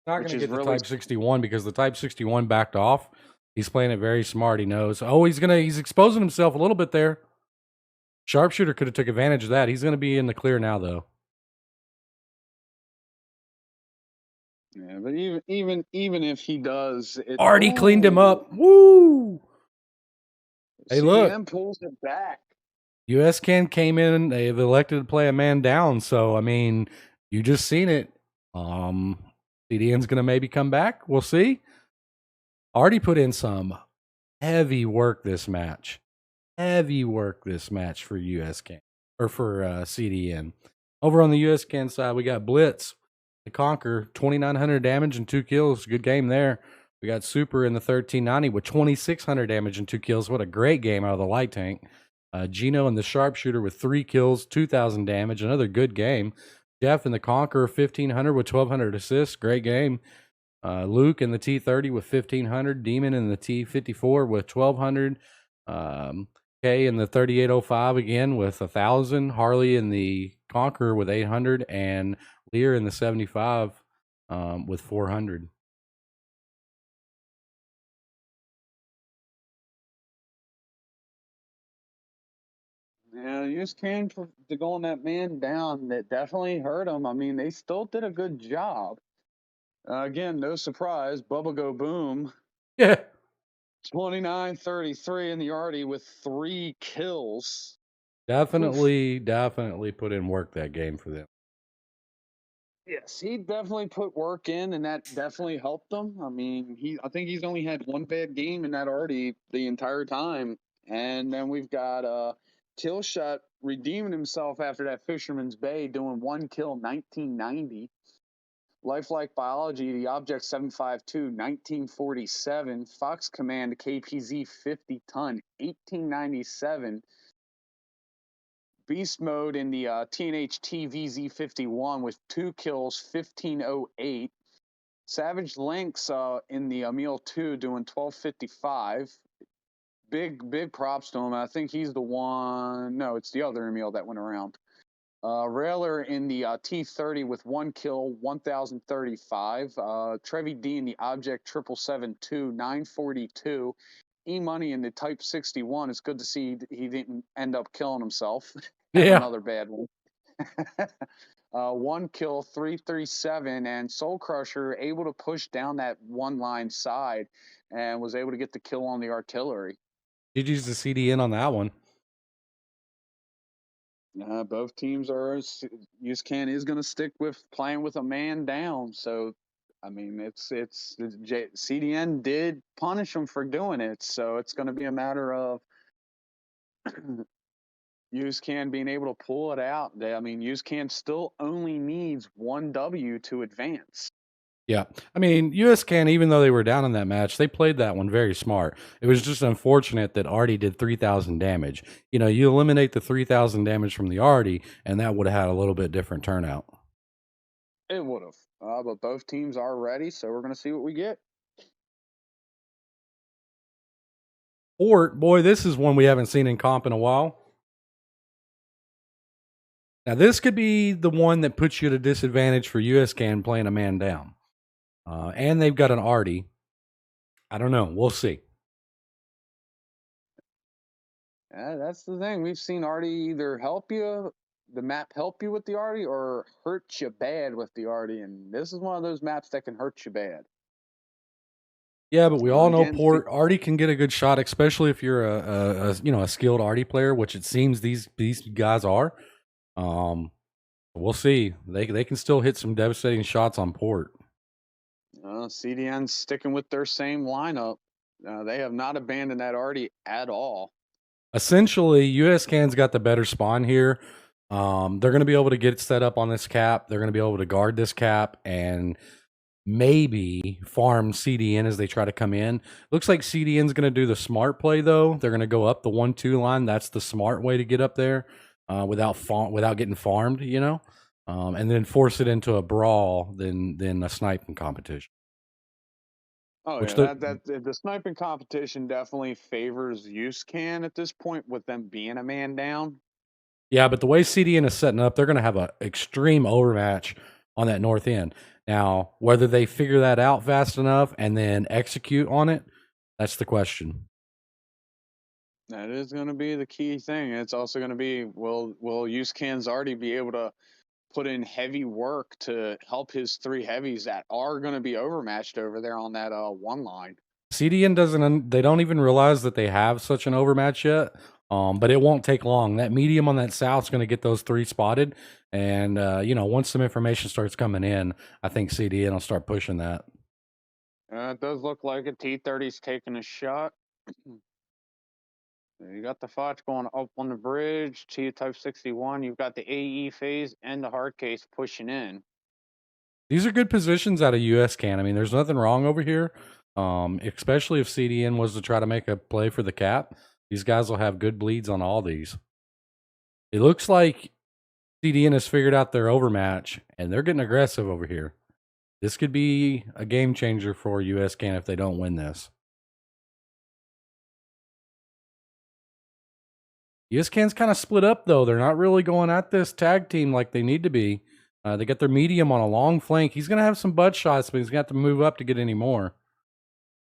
Not going to get the Type 61 because the Type 61 backed off. He's playing it very smart. He knows. Oh, he's exposing himself a little bit there. Sharpshooter could have took advantage of that. He's going to be in the clear now, though. Yeah, but even if he does, Artie cleaned him up. Woo! Hey, look. CDN pulls it back. USCan came in. They've elected to play a man down. So, I mean, you just seen it. CDN's going to maybe come back. We'll see. Artie put in some heavy work this match. Heavy work this match for USCan. Or for CDN. Over on the USCan side, we got Blitz. The Conquer, 2,900 damage and 2 kills. Good game there. We got Super in the 1390 with 2,600 damage and 2 kills. What a great game out of the Light Tank. Gino and the Sharpshooter with 3 kills, 2,000 damage. Another good game. Jeff and the Conqueror, 1,500 with 1,200 assists. Great game. Luke in the T30 with 1,500. Demon in the T54 with 1,200. Kay in the 3805 again with 1,000. Harley in the Conqueror with 800. And Lear in the 75 with 400. Yeah, you just came to going that man down. That definitely hurt him. I mean, they still did a good job. Again, no surprise. Bubba Go Boom, Yeah. 29-33 in the Artie with 3 kills. Definitely put in work that game for them. Yes, he definitely put work in, and that definitely helped him. I mean, I think he's only had one bad game in that Artie the entire time. And then we've got Killshot redeeming himself after that Fisherman's Bay, doing 1 kill, 1990. Lifelike Biology, the Object 752, 1947. Fox Command, KPZ 50 ton, 1897. Beast Mode in the TNH TVZ51 with 2 kills, 1508. Savage Lynx in the Emil 2 doing 1255. Big props to him. I think he's the one. No, it's the other Emil that went around. Railer in the T30 with 1 kill, 1,035. Trevi D in the Object 772, 942. E-Money in the Type 61. It's good to see he didn't end up killing himself. Yeah. Another bad one. 1 kill, 337, and Soul Crusher able to push down that one line side and was able to get the kill on the artillery. GG's the CDN on that one. Both teams are. USCAN is going to stick with playing with a man down. So, I mean, CDN did punish them for doing it. So it's going to be a matter of USCAN being able to pull it out. I mean, USCAN still only needs 1 W to advance. Yeah. I mean, USCAN, even though they were down in that match, they played that one very smart. It was just unfortunate that Artie did 3,000 damage. You know, you eliminate the 3,000 damage from the Artie, and that would have had a little bit different turnout. It would have. But both teams are ready, so we're going to see what we get. Port, boy, this is one we haven't seen in comp in a while. Now, this could be the one that puts you at a disadvantage for USCAN playing a man down. And they've got an Artie. I don't know. We'll see. Yeah, that's the thing. We've seen Artie either help you, the map help you with the Artie, or hurt you bad with the Artie. And this is one of those maps that can hurt you bad. Yeah, but we all know Port Artie can get a good shot, especially if you're a skilled Artie player, which it seems these guys are. We'll see. They can still hit some devastating shots on Port. CDN's sticking with their same lineup. They have not abandoned that Artie at all. Essentially, USCAN's got the better spawn here. They're going to be able to get set up on this cap. They're going to be able to guard this cap and maybe farm CDN as they try to come in. Looks like CDN's going to do the smart play, though. They're going to go up the 1-2 line. That's the smart way to get up there without getting farmed, you know, and then force it into a brawl than a sniping competition. Oh, yeah, the sniping competition definitely favors USCAN at this point with them being a man down. Yeah, but the way CDN is setting up, they're going to have an extreme overmatch on that north end. Now, whether they figure that out fast enough and then execute on it, that's the question. That is going to be the key thing. It's also going to be, will USCAN's already be able to put in heavy work to help his 3 heavies that are going to be overmatched over there on that one line. CDN they don't even realize that they have such an overmatch yet, but it won't take long. That medium on that south is going to get those 3 spotted, and once some information starts coming in, I think CDN will start pushing that. It does look like a T30's taking a shot. You got the Foch going up on the bridge, T-Type 61. You've got the AE phase and the hard case pushing in. These are good positions out of USCAN. I mean, there's nothing wrong over here, especially if CDN was to try to make a play for the cap. These guys will have good bleeds on all these. It looks like CDN has figured out their overmatch, and they're getting aggressive over here. This could be a game changer for USCAN if they don't win this. USCAN's kind of split up, though. They're not really going at this tag team like they need to be. They got their medium on a long flank. He's going to have some butt shots, but he's going to have to move up to get any more.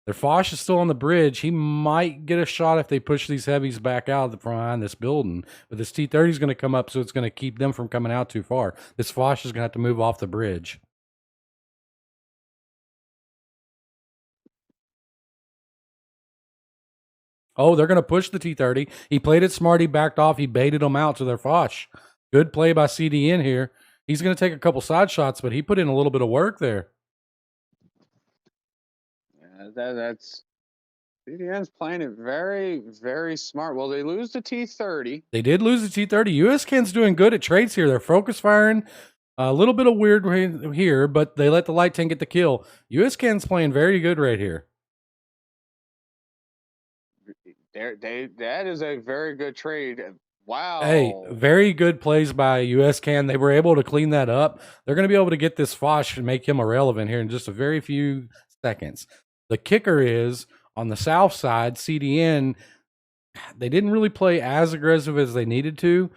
Their Foch is still on the bridge. He might get a shot if they push these heavies back out from behind this building. But this T-30 is going to come up, so it's going to keep them from coming out too far. This Foch is going to have to move off the bridge. Oh, they're going to push the T-30. He played it smart. He backed off. He baited them out to their Foch. Good play by CDN here. He's going to take a couple side shots, but he put in a little bit of work there. Yeah, that's CDN's playing it very, very smart. Well, they lose the T-30. They did lose the T-30. USCAN's doing good at trades here. They're focus firing. A little bit of weird here, but they let the light tank get the kill. USCAN's playing very good right here. That is a very good trade. Wow. Hey, very good plays by USCAN. They were able to clean that up. They're going to be able to get this Foch and make him irrelevant here in just a very few seconds. The kicker is, on the south side, CDN, they didn't really play as aggressive as they needed to.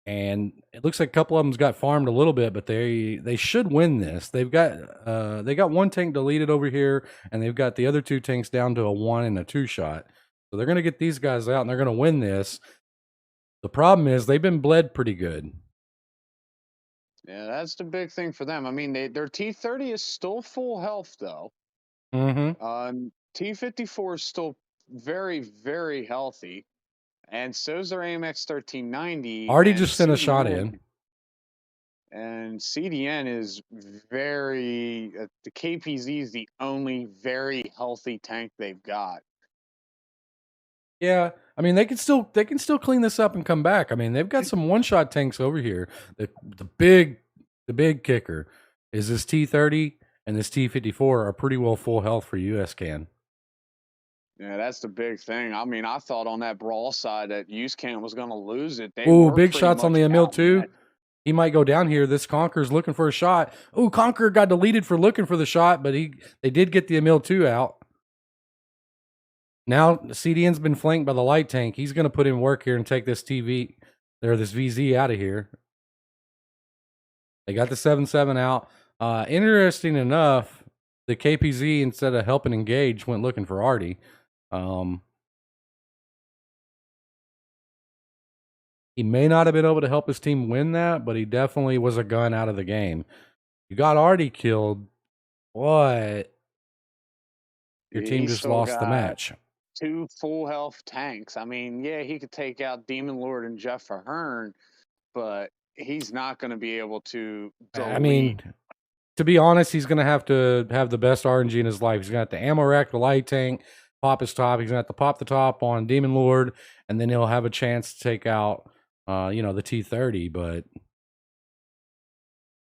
And it looks like a couple of them's got farmed a little bit, but they should win this. They got one tank deleted over here, and they've got the other two tanks down to a 1 and a 2 shot. So they're going to get these guys out, and they're going to win this. The problem is they've been bled pretty good. Yeah, that's the big thing for them. I mean, their T-30 is still full health, though. Mm-hmm. T-54 is still very, very healthy. And so's their AMX 1390. Already just sent a shot in. And CDN is very the KPZ is the only very healthy tank they've got. Yeah, I mean they can still clean this up and come back. I mean they've got some one-shot tanks over here. The big kicker is this T-30 and this T-54 are pretty well full health for USCAN. Yeah, that's the big thing. I mean, I thought on that brawl side that USCAN was going to lose it. Ooh, big shots on the Emil too. He might go down here. This Conqueror's looking for a shot. Ooh, Conqueror got deleted for looking for the shot, but they did get the Emil 2 out. Now CDN's been flanked by the light tank. He's going to put in work here and take this this VZ out of here. They got the 7-7 out. Interesting enough, the KPZ, instead of helping engage, went looking for Artie. He may not have been able to help his team win that, but he definitely was a gun out of the game. You got Artie killed. What? Your team just lost the match. 2 full health tanks. I mean, yeah, he could take out Demon Lord and Jeff Ahern, but he's not going to be able to delete. I mean, to be honest, he's going to have the best RNG in his life. He's going to have to ammo rack the light tank, pop his top. He's going to have to pop the top on Demon Lord, and then he'll have a chance to take out, the T-30. But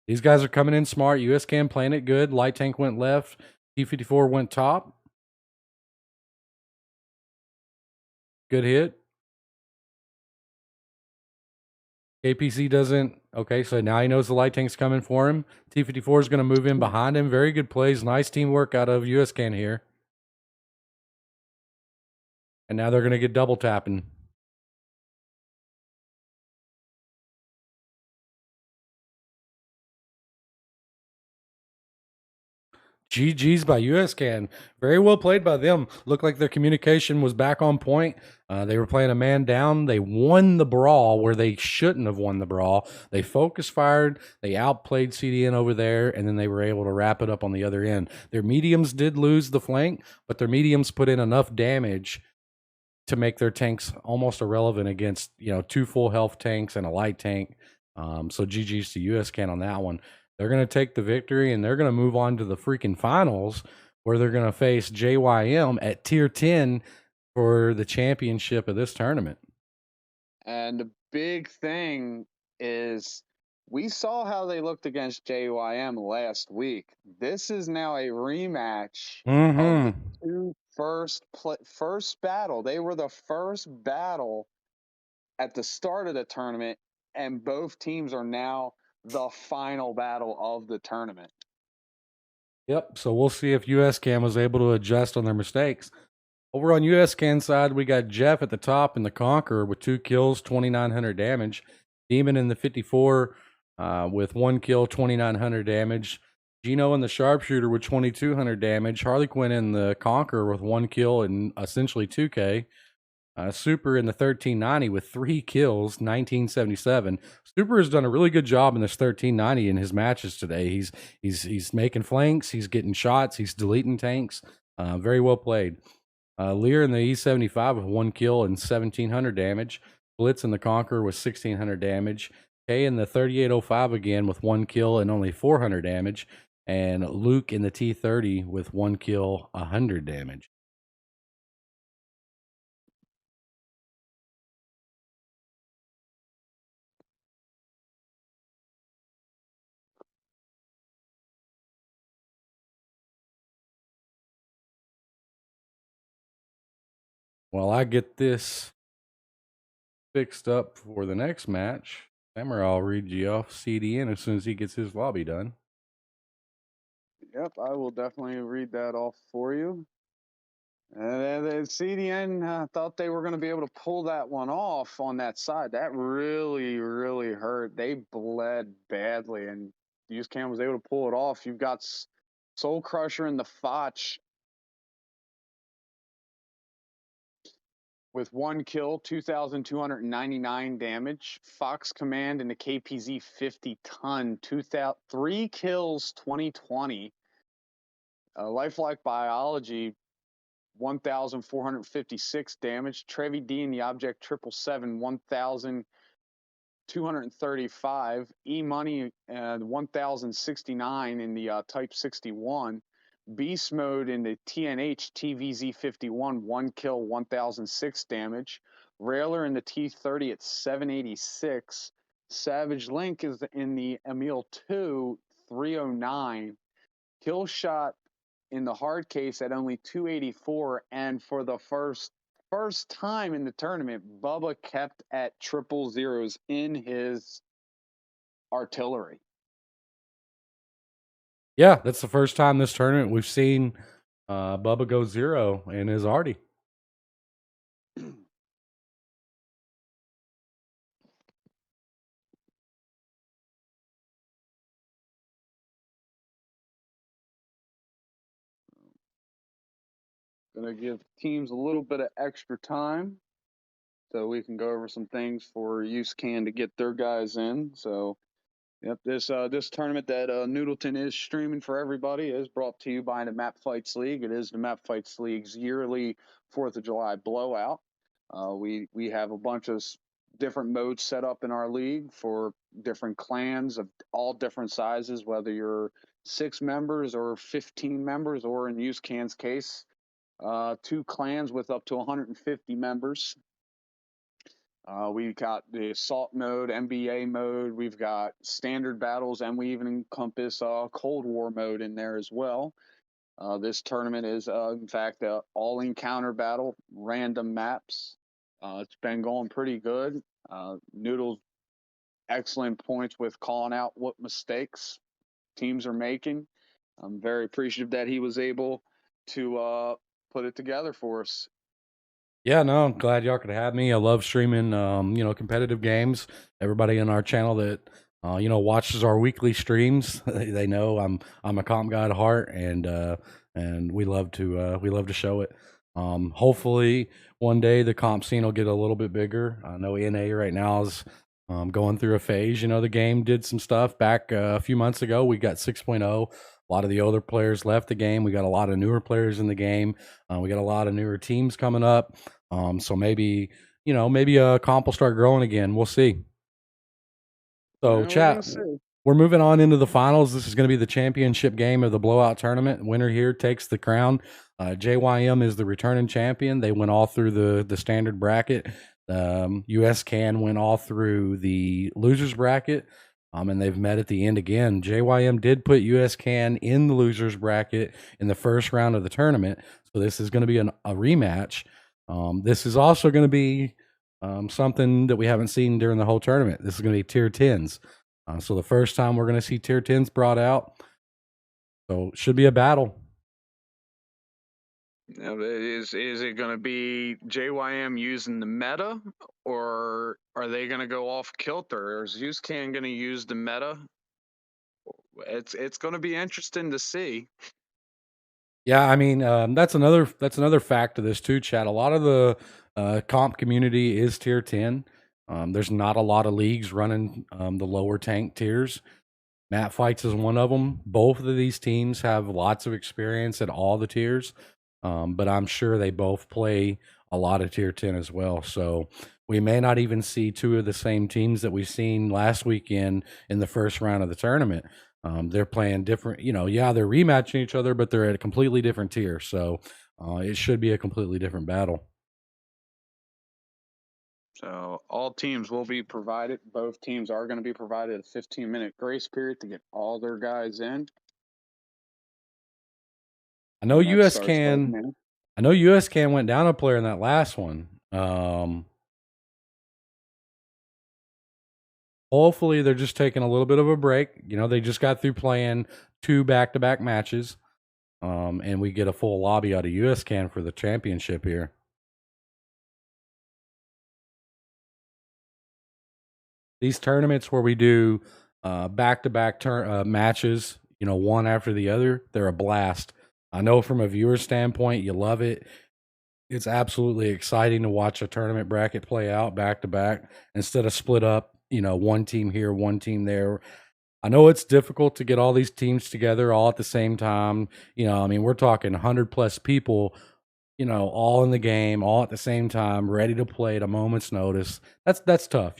these guys are coming in smart. USCAN playing it good. Light tank went left. T-54 went top. Good hit. KPC doesn't. Okay, so now he knows the light tank's coming for him. T-54 is going to move in behind him. Very good plays. Nice teamwork out of USCAN here. And now they're going to get double tapping. GG's by USCAN. Very well played by them. Looked like their communication was back on point. They were playing a man down. They won the brawl where they shouldn't have won the brawl. They focus fired. They outplayed CDN over there, and then they were able to wrap it up on the other end. Their mediums did lose the flank, but their mediums put in enough damage to make their tanks almost irrelevant against 2 full health tanks and a light tank. So GG's to USCAN on that one. They're going to take the victory, and they're going to move on to the freaking finals where they're going to face JYM at Tier 10 for the championship of this tournament. And the big thing is we saw how they looked against JYM last week. This is now a rematch of the two first battle. They were the first battle at the start of the tournament, and both teams are now the final battle of the tournament. Yep. So we'll see if US Cam was able to adjust on their mistakes. Over on US Can side, we got Jeff at the top in the Conqueror with 2 kills, 2,900 damage. Demon in the 54 with 1 kill, 2,900 damage. Gino in the Sharpshooter with 2,200 damage. Harley Quinn in the Conqueror with 1 kill and essentially 2K. Super in the 1390 with 3 kills, 1977. Super has done a really good job in this 1390 in his matches today. He's making flanks, he's getting shots, he's deleting tanks. Very well played. Lear in the E75 with 1 kill and 1,700 damage. Blitz in the Conqueror with 1,600 damage. K in the 3805 again with 1 kill and only 400 damage. And Luke in the T30 with 1 kill, 100 damage. While I get this fixed up for the next match, Samurai will read you off CDN as soon as he gets his lobby done. Yep, I will definitely read that off for you. The CDN thought they were going to be able to pull that one off on that side. That really, really hurt. They bled badly, and USCAN was able to pull it off. You've got Soul Crusher in the Foch with 1 kill, 2,299 damage. Fox Command in the KPZ 50 ton, 3 kills, 2020. Lifelike Biology, 1,456 damage. Trevi D in the Object 777, 1,235. E Money, 1,069 in the Type 61. Beast Mode in the TNH TVZ 51, 1 kill, 1,006 damage. Railer in the T30 at 786. Savage Link is in the Emil 2, 309. Killshot in the hard case at only 284, and for the first time in the tournament, Bubba kept at triple zeros in his artillery. Yeah, that's the first time this tournament we've seen Bubba go 0 in his arty. Gonna give teams a little bit of extra time so we can go over some things for USCAN to get their guys in. So, yep, this tournament that Noodleten is streaming for everybody is brought to you by the MapFights League. It is the MapFights League's yearly 4th of July blowout. We have a bunch of different modes set up in our league for different clans of all different sizes, whether you're 6 members or 15 members, or in USCAN's case, 2 clans with up to 150 members. We've got the assault mode, NBA mode. We've got standard battles, and we even encompass Cold War mode in there as well. This tournament is, in fact, all encounter battle, random maps. It's been going pretty good. Noodle's excellent points with calling out what mistakes teams are making. I'm very appreciative that he was able to put it together for us. Yeah, no, I'm glad y'all could have me. I love streaming, competitive games. Everybody on our channel that, watches our weekly streams, they know I'm a comp guy at heart, and we love to show it. Hopefully one day the comp scene will get a little bit bigger. I know NA right now is going through a phase. The game did some stuff back a few months ago. We got 6.0. A lot of the older players left the game. We got a lot of newer players in the game. We got a lot of newer teams coming up. So maybe comp will start growing again. We'll see. So chat, we're moving on into the finals. This is going to be the championship game of the blowout tournament. Winner here takes the crown. JYM is the returning champion. They went all through the standard bracket. US Can went all through the losers bracket. And they've met at the end again. JYM did put USCAN in the losers bracket in the first round of the tournament, so this is going to be a rematch. This is also going to be something that we haven't seen during the whole tournament. This is going to be tier 10s. So the first time we're going to see tier 10s brought out. So it should be a battle. Now, is it going to be JYM using the meta, or are they going to go off kilter? Or is USCAN going to use the meta? It's going to be interesting to see. Yeah, I mean, that's another fact to this too, Chad. A lot of the comp community is tier 10. There's not a lot of leagues running the lower tank tiers. MapFights is one of them. Both of these teams have lots of experience at all the tiers, but I'm sure they both play a lot of tier 10 as well. So we may not even see two of the same teams that we've seen last weekend in the first round of the tournament. They're playing different, yeah, they're rematching each other, but they're at a completely different tier. So it should be a completely different battle. So all teams will be provided. Both teams are going to be provided a 15-minute grace period to get all their guys in. I know And that US starts both can. men. I know USCAN went down a player in that last one. Hopefully they're just taking a little bit of a break. They just got through playing 2 back-to-back matches. And we get a full lobby out of USCAN for the championship here. These tournaments where we do back-to-back matches, one after the other, they're a blast. I know from a viewer standpoint, you love it. It's absolutely exciting to watch a tournament bracket play out back-to-back instead of split up, one team here, one team there. I know it's difficult to get all these teams together all at the same time. We're talking 100+ people, all in the game, all at the same time, ready to play at a moment's notice. That's tough,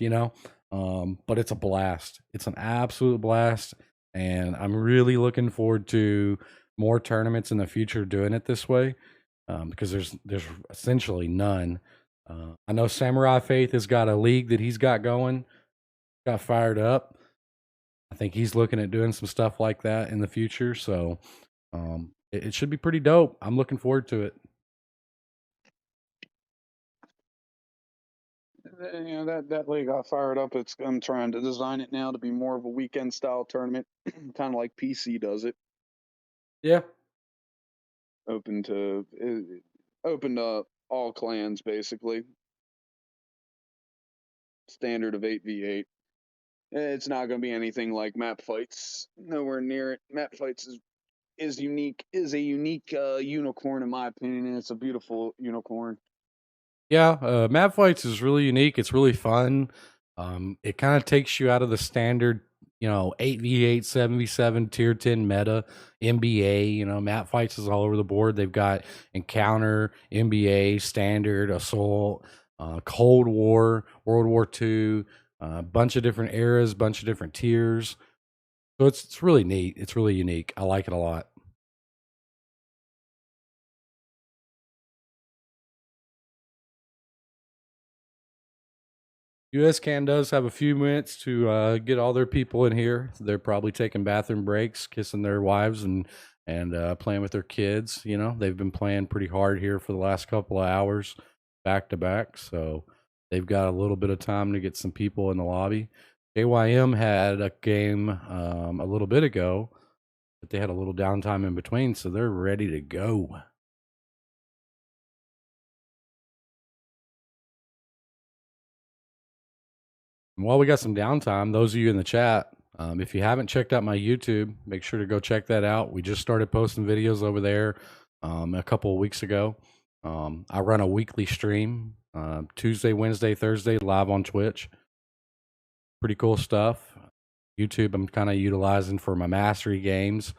but it's a blast. It's an absolute blast, and I'm really looking forward to more tournaments in the future doing it this way, because there's essentially none. I know Samurai Faith has got a league that he's got going, got fired up. I think he's looking at doing some stuff like that in the future, so it should be pretty dope. I'm looking forward to it. That league got fired up. I'm trying to design it now to be more of a weekend style tournament, kind of like PC does it. Yeah. Open to all clans basically. Standard of 8v8. It's not going to be anything like MapFights. Nowhere near it. MapFights is unique. Is a unique unicorn in my opinion, and it's a beautiful unicorn. Yeah, MapFights is really unique. It's really fun. It kind of takes you out of the standard, 8v8, 7v7, tier 10 meta, NBA. MapFights is all over the board. They've got Encounter, NBA, Standard, Assault, Cold War, World War II, a bunch of different eras, bunch of different tiers. So it's really neat. It's really unique. I like it a lot. USCAN does have a few minutes to get all their people in here. They're probably taking bathroom breaks, kissing their wives, and playing with their kids. They've been playing pretty hard here for the last couple of hours, back to back. So they've got a little bit of time to get some people in the lobby. JYM had a game a little bit ago, but they had a little downtime in between, so they're ready to go. And while we got some downtime, those of you in the chat, if you haven't checked out my YouTube, make sure to go check that out. We just started posting videos over there a couple of weeks ago. I run a weekly stream, Tuesday, Wednesday, Thursday, live on Twitch. Pretty cool stuff. YouTube I'm kind of utilizing for my mastery games.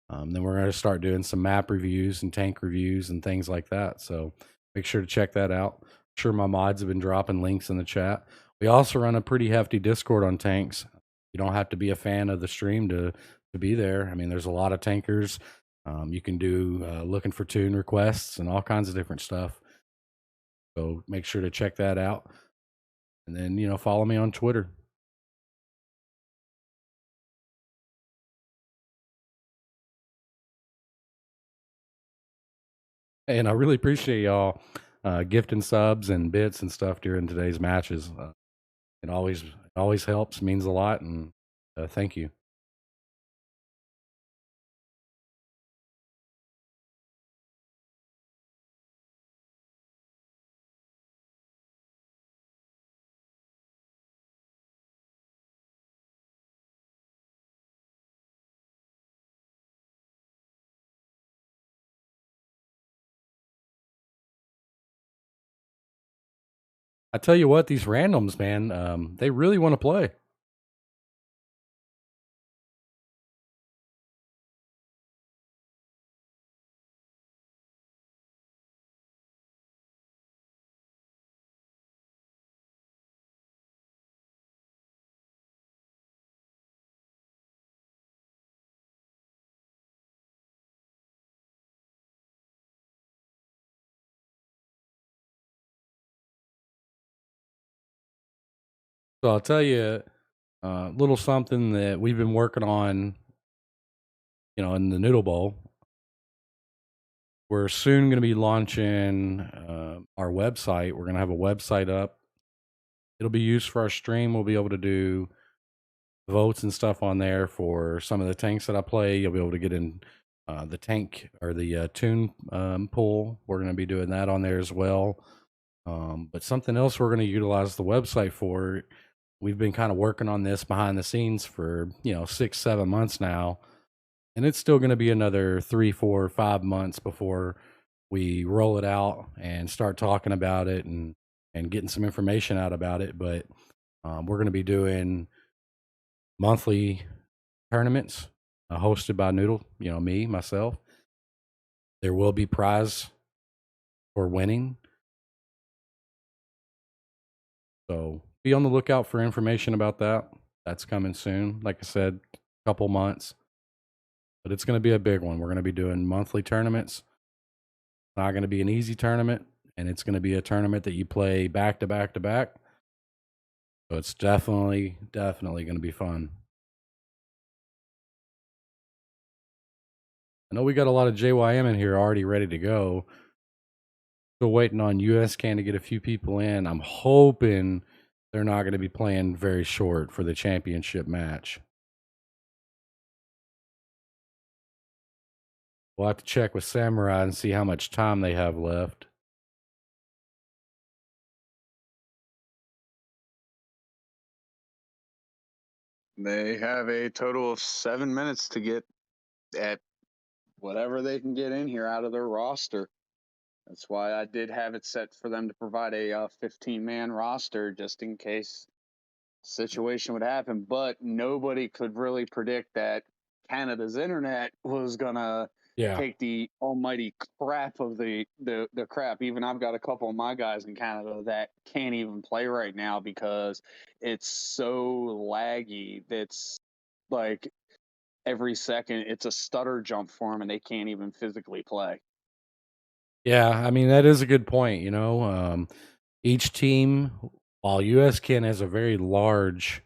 Then we're going to start doing some map reviews and tank reviews and things like that. So make sure to check that out. I'm sure my mods have been dropping links in the chat. We also run a pretty hefty Discord on tanks. You don't have to be a fan of the stream to be there. There's a lot of tankers. You can do looking for tune requests and all kinds of different stuff. So make sure to check that out. And then, follow me on Twitter. And I really appreciate y'all gifting subs and bits and stuff during today's matches. It always helps, means a lot, and thank you. I tell you what, these randoms, man, they really want to play. So I'll tell you a little something that we've been working on, in the Noodle Bowl. We're soon going to be launching our website. We're going to have a website up. It'll be used for our stream. We'll be able to do votes and stuff on there for some of the tanks that I play. You'll be able to get in the tank or the tune pool. We're going to be doing that on there as well. But something else we're going to utilize the website for, we've been kind of working on this behind the scenes for 6-7 months now, and it's still going to be another 3, 4, 5 months before we roll it out and start talking about it and getting some information out about it. But we're going to be doing monthly tournaments hosted by Noodle, me, myself. There will be prize for winning. So be on the lookout for information about that. That's coming soon. Like I said, a couple months. But it's going to be a big one. We're going to be doing monthly tournaments. It's not going to be an easy tournament, and it's going to be a tournament that you play back to back to back. So it's definitely going to be fun. I know we got a lot of JYM in here already ready to go. Still waiting on USCAN to get a few people in. I'm hoping they're not going to be playing very short for the championship match. We'll have to check with Samurai and see how much time they have left. They have a total of 7 minutes to get at whatever they can get in here out of their roster. That's why I did have it set for them to provide a 15-man roster just in case situation would happen. But nobody could really predict that Canada's internet was gonna take the almighty crap of the crap. Even I've got a couple of my guys in Canada that can't even play right now because it's so laggy. It's like every second it's a stutter jump for them and they can't even physically play. Yeah, I mean, that is a good point. Each team, while USCAN has a very large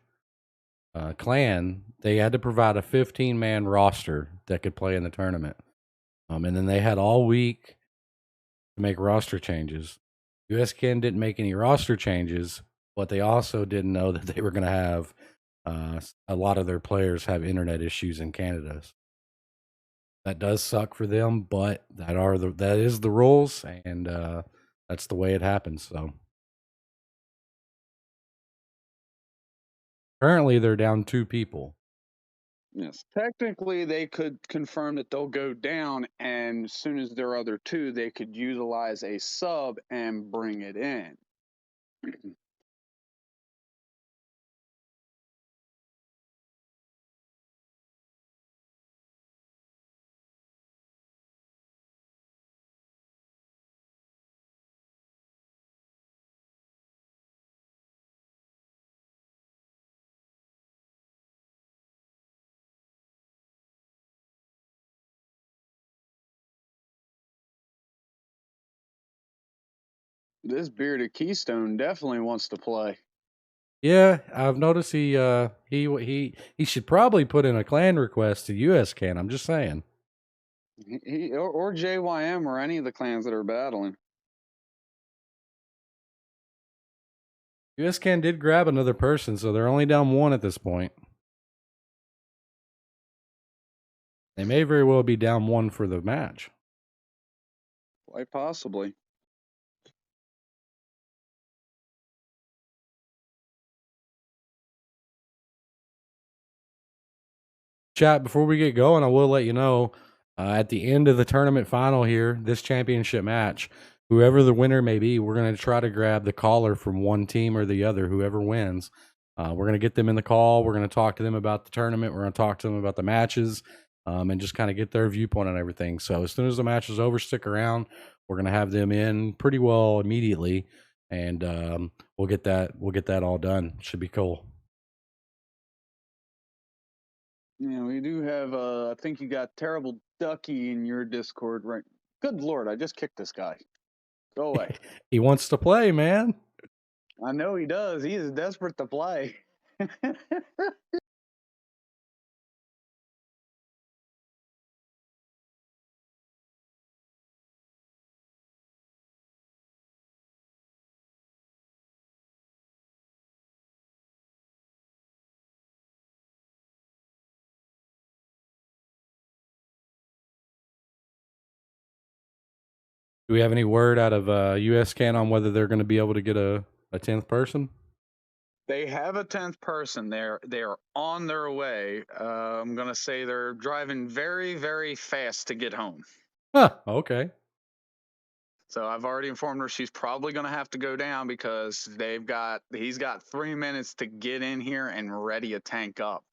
clan, they had to provide a 15-man roster that could play in the tournament. And then they had all week to make roster changes. USCAN didn't make any roster changes, but they also didn't know that they were going to have a lot of their players have internet issues in Canada. That does suck for them, but that is the rules, and that's the way it happens. So currently, they're down 2 people. Yes. Technically, they could confirm that they'll go down, and as soon as their other 2, they could utilize a sub and bring it in. This bearded Keystone definitely wants to play. Yeah, I've noticed he should probably put in a clan request to USCAN. I'm just saying. Or JYM or any of the clans that are battling. USCAN did grab another person, so they're only down one at this point. They may very well be down one for the match. Quite possibly. Chat, before we get going, I will let you know at the end of the tournament final here, this championship match, whoever the winner may be, we're going to try to grab the caller from one team or the other, whoever wins. We're going to get them in the call. We're going to talk to them about the tournament. We're going to talk to them about the matches and just kind of get their viewpoint on everything. So as soon as the match is over, stick around. We're going to have them in pretty well immediately, and we'll get that all done. Should be cool. Yeah, we do have. I think you got Terrible Ducky in your Discord, right? Good Lord, I just kicked this guy. Go away. He wants to play, man. I know he does. He is desperate to play. Do we have any word out of USCAN on whether they're going to be able to get a 10th person? They have a 10th person. They're on their way. I'm gonna say they're driving very, very fast to get home. Huh, okay. So I've already informed her she's probably gonna have to go down because he's got 3 minutes to get in here and ready a tank up.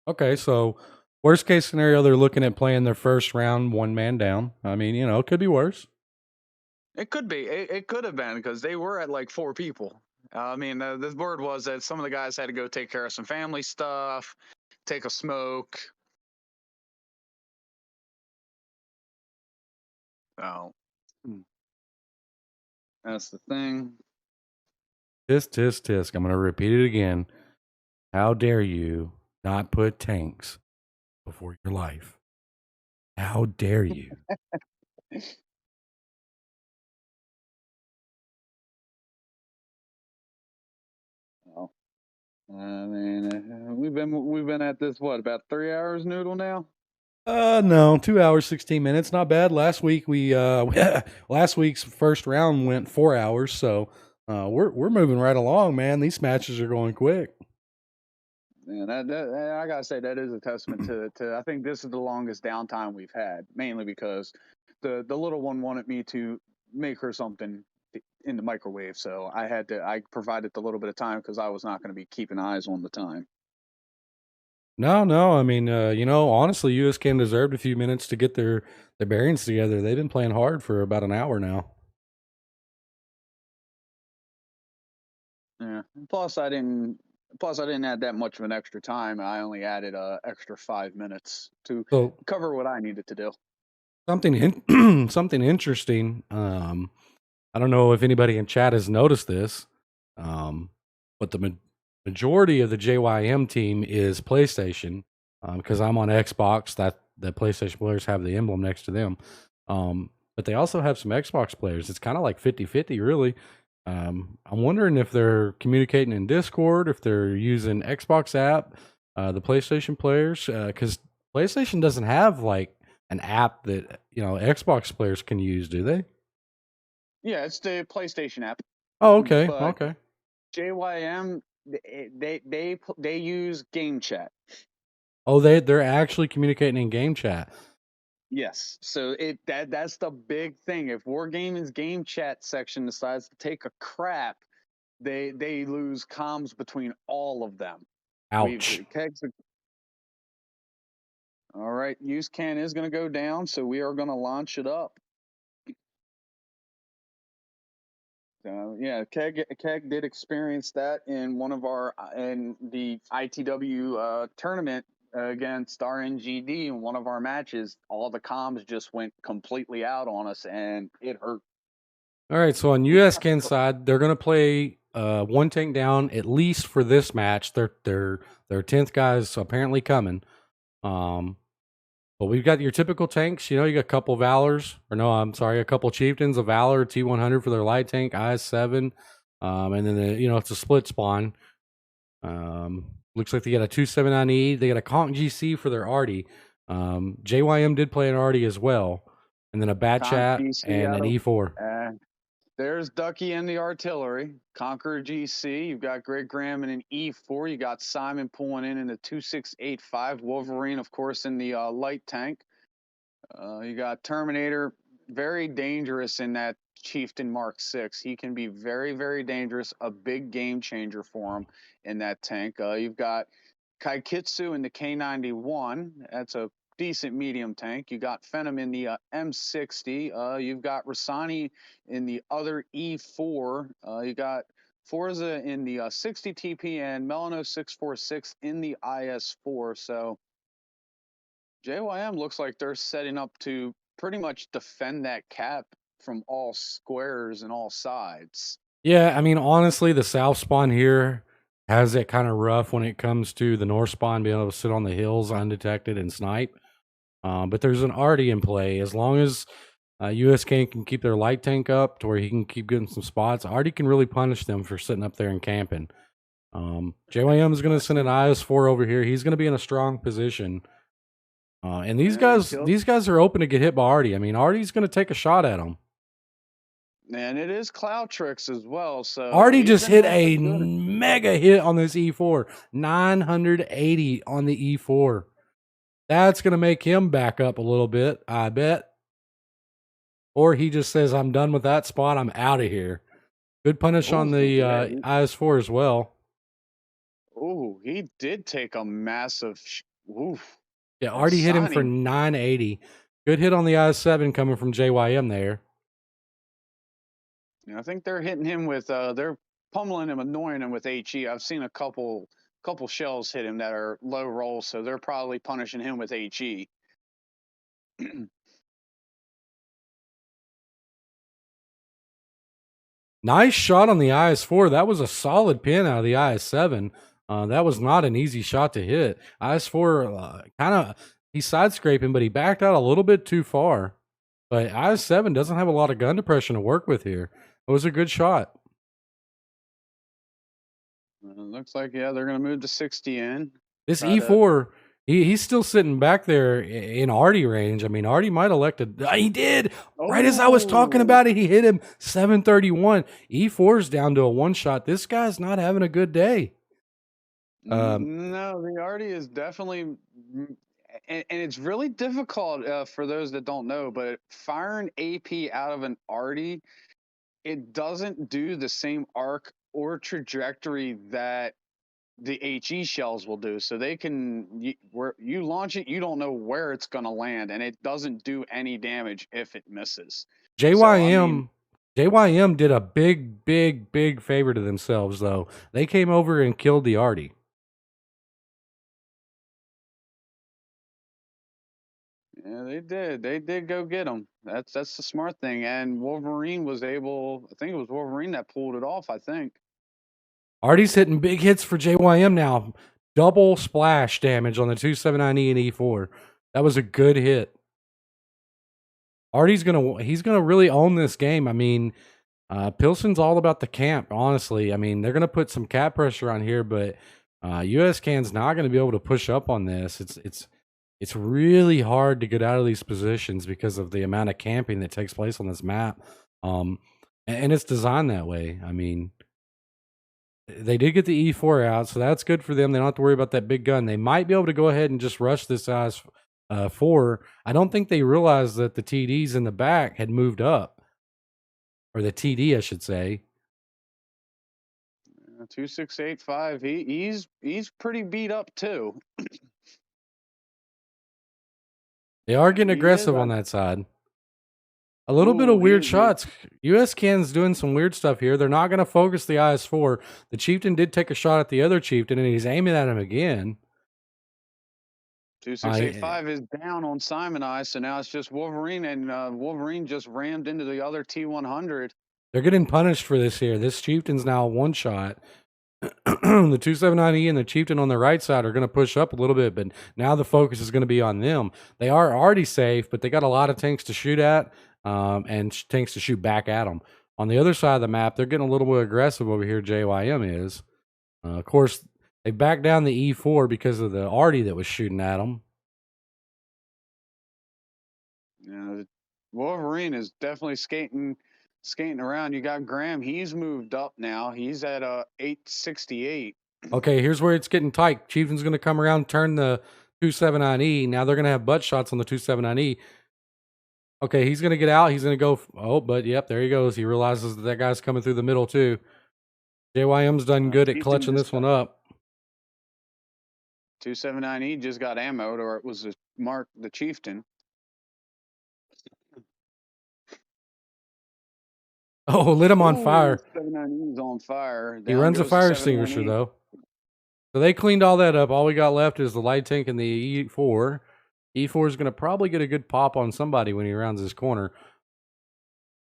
Okay, so worst case scenario, they're looking at playing their first round one man down. I mean, it could be worse. It could be. It could have been because they were at like 4 people. I mean, the word was that some of the guys had to go take care of some family stuff, take a smoke. Oh, that's the thing. Tisk, tisk, tisk. I'm going to repeat it again. How dare you not put tanks before your life? How dare you? Oh, I mean, we've been at this what about 3 hours, Noodle now? No, 2 hours, 16 minutes. Not bad. Last week last week's first round went 4 hours, so we're moving right along, man. These matches are going quick. Man, that I gotta say that is a testament to I think this is the longest downtime we've had, mainly because the little one wanted me to make her something in the microwave, so I provided the little bit of time because I was not going to be keeping eyes on the time. No. I mean, honestly, USCAN deserved a few minutes to get their bearings together. They've been playing hard for about an hour now. Yeah. Plus, I didn't add that much of an extra time. I only added extra 5 minutes to So cover what I needed to do. something interesting. I don't know if anybody in chat has noticed this, but the majority of the JYM team is PlayStation because I'm on Xbox. That the PlayStation players have the emblem next to them, but they also have some Xbox players. It's kind of like 50-50, really. I'm wondering if they're communicating in Discord, if they're using Xbox app, the PlayStation players, because PlayStation doesn't have like an app that Xbox players can use, do they? Yeah, it's the PlayStation app. Oh, okay, But okay. JYM they use game chat. Oh, they're actually communicating in game chat. Yes. So that's the big thing. If Wargaming's game chat section decides to take a crap, they lose comms between all of them. Ouch. All right, UseCan is going to go down, so we are going to launch it up. Yeah, Keg did experience that in one of our in the ITW tournament against RNGD in one of our matches. All the comms just went completely out on us, and it hurt. All right, so on USCAN side, they're going to play one tank down at least for this match. Their 10th guy is apparently coming. But we've got your typical tanks. You know, you got a couple Valors, or no, I'm sorry, a couple Chieftains, a Valor, T100 for their light tank, IS-7, and then it's a split spawn. Looks like they got a 279E. They got a Conk GC for their Artie. JYM did play an Artie as well, and then a Bat Conk Chat GC and out an of- E4. There's Ducky and the artillery. Conqueror GC. You've got Greg Graham in an E4. You got Simon pulling in the 2685. Wolverine, of course, in the light tank. You got Terminator. Very dangerous in that Chieftain Mark 6. He can be very, very dangerous. A big game changer for him in that tank. You've got Kaikitsu in the K91. That's a decent medium tank. You got Phenom in the M60. You've got Rasani in the other E4. You got Forza in the 60 TP and Melano 646 in the IS4. So JYM looks like they're setting up to pretty much defend that cap from all squares and all sides. Yeah, I mean, honestly, the south spawn here has it kind of rough when it comes to the north spawn being able to sit on the hills undetected and snipe. But there's an Artie in play. As long as USK can keep their light tank up to where he can keep getting some spots, Artie can really punish them for sitting up there and camping. JYM is going to send an IS-4 over here. He's going to be in a strong position. And these guys are open to get hit by Artie. I mean, Artie's going to take a shot at him. And it is Cloud Tricks as well. So Artie just hit a mega hit on this E4. 980 on the E4. That's going to make him back up a little bit, I bet. Or he just says, I'm done with that spot. I'm out of here. Good punish on the IS-4 as well. Oh, he did take a massive... Oof. Yeah, Artie hit him for 980. Good hit on the IS-7 coming from JYM there. Yeah, I think they're hitting him with... they're pummeling him, annoying him with HE. I've seen a couple shells hit him that are low roll, so they're probably punishing him with HE. Nice shot on the IS-4. That was a solid pin out of the IS-7. That was not an easy shot to hit. IS-4 he's side scraping, but he backed out a little bit too far. But IS-7 doesn't have a lot of gun depression to work with here. It was a good shot. Looks like, yeah, they're going to move to 60 in. This E4, he's still sitting back there in Artie range. I mean, Artie might elect he did! Oh. Right as I was talking about it, he hit him 731. E4's down to a one-shot. This guy's not having a good day. No, the Artie is definitely... And it's really difficult for those that don't know, but firing AP out of an Artie, it doesn't do the same arc or trajectory that the HE shells will do. So they can, where you launch it, you don't know where it's going to land, and it doesn't do any damage if it misses. JYM did a big favor to themselves, though. They came over and killed the Artie. Yeah, they did. They did go get him. That's the smart thing. And Wolverine was able, I think it was Wolverine that pulled it off, I think. Artie's hitting big hits for JYM now. Double splash damage on the 279E and E4. That was a good hit. Artie's he's gonna really own this game. I mean, Pilsen's all about the camp, honestly. I mean, they're gonna put some cap pressure on here, but USCAN's not gonna be able to push up on this. It's really hard to get out of these positions because of the amount of camping that takes place on this map. And it's designed that way. I mean, they did get the E4 out, so that's good for them. They don't have to worry about that big gun. They might be able to go ahead and just rush this IS-4. I don't think they realized that the TDs in the back had moved up. Or the TD, I should say. 2685. He's pretty beat up too. They are getting aggressive on that side. A little bit of weird shots. USCAN's doing some weird stuff here. They're not going to focus the IS-4. The Chieftain did take a shot at the other Chieftain, and he's aiming at him again. 2685 is down on Simon I, so now it's just Wolverine, and Wolverine just rammed into the other T100. They're getting punished for this here. This Chieftain's now one shot. The 279E and the Chieftain on the right side are going to push up a little bit, but now the focus is going to be on them. They are already safe, but they got a lot of tanks to shoot at and tanks to shoot back at them. On the other side of the map, they're getting a little bit aggressive over here, JYM is. Of course, they backed down the E4 because of the Artie that was shooting at them. Yeah, Wolverine is definitely skating around. You got Graham. He's moved up now. He's at 868. Okay, here's where it's getting tight. Chieftain's going to come around, turn the 279E. Now they're going to have butt shots on the 279E. Okay, he's going to get out. He's going to go. Oh, but yep, there he goes. He realizes that guy's coming through the middle too. JYM's done good at clutching this one up. 279E just got ammoed, or it was Mark the Chieftain. Oh, lit him on fire. 279E is on fire. He runs a fire extinguisher though. So they cleaned all that up. All we got left is the light tank and the E4. E4 is going to probably get a good pop on somebody when he rounds his corner.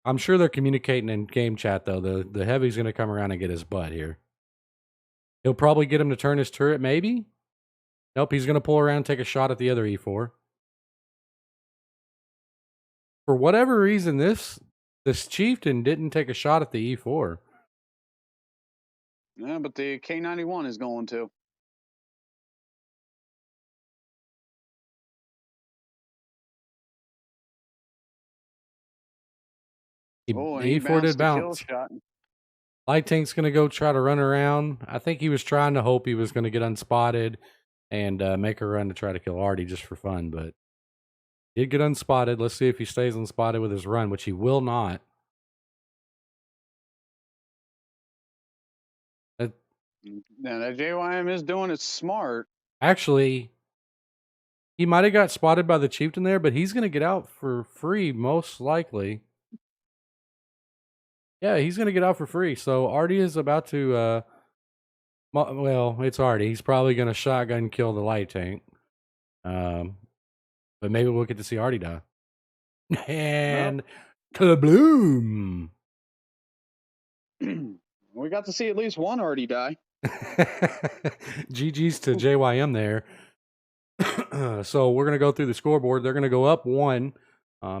I'm sure they're communicating in game chat, though. The heavy's going to come around and get his butt here. He'll probably get him to turn his turret, maybe? Nope, he's going to pull around and take a shot at the other E4. For whatever reason, this Chieftain didn't take a shot at the E4. Yeah, but the K91 is going to. E4 did bounce. Light tank's going to go try to run around. I think he was trying to hope he was going to get unspotted and make a run to try to kill Artie just for fun, but he did get unspotted. Let's see if he stays unspotted with his run, which he will not. Now, that JYM is doing it smart. Actually, he might have got spotted by the Chieftain there, but he's going to get out for free, most likely. Yeah, he's going to get out for free. So Artie is about to, well, it's Artie. He's probably going to shotgun kill the light tank. But maybe we'll get to see Artie die. And kabloom! We got to see at least one Artie die. GG's to JYM there. So we're going to go through the scoreboard. They're going to go up 1.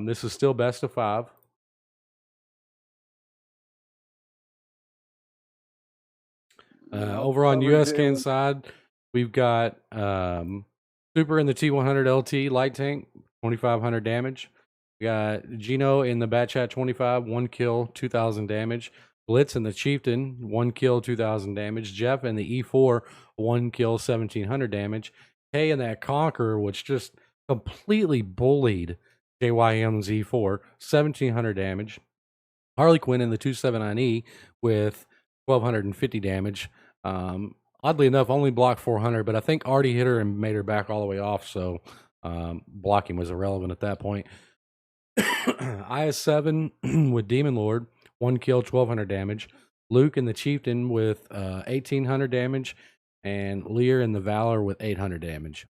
This is still best of 5. Over on USCAN side, we've got Super in the T100 LT light tank, 2,500 damage. We got Gino in the Batchat 25, 1 kill, 2,000 damage. Blitz in the Chieftain, 1 kill, 2,000 damage. Jeff in the E4, 1 kill, 1,700 damage. K in that Conqueror, which just completely bullied JYM's E4, 1,700 damage. Harley Quinn in the 279E with 1,250 damage. Oddly enough, only blocked 400, but I think Artie hit her and made her back all the way off, so blocking was irrelevant at that point. IS-7 with Demon Lord, 1 kill, 1,200 damage. Luke and the Chieftain with 1,800 damage, and Lear and the Valor with 800 damage.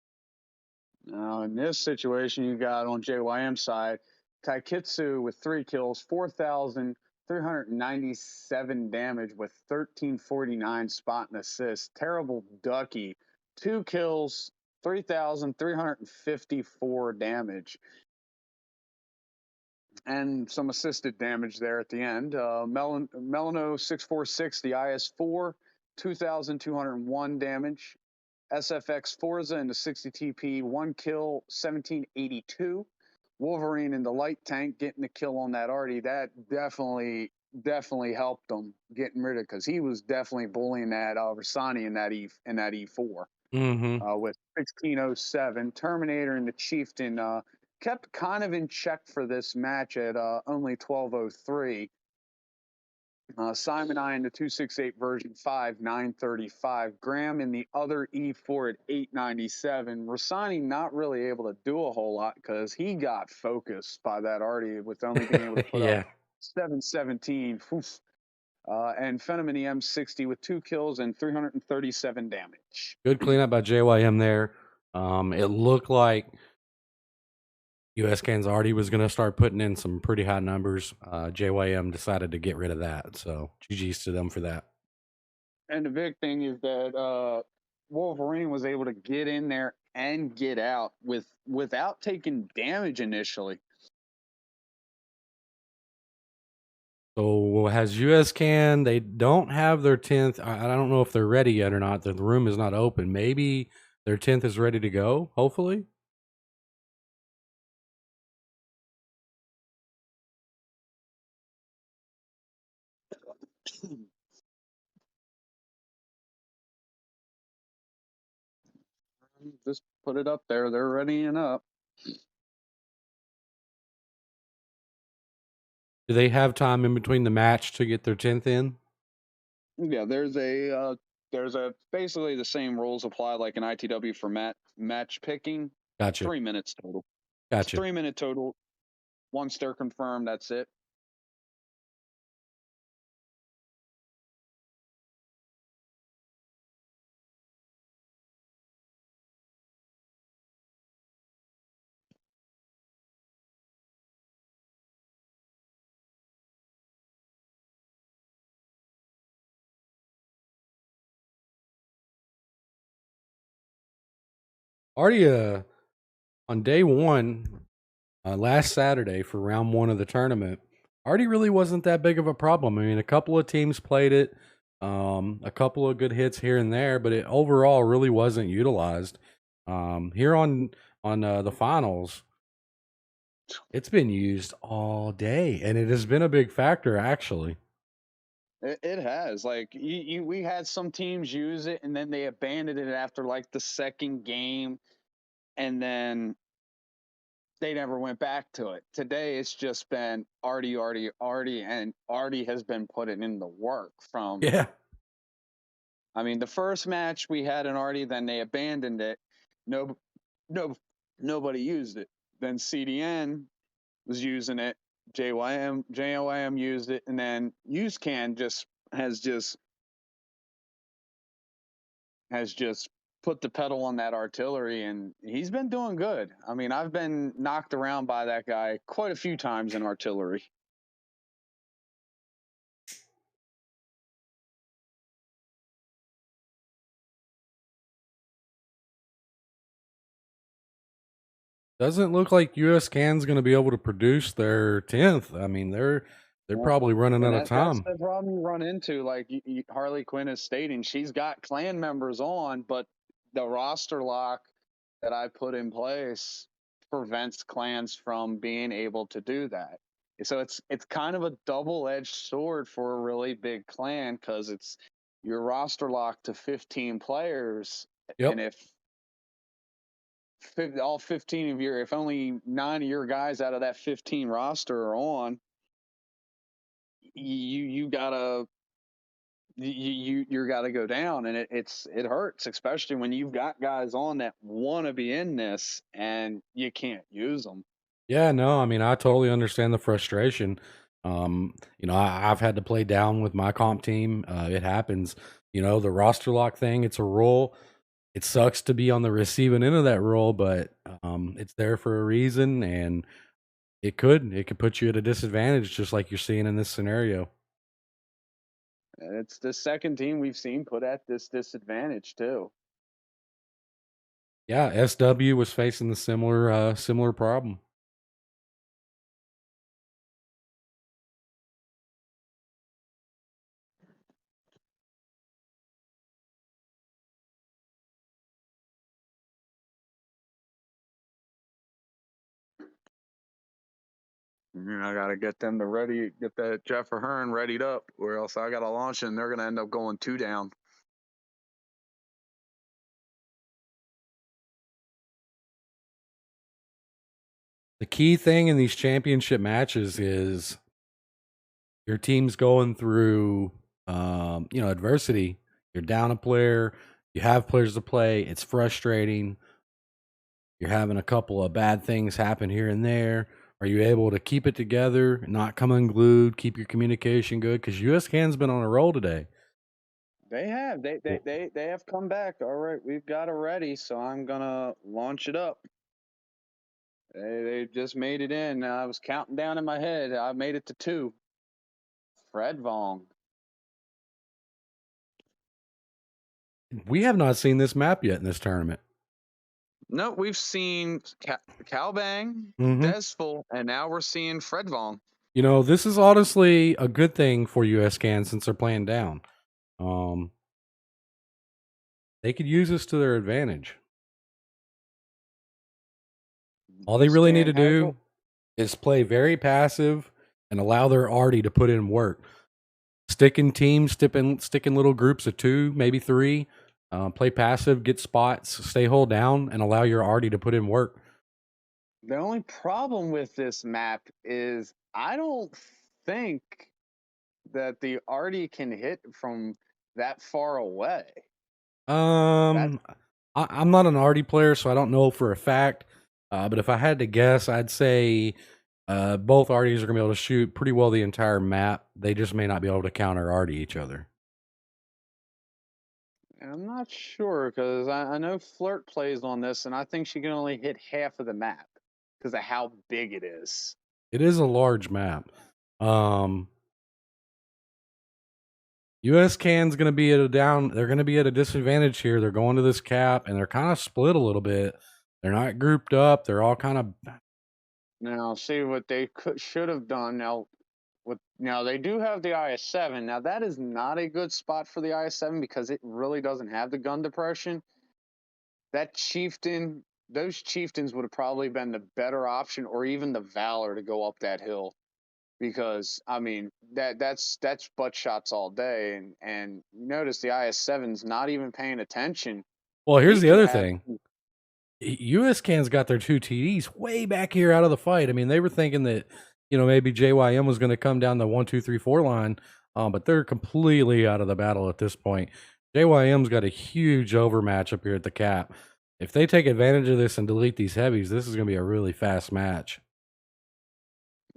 Now, in this situation, you got on JYM side, Taikitsu with 3 kills, 4,397 damage with 1,349 spot and assist. Terrible Ducky, 2 kills, 3,354 damage. And some assisted damage there at the end. Melano 646, the IS-4, 2,201 damage. SFX Forza in the 60 TP, 1 kill, 1,782. Wolverine in the light tank getting the kill on that Artie. That definitely helped him getting rid of, because he was definitely bullying that Rasani in that E4 with 1607. Terminator and the Chieftain kept kind of in check for this match at only 1203. Simon I in the 268 version 5, 935. Graham in the other E4 at 897. Rasani not really able to do a whole lot because he got focused by that Artie with only being able to put up 717. And Phenom in the M60 with 2 kills and 337 damage. Good cleanup by JYM there. It looked like USCAN's Artie was going to start putting in some pretty high numbers. JYM decided to get rid of that. So GG's to them for that. And the big thing is that Wolverine was able to get in there and get out without taking damage initially. So has US Can, they don't have their 10th. I don't know if they're ready yet or not. The room is not open. Maybe their 10th is ready to go, hopefully. Just put it up there. They're readying up. Do they have time in between the match to get their 10th in? Yeah, there's a basically the same rules apply like an ITW for match picking. Gotcha. 3 minutes total. It's Gotcha. 3 minute total. Once they're confirmed, that's it. Already on day one, last Saturday for round one of the tournament, Artie really wasn't that big of a problem. I mean, a couple of teams played it, a couple of good hits here and there, but it overall really wasn't utilized. Here on the finals, it's been used all day, and it has been a big factor actually. It has. Like we had some teams use it and then they abandoned it after like the second game, and then they never went back to it. Today it's just been Artie, and Artie has been putting in the work from. Yeah, I mean, the first match we had an Artie, then they abandoned it. No, no, nobody used it. Then CDN was using it. JOIM used it, and then UseCan has just put the pedal on that artillery, and he's been doing good. I mean, I've been knocked around by that guy quite a few times in artillery. doesn't look like US Can's going to be able to produce their 10th. I mean, they're Yeah. probably running out And of that's time. the problem you run into. Like Harley Quinn is stating, she's got clan members on, but the roster lock that I put in place prevents clans from being able to do that. So it's kind of a double-edged sword for a really big clan because it's your roster locked to 15 players, and Yep. if all 15 of your, if only 9 of your guys out of that 15 roster are on, you gotta you got to go down, and it hurts, especially when you've got guys on that want to be in this and you can't use them. Yeah, no, I mean, I totally understand the frustration. I've had to play down with my comp team. It happens. The roster lock thing, it's a rule. It sucks to be on the receiving end of that rule, but it's there for a reason, and it could put you at a disadvantage, just like you're seeing in this scenario. And it's the second team we've seen put at this disadvantage too. Yeah, SW was facing the similar problem. I got to get them to get that Jeff Ahern readied up, or else I got to launch and they're going to end up going 2 down. The key thing in these championship matches is your team's going through adversity. You're down a player, you have players to play, it's frustrating. You're having a couple of bad things happen here and there. Are you able to keep it together, not come unglued, keep your communication good? Because US Can's been on a roll today. They have they have come back. All right, we've got it ready, so I'm gonna launch it up. They just made it in. I was counting down in my head. I made it to 2. Fred Vong. We have not seen this map yet in this tournament. No, we've seen Calbang, Mhm. Desful, and now we're seeing Fredvong. You know, this is honestly a good thing for US Can since they're playing down. They could use this to their advantage. All they really need to do is play very passive and allow their arty to put in work. Stick in teams, stick in little groups of 2, maybe 3. Play passive, get spots, stay hold down, and allow your arty to put in work. The only problem with this map is I don't think that the arty can hit from that far away. I'm not an arty player, so I don't know for a fact. But if I had to guess, I'd say both arties are gonna be able to shoot pretty well the entire map. They just may not be able to counter arty each other. I'm not sure because I know Flirt plays on this, and I think she can only hit half of the map because of how big it is. It is a large map. US Can's gonna be at a down. They're gonna be at a disadvantage here. They're going to this cap, and they're kind of split a little bit. They're not grouped up. They're all kind of. Now, see what they should have done. Now they do have the IS-7. Now that is not a good spot for the IS-7 because it really doesn't have the gun depression. That chieftain, those chieftains would have probably been the better option, or even the Valor to go up that hill, because I mean that's butt shots all day, and notice the IS-7's not even paying attention. Well, here's He the could other have. thing. US Can's got their 2 TDs way back here out of the fight. I mean, they were thinking that, maybe JYM was going to come down the 1, 2, 3, 4 line, but they're completely out of the battle at this point. JYM's got a huge overmatch up here at the cap. If they take advantage of this and delete these heavies, this is going to be a really fast match.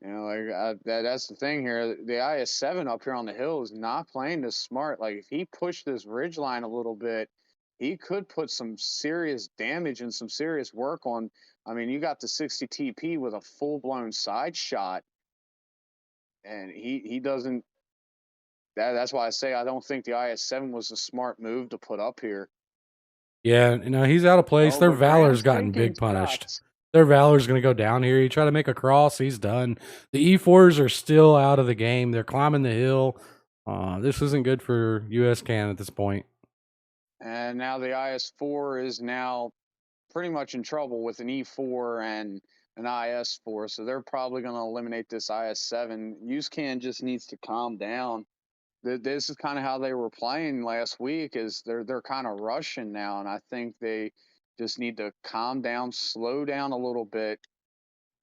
That's the thing here. The IS-7 up here on the hill is not playing this smart. Like, if he pushed this ridge line a little bit, he could put some serious damage and some serious work on. I mean, you got the 60 TP with a full blown side shot, and he doesn't. That's why I say I don't think the IS-7 was a smart move to put up here. Yeah, he's out of place. Oh, Their but Valor's Graham's gotten taking big punished. shots. Their Valor's going to go down here. He tried to make a cross. He's done. The E4s are still out of the game. They're climbing the hill. This isn't good for US Can at this point. And now the IS-4 is now pretty much in trouble with an E4 and an IS-4, so they're probably going to eliminate this IS-7. USCAN just needs to calm down. This is kind of how they were playing last week. Is they're kind of rushing now, and I think they just need to calm down, slow down a little bit,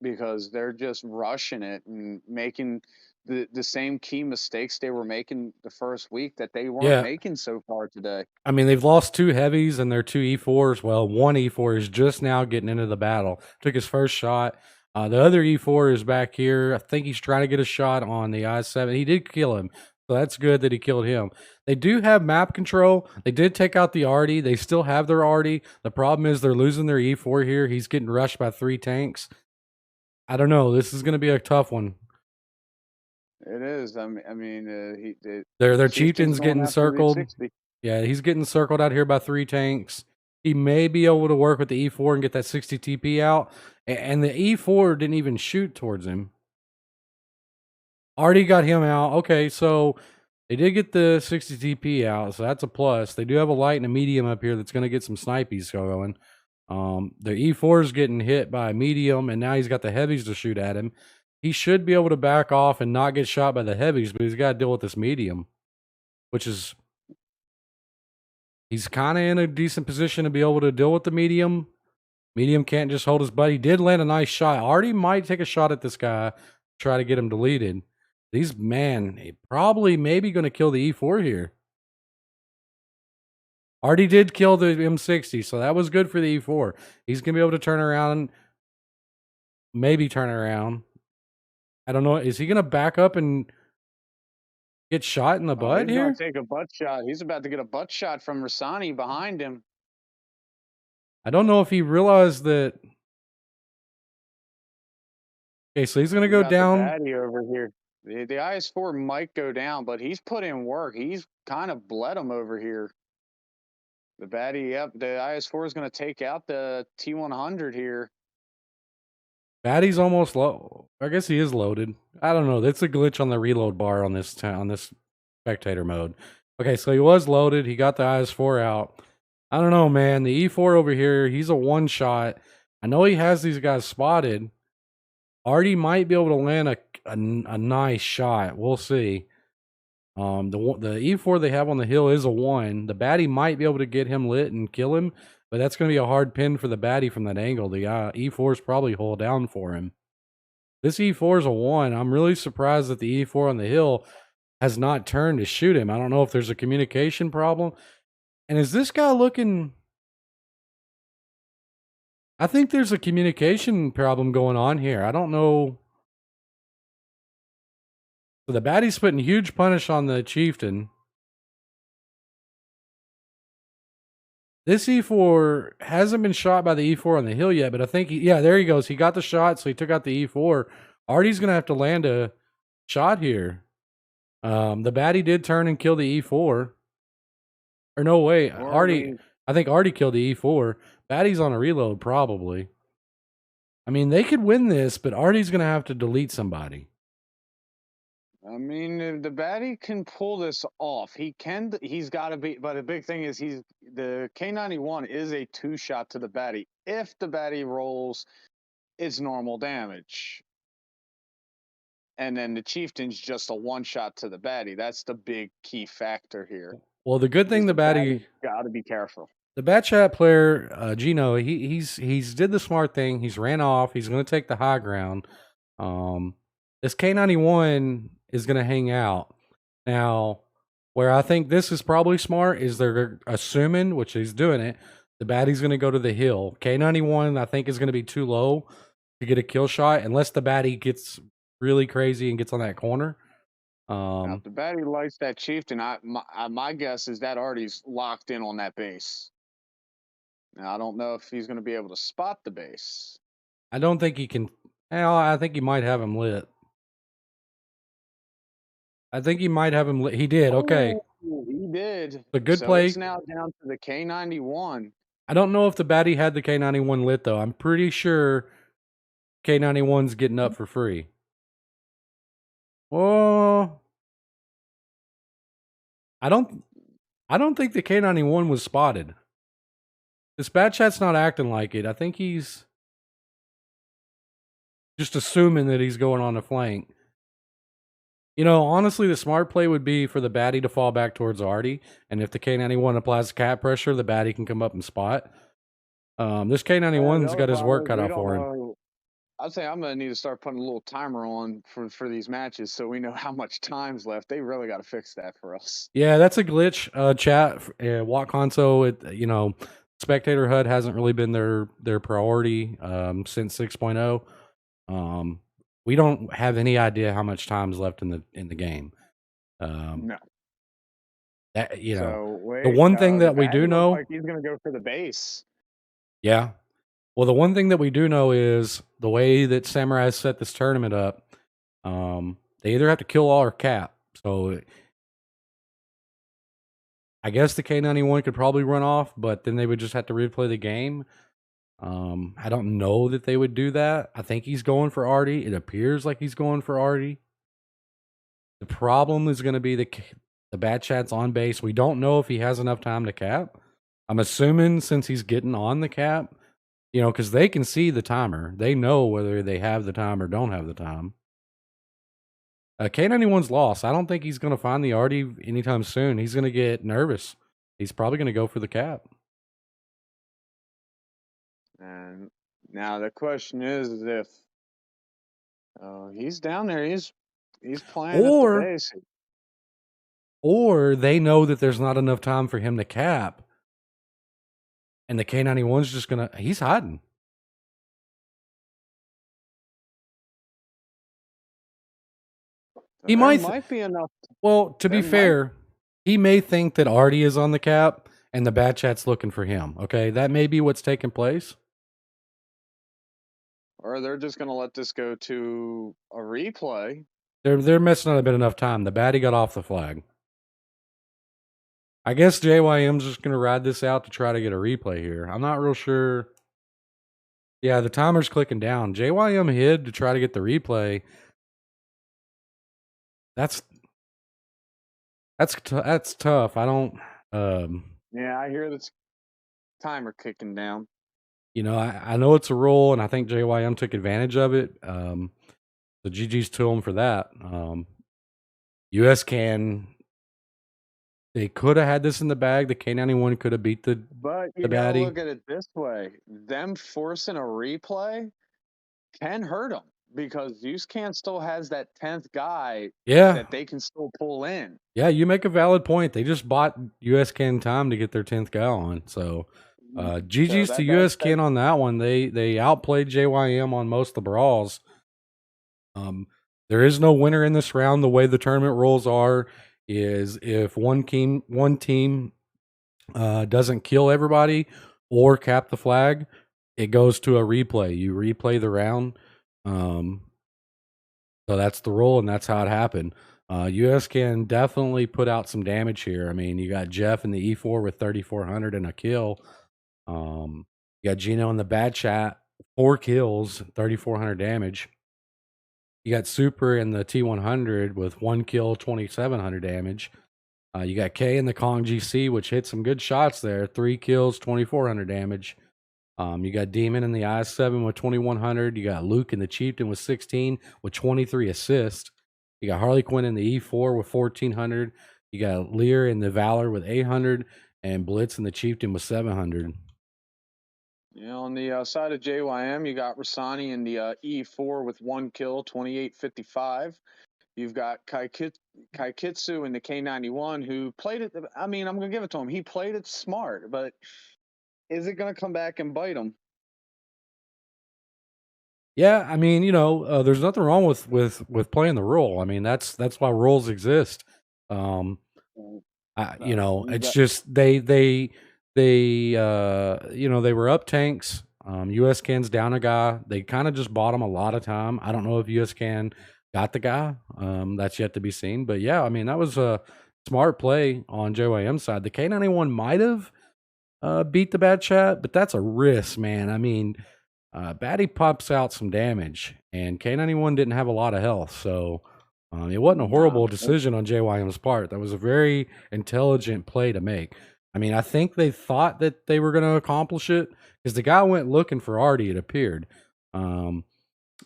because they're just rushing it and making the same key mistakes they were making the first week that they weren't making so far today. I mean, they've lost 2 heavies and their 2 E4s. Well, one E4 is just now getting into the battle. Took his first shot. The other E4 is back here. I think he's trying to get a shot on the I-7. He did kill him, so that's good that he killed him. They do have map control. They did take out the arty. They still have their arty. The problem is they're losing their E4 here. He's getting rushed by 3 tanks. I don't know. This is going to be a tough one. It is. I mean, Their chieftain's getting circled. 60. Yeah, he's getting circled out here by 3 tanks. He may be able to work with the E4 and get that 60 TP out. And the E4 didn't even shoot towards him. Already got him out. Okay, so they did get the 60 TP out, so that's a plus. They do have a light and a medium up here that's going to get some snipies going. The E4 is getting hit by a medium, and now he's got the heavies to shoot at him. He should be able to back off and not get shot by the heavies, but he's got to deal with this medium, which is... He's kind of in a decent position to be able to deal with the medium. Medium can't just hold his butt. He did land a nice shot. Artie might take a shot at this guy, try to get him deleted. These, man, probably maybe going to kill the E4 here. Artie did kill the M60, so that was good for the E4. He's going to be able to turn around, maybe turn around. I don't know. Is he going to back up and get shot in the butt here? He's going to take a butt shot. He's about to get a butt shot from Rasani behind him. I don't know if he realized that. Okay, so he's going to go down. The over here. The IS-4 might go down, but he's put in work. He's kind of bled him over here. The baddie, yep. The IS-4 is going to take out the T100 here. Baddie's almost low. I guess he is loaded. I don't know. That's a glitch on the reload bar on this spectator mode. Okay, so he was loaded. He got the IS-4 out. I don't know, man. The E4 over here, he's a one shot. I know he has these guys spotted. Artie might be able to land a nice shot. We'll see. The E4 they have on the hill is a 1. The baddie might be able to get him lit and kill him, but that's going to be a hard pin for the baddie from that angle. The E4 is probably hull down for him. This E4 is a 1. I'm really surprised that the E4 on the hill has not turned to shoot him. I don't know if there's a communication problem. And is this guy looking... I think there's a communication problem going on here. I don't know... So the baddie's putting huge punish on the chieftain. This E4 hasn't been shot by the E4 on the hill yet, but I think, yeah, there he goes. He got the shot, so he took out the E4. Artie's going to have to land a shot here. The baddie did turn and kill the E4. Or no, wait. I think Artie killed the E4. Baddie's on a reload, probably. I mean, they could win this, but Artie's going to have to delete somebody. I mean, if the baddie can pull this off. He can. He's got to be. But the big thing is, the K91 is a 2-shot to the baddie. If the baddie rolls, it's normal damage, and then the chieftain's just a 1-shot to the baddie. That's the big key factor here. Well, the good thing the baddie got to be careful. The Bat Chat player, Gino, he's did the smart thing. He's ran off. He's going to take the high ground. This K91 is going to hang out. Now, where I think this is probably smart is they're assuming, which he's doing it, the baddie's going to go to the hill. K91, I think, is going to be too low to get a kill shot unless the baddie gets really crazy and gets on that corner. Now, if the baddie lights that chieftain, my guess is that Artie's locked in on that base. Now, I don't know if he's going to be able to spot the base. I don't think he can. Well, I think he might have him lit. I think he might have him lit. He did. Okay. Oh, he did. A good play. It's now down to the K91. I don't know if the baddie had the K91 lit, though. I'm pretty sure K91's getting up for free. Well, I don't think the K91 was spotted. This Bat Chat's not acting like it. I think he's just assuming that he's going on the flank. You know, honestly, the smart play would be for the baddie to fall back towards Artie, and if the K91 applies cap pressure, the baddie can come up and spot. This K91's got his work cut out for him. I'd say I'm going to need to start putting a little timer on for these matches so we know how much time's left. They really got to fix that for us. Yeah, that's a glitch. Chat, Watt Console, Spectator HUD hasn't really been their priority since 6.0. We don't have any idea how much time's left in the game. No. That, So, wait, the one thing that we do know, like he's going to go for the base. Yeah. Well, the one thing that we do know is the way that Samurai set this tournament up. They either have to kill all or cap. So I guess the K91 could probably run off, but then they would just have to replay the game. I don't know that they would do that. I think he's going for Artie. It appears like he's going for Artie. The problem is going to be the Bat Chat's on base. We don't know if he has enough time to cap. I'm assuming since he's getting on the cap, because they can see the timer. They know whether they have the time or don't have the time. K91's lost. I don't think he's going to find the Artie anytime soon. He's going to get nervous. He's probably going to go for the cap. And now the question is if he's down there, he's playing at the base. Or they know that there's not enough time for him to cap. And the K91's just going to... He's hiding. He might be enough. Well, to be fair, he may think that Artie is on the cap and the Bat Chat's looking for him. Okay, that may be what's taking place. Or they're just going to let this go to a replay. There must not have been enough time. The baddie got off the flag. I guess JYM's just gonna ride this out to try to get a replay here. I'm not real sure. Yeah, the timer's clicking down. JYM hid to try to get the replay. That's tough. I don't. Yeah, I hear this timer kicking down. You know, I know it's a rule, and I think JYM took advantage of it. So GG's to him for that. US can. They could have had this in the bag. The K91 could have beat the But you the gotta baddie. look at it this way: them forcing a replay can hurt them because USCAN still has that 10th guy Yeah, that they can still pull in. yeah. You make a valid point. They just bought US can time to get their 10th guy on. So So GG's to US can on that one. They outplayed JYM on most of the brawls. There is no winner in this round. The way the tournament rules are is if one team doesn't kill everybody or cap the flag, it goes to a replay. You replay the round. So that's the rule, and that's how it happened. US can definitely put out some damage here. I mean, you got Jeff in the E4 with 3,400 and a kill. You got Gino in the bad chat, 4 kills, 3,400 damage. You got Super in the T100 with 1 kill, 2,700 damage. You got K in the Kong GC, which hit some good shots there, 3 kills, 2,400 damage. You got Demon in the I7 with 2,100. You got Luke in the Chieftain with 16 with 23 assists. You got Harley Quinn in the E4 with 1,400. You got Lear in the Valor with 800, and Blitz in the Chieftain with 700. On the side of JYM, you got Rasani in the E4 with 1 kill, 2855. You've got Kaikitsu in the K91 who played it. I mean, I'm going to give it to him. He played it smart, but is it going to come back and bite him? Yeah, I mean, there's nothing wrong with playing the role. I mean, that's why rules exist. It's just they they were up tanks. US Can's down a guy. They kind of just bought him a lot of time. I don't know if US Can got the guy. That's yet to be seen. But yeah, I mean, that was a smart play on JYM's side. The K91 might have beat the bad chat, but that's a risk, man. I mean, Batty pops out some damage, and K91 didn't have a lot of health, so it wasn't a horrible decision on JYM's part. That was a very intelligent play to make. I mean, I think they thought that they were going to accomplish it because the guy went looking for Artie, it appeared, and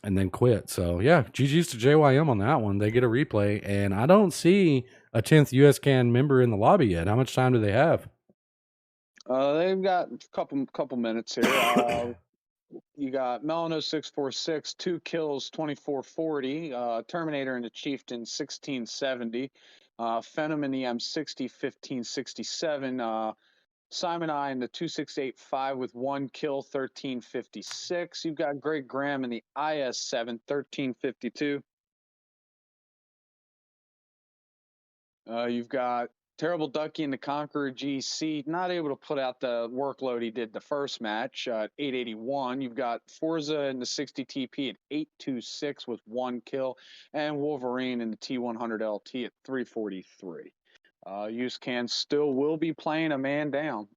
then quit. So, yeah, GG's to JYM on that one. They get a replay, and I don't see a 10th US Can member in the lobby yet. How much time do they have? They've got a couple minutes here. You got Melano 646, 2 kills, 2440. Terminator in the Chieftain 1670. Phenom in the M60 1567. Simon I in the 2685 with 1 kill 1356. You've got Greg Graham in the IS7 1352. You've got Terrible Ducky in the Conqueror GC, not able to put out the workload he did the first match at 881. You've got Forza in the 60 TP at 826 with 1 kill, and Wolverine in the T100 LT at 343. USCAN still will be playing a man down.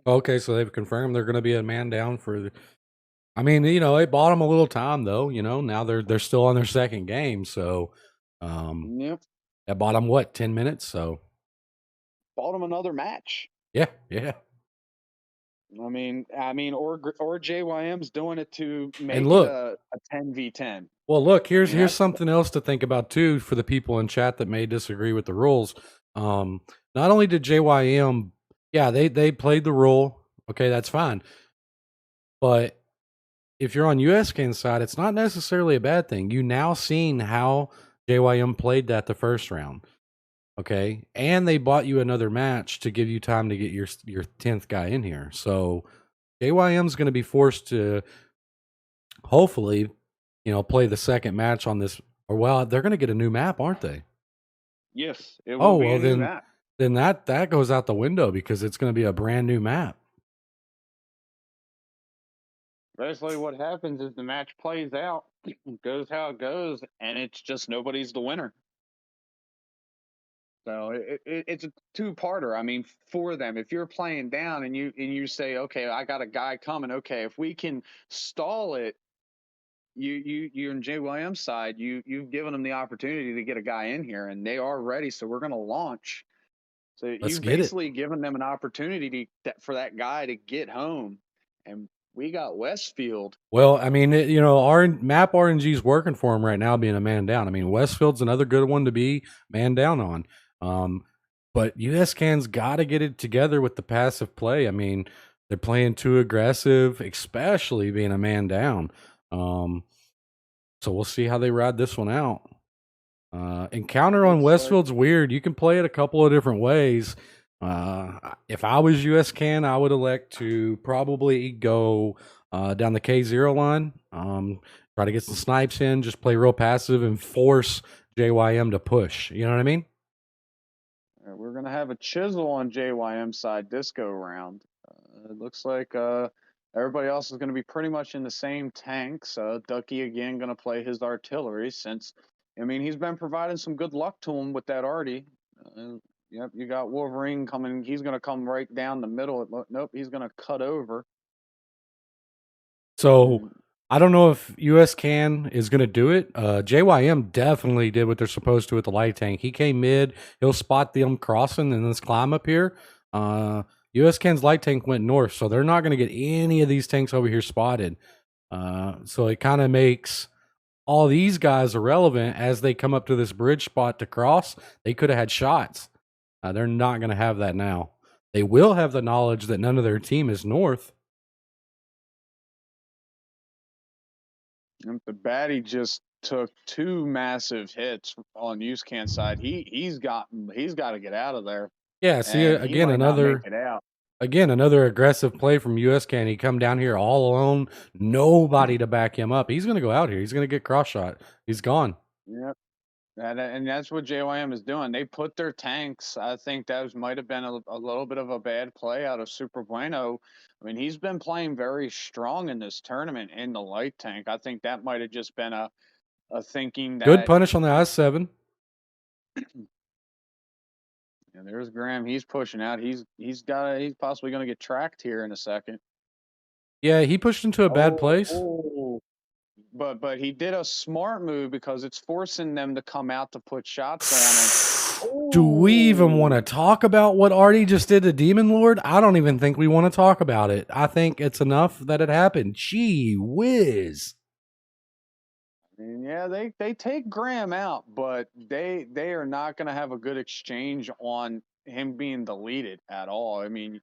Okay, so they've confirmed they're going to be a man down for the. I mean, it bought them a little time though. Now they're still on their second game, so Yep, that bought them what 10 minutes. So bought him another match. yeah. I mean, or JYM's doing it to make And look, it a 10v10. well, look, here's something else to think about too for the people in chat that may disagree with the rules. Not only did JYM, yeah, they played the rule. Okay, that's fine. But if you're on USCAN's side, it's not necessarily a bad thing. You now seen how JYM played that the first round. Okay. And they bought you another match to give you time to get your 10th guy in here. So JYM's going to be forced to hopefully, play the second match on this. Or well, they're going to get a new map, aren't they? Yes, it will be a new map. Then that goes out the window because it's going to be a brand new map. Basically, what happens is the match plays out, goes how it goes, and it's just nobody's the winner. So it's a two-parter. I mean, for them, if you're playing down and you say, okay, I got a guy coming. Okay, if we can stall it, you and JYM side, you've given them the opportunity to get a guy in here, and they are ready. So we're going to launch. So Let's you've get it. basically given them an opportunity for that guy to get home, and we got Westfield. Well, I mean, you know, our map RNG is working for him right now, being a man down. I mean, Westfield's another good one to be man down on. But US Can's got to get it together with the passive play. I mean, they're playing too aggressive, especially being a man down. So we'll see how they ride this one out. Encounter on Westfield's weird. You can play it a couple of different ways. If I was US Can, I would elect to probably go down the K0 line, try to get some snipes in, just play real passive and force JYM to push. You know what I mean? We're going to have a chisel on JYM side this go round. It looks like everybody else is going to be pretty much in the same tanks. Ducky again going to play his artillery since, I mean, he's been providing some good luck to him with that arty. Yep, you got Wolverine coming. He's going to come right down the middle. Nope, he's going to cut over. So I don't know if US Can is going to do it. JYM definitely did what they're supposed to with the light tank. He came mid. He'll spot them crossing and this climb up here. US Can's light tank went north, so they're not going to get any of these tanks over here spotted. So it kind of makes all these guys irrelevant as they come up to this bridge spot to cross. They could have had shots. They're not going to have that now. They will have the knowledge that none of their team is north. The baddie just took 2 massive hits on USCAN side. He's got to get out of there. Yeah, see again another aggressive play from US Can. He come down here all alone, nobody to back him up. He's going to go out here. He's going to get cross shot. He's gone. Yep. And that's what JYM is doing. They put their tanks. I think that might have been a little bit of a bad play out of Super Bueno. I mean, he's been playing very strong in this tournament in the light tank. I think that might have just been a thinking that good punish on the I-7. Yeah, there's Graham. He's pushing out. He's possibly going to get tracked here in a second. Yeah, he pushed into a bad place. But he did a smart move because it's forcing them to come out to put shots on him. Do we even want to talk about what Artie just did to Demon Lord? I don't even think we want to talk about it. I think it's enough that it happened. Gee whiz. And yeah, they take Graham out, but they are not going to have a good exchange on him being deleted at all. I mean,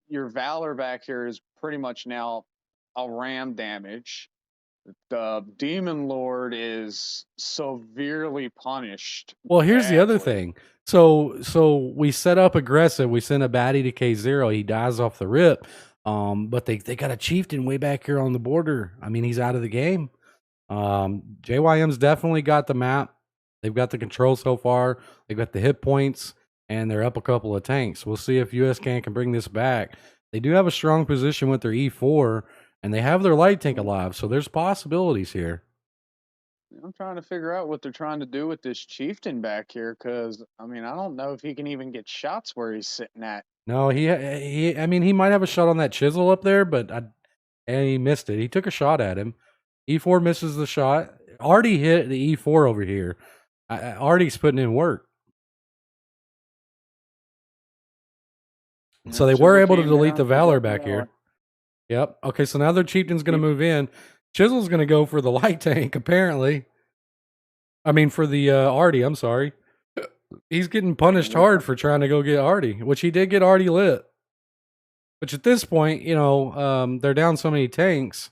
your Valor back here is pretty much now a ram damage. The Demon Lord is severely punished. Well, here's the other thing. So we set up aggressive. We send a baddie to K0. He dies off the rip. But they got a chieftain way back here on the border. I mean, he's out of the game. JYM's definitely got the map. They've got the control so far. They've got the hit points, and they're up a couple of tanks. We'll see if US can bring this back. They do have a strong position with their E4, and they have their light tank alive, so there's possibilities here. I'm trying to figure out what they're trying to do with this chieftain back here, because I mean, I don't know if he can even get shots where he's sitting at. No, I mean, he might have a shot on that chisel up there, but and he missed it. He took a shot at him. E4 misses the shot. Artie hit the E4 over here. Artie's putting in work. So they were able to delete the Valor back here. Yep. Okay, so now their chieftain's going to move in. Chisel's going to go for the light tank, apparently. I mean, for the Artie, I'm sorry. He's getting punished hard for trying to go get Artie, which he did get Artie lit. Which at this point, you know, they're down so many tanks.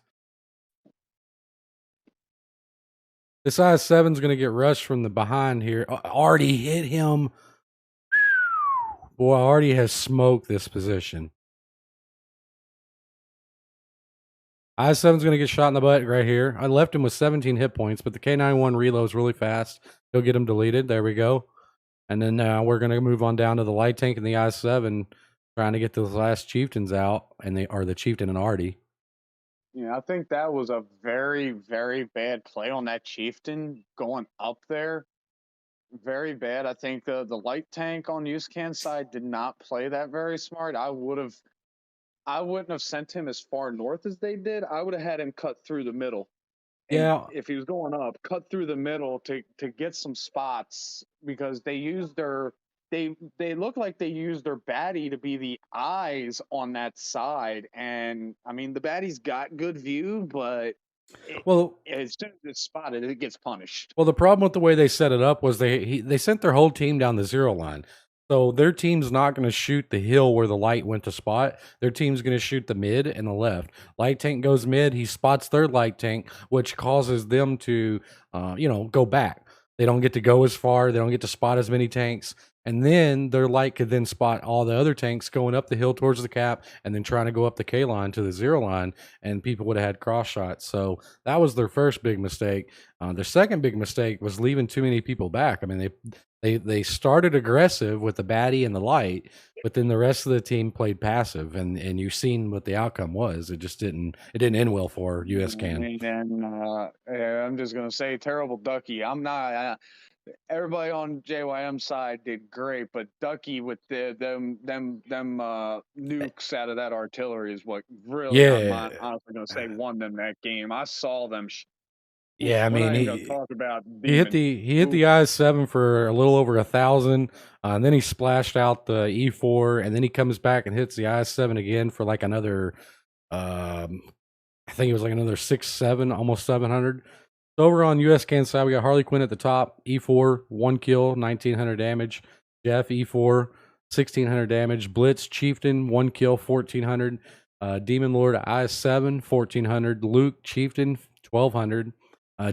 This I-7's going to get rushed from the behind here. Artie hit him. Boy, Artie has smoked this position. I-7's going to get shot in the butt right here. I left him with 17 hit points, but the K91 reloads really fast. He'll get him deleted. There we go. And then now we're going to move on down to the light tank and the I-7, trying to get those last chieftains out, and they are the chieftain and Artie. Yeah, I think that was a very, very bad play on that chieftain going up there. very bad. I think the light tank on USCAN side did not play that very smart. I wouldn't have sent him as far north as they did. I would have had him cut through the middle. And Yeah. if he was going up, cut through the middle to get some spots, because they used they look like they used their baddie to be the eyes on that side. And I mean, the baddie's got good view, but Well, as soon as it's spotted, it gets punished. Well, the problem with the way they set it up was they sent their whole team down the zero line. So their team's not going to shoot the hill where the light went to spot. Their team's going to shoot the mid and the left. Light tank goes mid. He spots their light tank, which causes them to, go back. They don't get to go as far. They don't get to spot as many tanks. And then their light could then spot all the other tanks going up the hill towards the cap and then trying to go up the K line to the zero line. And people would have had cross shots. So that was their first big mistake. Their second big mistake was leaving too many people back. I mean, they started aggressive with the baddie and the light, but then the rest of the team played passive, and you've seen what the outcome was. It just didn't end well for USCAN. And I'm just gonna say, terrible Ducky. I'm not. Everybody on JYM side did great, but Ducky with them nukes out of that artillery is what really, I'm honestly gonna say, won them that game. I saw them. Yeah, I We're mean, not even gonna talk about he hit Demon. the IS-7 for a little over 1,000, and then he splashed out the E4, and then he comes back and hits the IS-7 again for like another, I think it was like another 6-7, almost 700. So over on USCAN side, we got Harley Quinn at the top, E4, 1 kill, 1,900 damage. Jeff, E4, 1,600 damage. Blitz, Chieftain, 1 kill, 1,400. Demon Lord, IS-7, 1,400. Luke, Chieftain, 1,200.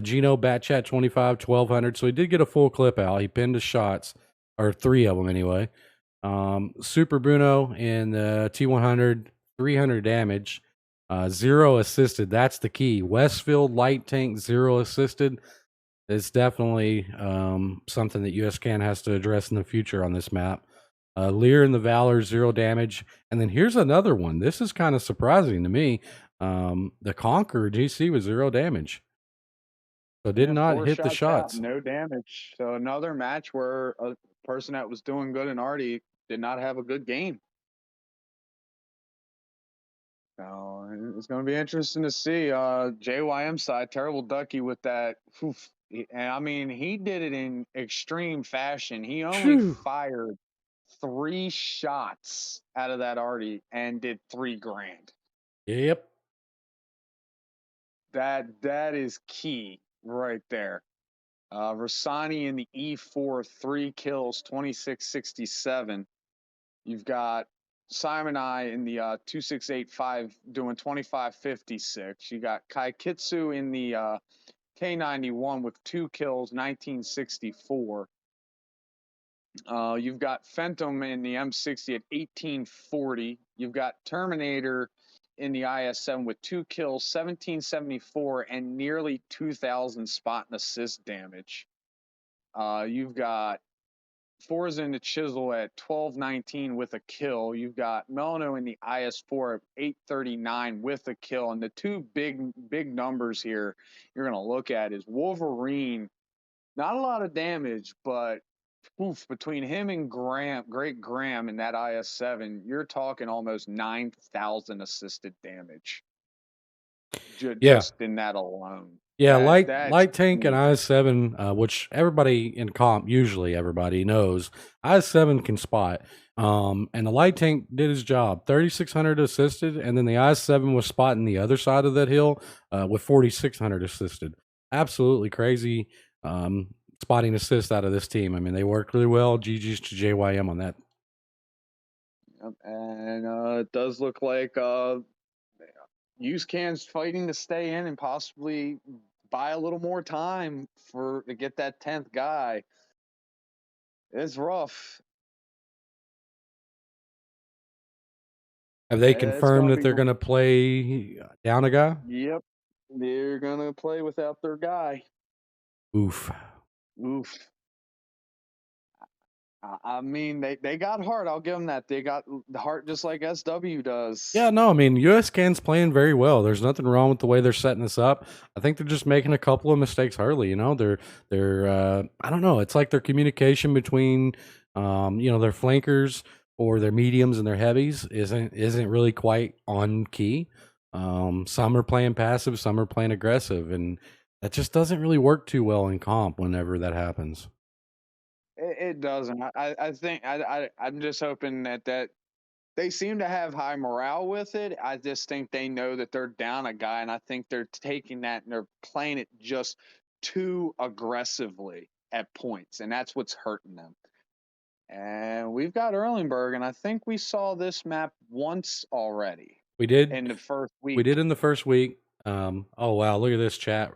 Gino, Batchat, 25, 1,200. So he did get a full clip out. He pinned his shots, or 3 of them anyway. Super Bruno in the T100, 300 damage. 0 assisted. That's the key. Westfield light tank 0 assisted. It's definitely something that USCAN has to address in the future on this map. Lear and the Valor 0 damage. And then here's another one. This is kind of surprising to me. The Conqueror GC was 0 damage. So did not hit the shots. Out, no damage. So another match where a person that was doing good and already did not have a good game. So it's going to be interesting to see. JYM side, terrible Ducky with that. And I mean, he did it in extreme fashion. He only fired 3 shots out of that arty and did $3,000. Yep. That is key right there. Rasani in the E4, 3 kills, 2667. You've got Simon I in the 2685 doing 2556. You got Kai Kitsu in the K91 with 2 kills, 1964. You've got Phantom in the M60 at 1840. You've got Terminator in the IS-7 with 2 kills, 1774, and nearly 2,000 spot and assist damage. You've got Forza in the Chisel at 1219 with a kill. You've got Melano in the IS-4 at 839 with a kill. And the two big numbers here you're going to look at is Wolverine, not a lot of damage, but between him and Great Graham in that IS-7, you're talking almost 9,000 assisted damage. Just in that alone. Yeah, light tank and IS-7, which everybody in comp, usually everybody knows, IS-7 can spot. And the light tank did his job. 3,600 assisted, and then the IS-7 was spotting the other side of that hill with 4,600 assisted. Absolutely crazy spotting assist out of this team. I mean, they worked really well. GG's to JYM on that. And it does look like USCAN's fighting to stay in and possibly buy a little more time to get that 10th guy. It's rough. Have they confirmed that they're going to play down a guy? Yep. They're going to play without their guy. Oof. I mean, they got heart. I'll give them that. They got the heart just like SW does. Yeah, no, I mean, US Can's playing very well. There's nothing wrong with the way they're setting this up. I think they're just making a couple of mistakes early. You know, they're I don't know. It's like their communication between their flankers or their mediums and their heavies isn't really quite on key. Some are playing passive, some are playing aggressive, and that just doesn't really work too well in comp whenever that happens. It doesn't. I think I'm just hoping that they seem to have high morale with it. I just think they know that they're down a guy, and I think they're taking that and they're playing it just too aggressively at points, and that's what's hurting them. And we've got Erlenberg, and I think we saw this map once already We did. in the first week. We did in the first week. Oh wow, look at this chat.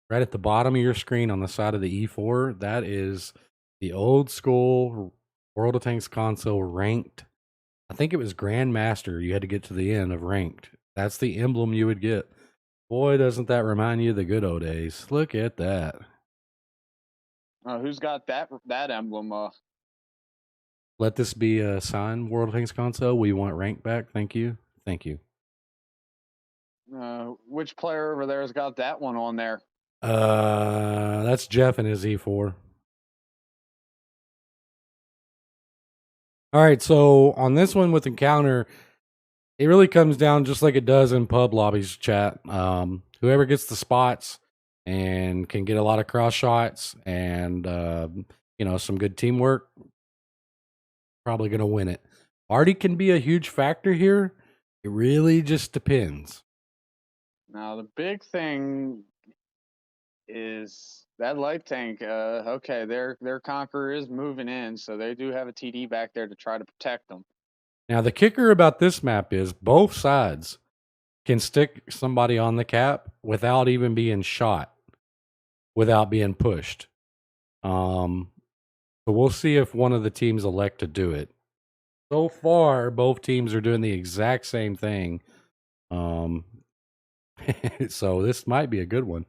Right at the bottom of your screen on the side of the E4, that is the old school World of Tanks console ranked. I think it was Grandmaster. You had to get to the end of ranked. That's the emblem you would get. Boy, doesn't that remind you of the good old days. Look at that. Who's got that emblem? Let this be a sign, World of Tanks console. We want rank back. Thank you. Thank you. Which player over there has got that one on there? That's Jeff and his E4. All right, so on this one with Encounter, it really comes down just like it does in pub lobbies chat. Whoever gets the spots and can get a lot of cross shots and some good teamwork, probably going to win it. Artie can be a huge factor here. It really just depends. Now the big thing is that light tank. Okay, their Conqueror is moving in, so they do have a TD back there to try to protect them. Now the kicker about this map is both sides can stick somebody on the cap without even being shot, without being pushed. So we'll see if one of the teams elect to do it. So far, both teams are doing the exact same thing. So this might be a good one.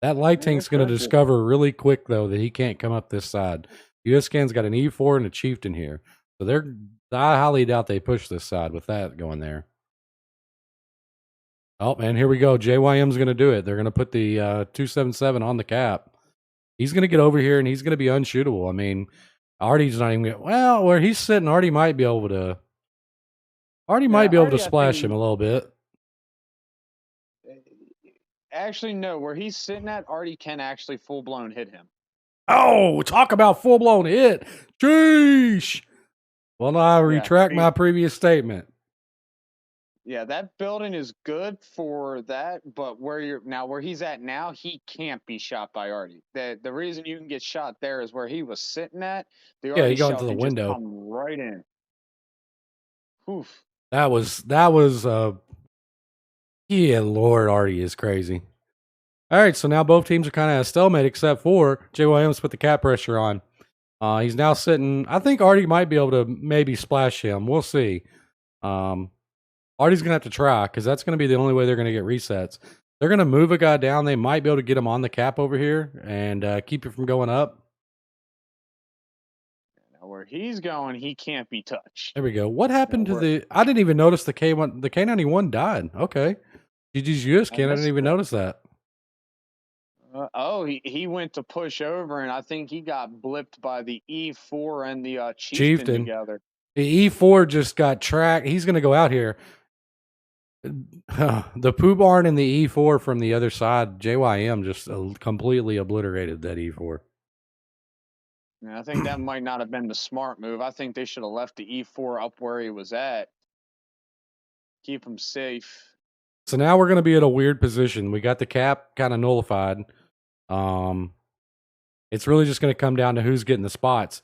That light tank's going to discover really quick, though, that he can't come up this side. US Can's got an E4 and a Chieftain here. So I highly doubt they push this side with that going there. Oh, and here we go. JYM's going to do it. They're going to put the 277 on the cap. He's going to get over here, and he's going to be unshootable. I mean, Artie's not even going to... Well, where he's sitting, Artie might be able to... splash him a little bit. Actually, no. Where he's sitting at, Artie can actually full-blown hit him. Oh, talk about full-blown hit. Sheesh. Well, now I retract my previous statement. Yeah, that building is good for that, but where he's at now, he can't be shot by Artie. The reason you can get shot there is where he was sitting at. He got into the window. Come right in. Oof. That was yeah, Lord, Artie is crazy. All right, so now both teams are kind of at a stalemate except for JYM's put the cap pressure on. He's now sitting. I think Artie might be able to maybe splash him. We'll see. Artie's going to have to try because that's going to be the only way they're going to get resets. They're going to move a guy down. They might be able to get him on the cap over here and keep it from going up. Now where he's going, he can't be touched. There we go. What happened to the... I didn't even notice the K1. The K91 died. Okay. GG's US Can. I didn't even notice that. He went to push over, and I think he got blipped by the E4 and the Chieftain together. The E4 just got tracked. He's going to go out here. The poo barn and the E4 from the other side, JYM just completely obliterated that E4. Yeah, I think that might not have been the smart move. I think they should have left the E4 up where he was at. Keep him safe. So now we're going to be at a weird position. We got the cap kind of nullified. It's really just going to come down to who's getting the spots.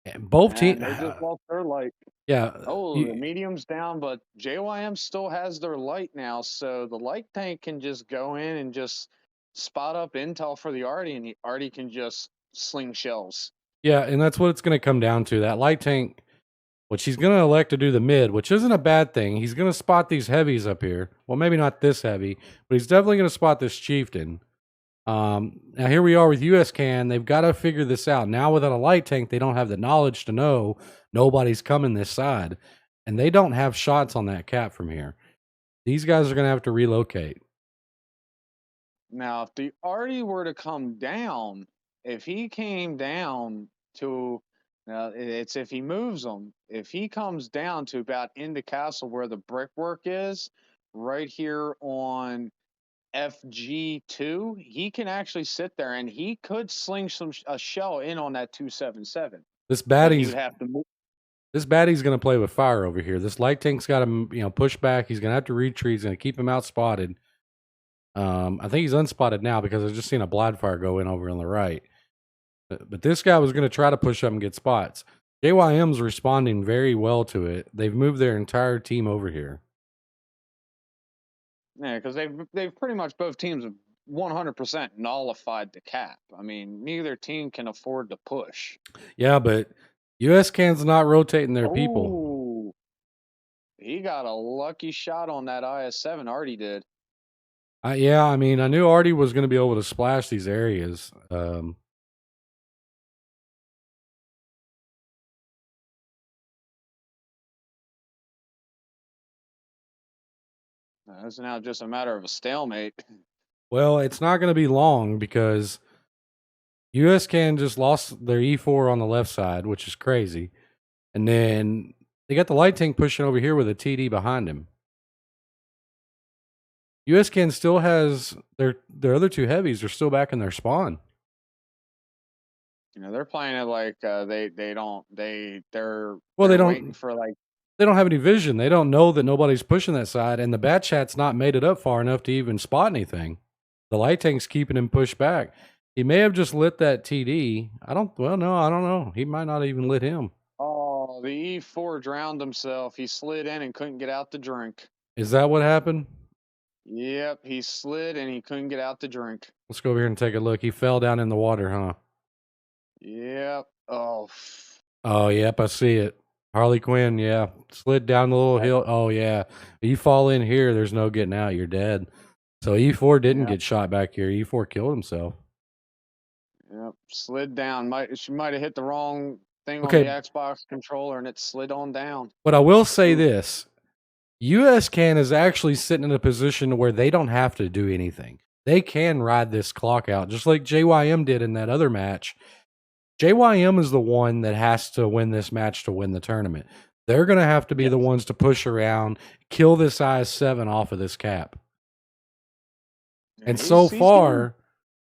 And both teams... They just lost their light. Yeah. The medium's down, but JYM still has their light now, so the light tank can just go in and just spot up intel for the Artie, and the Artie can just sling shells. Yeah, and that's what it's going to come down to. That light tank, which he's going to elect to do the mid, which isn't a bad thing. He's going to spot these heavies up here. Well, maybe not this heavy, but he's definitely going to spot this Chieftain. Now here we are with US Can. They've got to figure this out. Now without a light tank, they don't have the knowledge to know nobody's coming this side. And they don't have shots on that cap from here. These guys are going to have to relocate. Now, if the Artie were to come down, if he came down to, it's if he moves them. If he comes down to about in the castle where the brickwork is, right here on FG2, he can actually sit there and he could sling a shell in on that 277. This But he baddie's would have to move. This baddie's going to play with fire over here. This light tank's got to, push back. He's going to have to retreat. He's going to keep him out spotted. I think he's unspotted now because I've just seen a Bloodfire go in over on the right. But this guy was going to try to push up and get spots. JYM's responding very well to it. They've moved their entire team over here. Yeah, because they've pretty much both teams have 100% nullified the cap. I mean, neither team can afford to push. Yeah, but US Can's not rotating their people. Ooh, he got a lucky shot on that IS-7. Artie did. Yeah, I mean, I knew Artie was going to be able to splash these areas. It's now just a matter of a stalemate. Well, it's not going to be long because US Can just lost their E4 on the left side, which is crazy. And then they got the light tank pushing over here with a TD behind him. US Can still has their other two heavies are still back in their spawn. They're playing it like they're waiting for like. They don't have any vision. They don't know that nobody's pushing that side, and the bat chat's not made it up far enough to even spot anything. The light tank's keeping him pushed back. He may have just lit that TD. I don't know. He might not even lit him. Oh, the E4 drowned himself. He slid in and couldn't get out the drink. Is that what happened? Yep, he slid and he couldn't get out the drink. Let's go over here and take a look. He fell down in the water, huh? Yep. Oh, yep, I see it. Harley Quinn, yeah. Slid down the little hill. Oh, yeah. You fall in here, there's no getting out. You're dead. So E4 didn't get shot back here. E4 killed himself. Yep. Slid down. She might have hit the wrong thing on the Xbox controller and it slid on down. But I will say this. US Can is actually sitting in a position where they don't have to do anything. They can ride this clock out, just like JYM did in that other match. JYM is the one that has to win this match to win the tournament. They're going to have to be the ones to push around, kill this IS-7 off of this cap. And so far,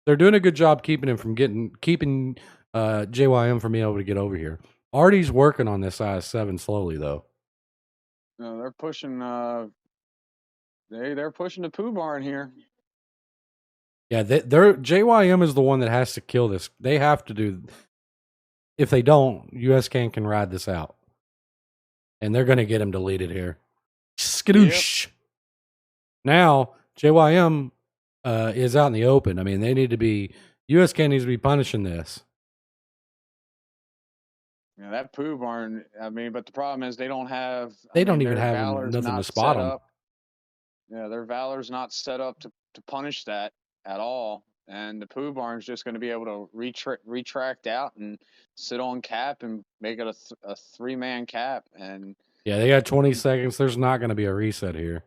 they're doing a good job keeping JYM from being able to get over here. Artie's working on this IS-7 slowly, though. No, they're pushing. They're pushing the poo barn here. Yeah, JYM is the one that has to kill this. They have to do. If they don't, US can ride this out, and they're going to get him deleted here. Skadoosh. Yep. Now JYM is out in the open. I mean, they need to be. US can needs to be punishing this. Yeah, that poo barn. I mean, but the problem is they don't have. They don't even have nothing to spot them. Yeah, their Valor's not set up to punish that at all, and the poo barn's just going to be able to retract out and sit on cap and make it a 3-man cap. And yeah, they got 20 seconds. There's not going to be a reset here.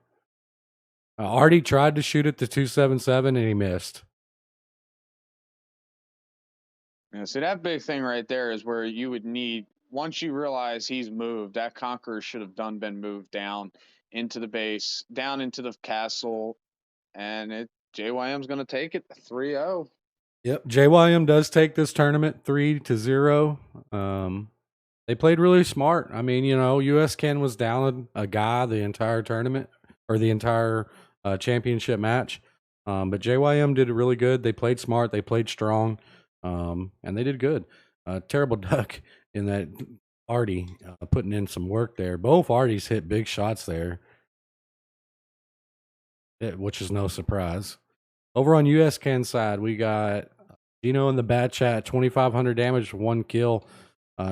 Artie tried to shoot at the 277 and he missed. Yeah, so that big thing right there is where you would need, once you realize he's moved, that Conqueror should have been moved down into the base, down into the castle, and JYM's going to take it 3-0. Yep, JYM does take this tournament 3-0. They played really smart. I mean, US Can was down a guy the entire tournament or the entire championship match, but JYM did really good. They played smart. They played strong. And they did good. Terrible duck in that Artie putting in some work there. Both Arties hit big shots there, which is no surprise. Over on US Can side, we got Gino in the bad chat, 2,500 damage, 1 kill.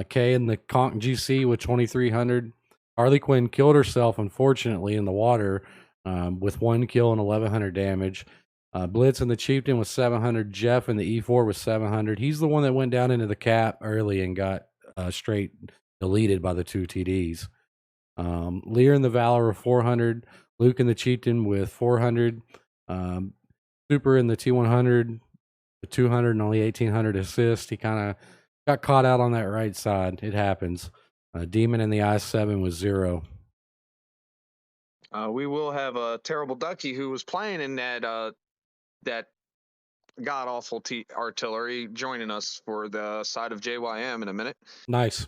K in the Conk GC with 2,300. Harley Quinn killed herself, unfortunately, in the water with 1 kill and 1,100 damage. Blitz in the Chieftain was 700. Jeff in the E4 was 700. He's the one that went down into the cap early and got straight deleted by the 2 TDs. Lear in the Valor with 400. Luke in the Chieftain with 400. Super in the T100 with 200 and only 1800 assists. He kind of got caught out on that right side. It happens. Demon in the I7 was 0. We will have a Terrible Ducky who was playing in that god awful artillery joining us for the side of JYM in a minute. Nice.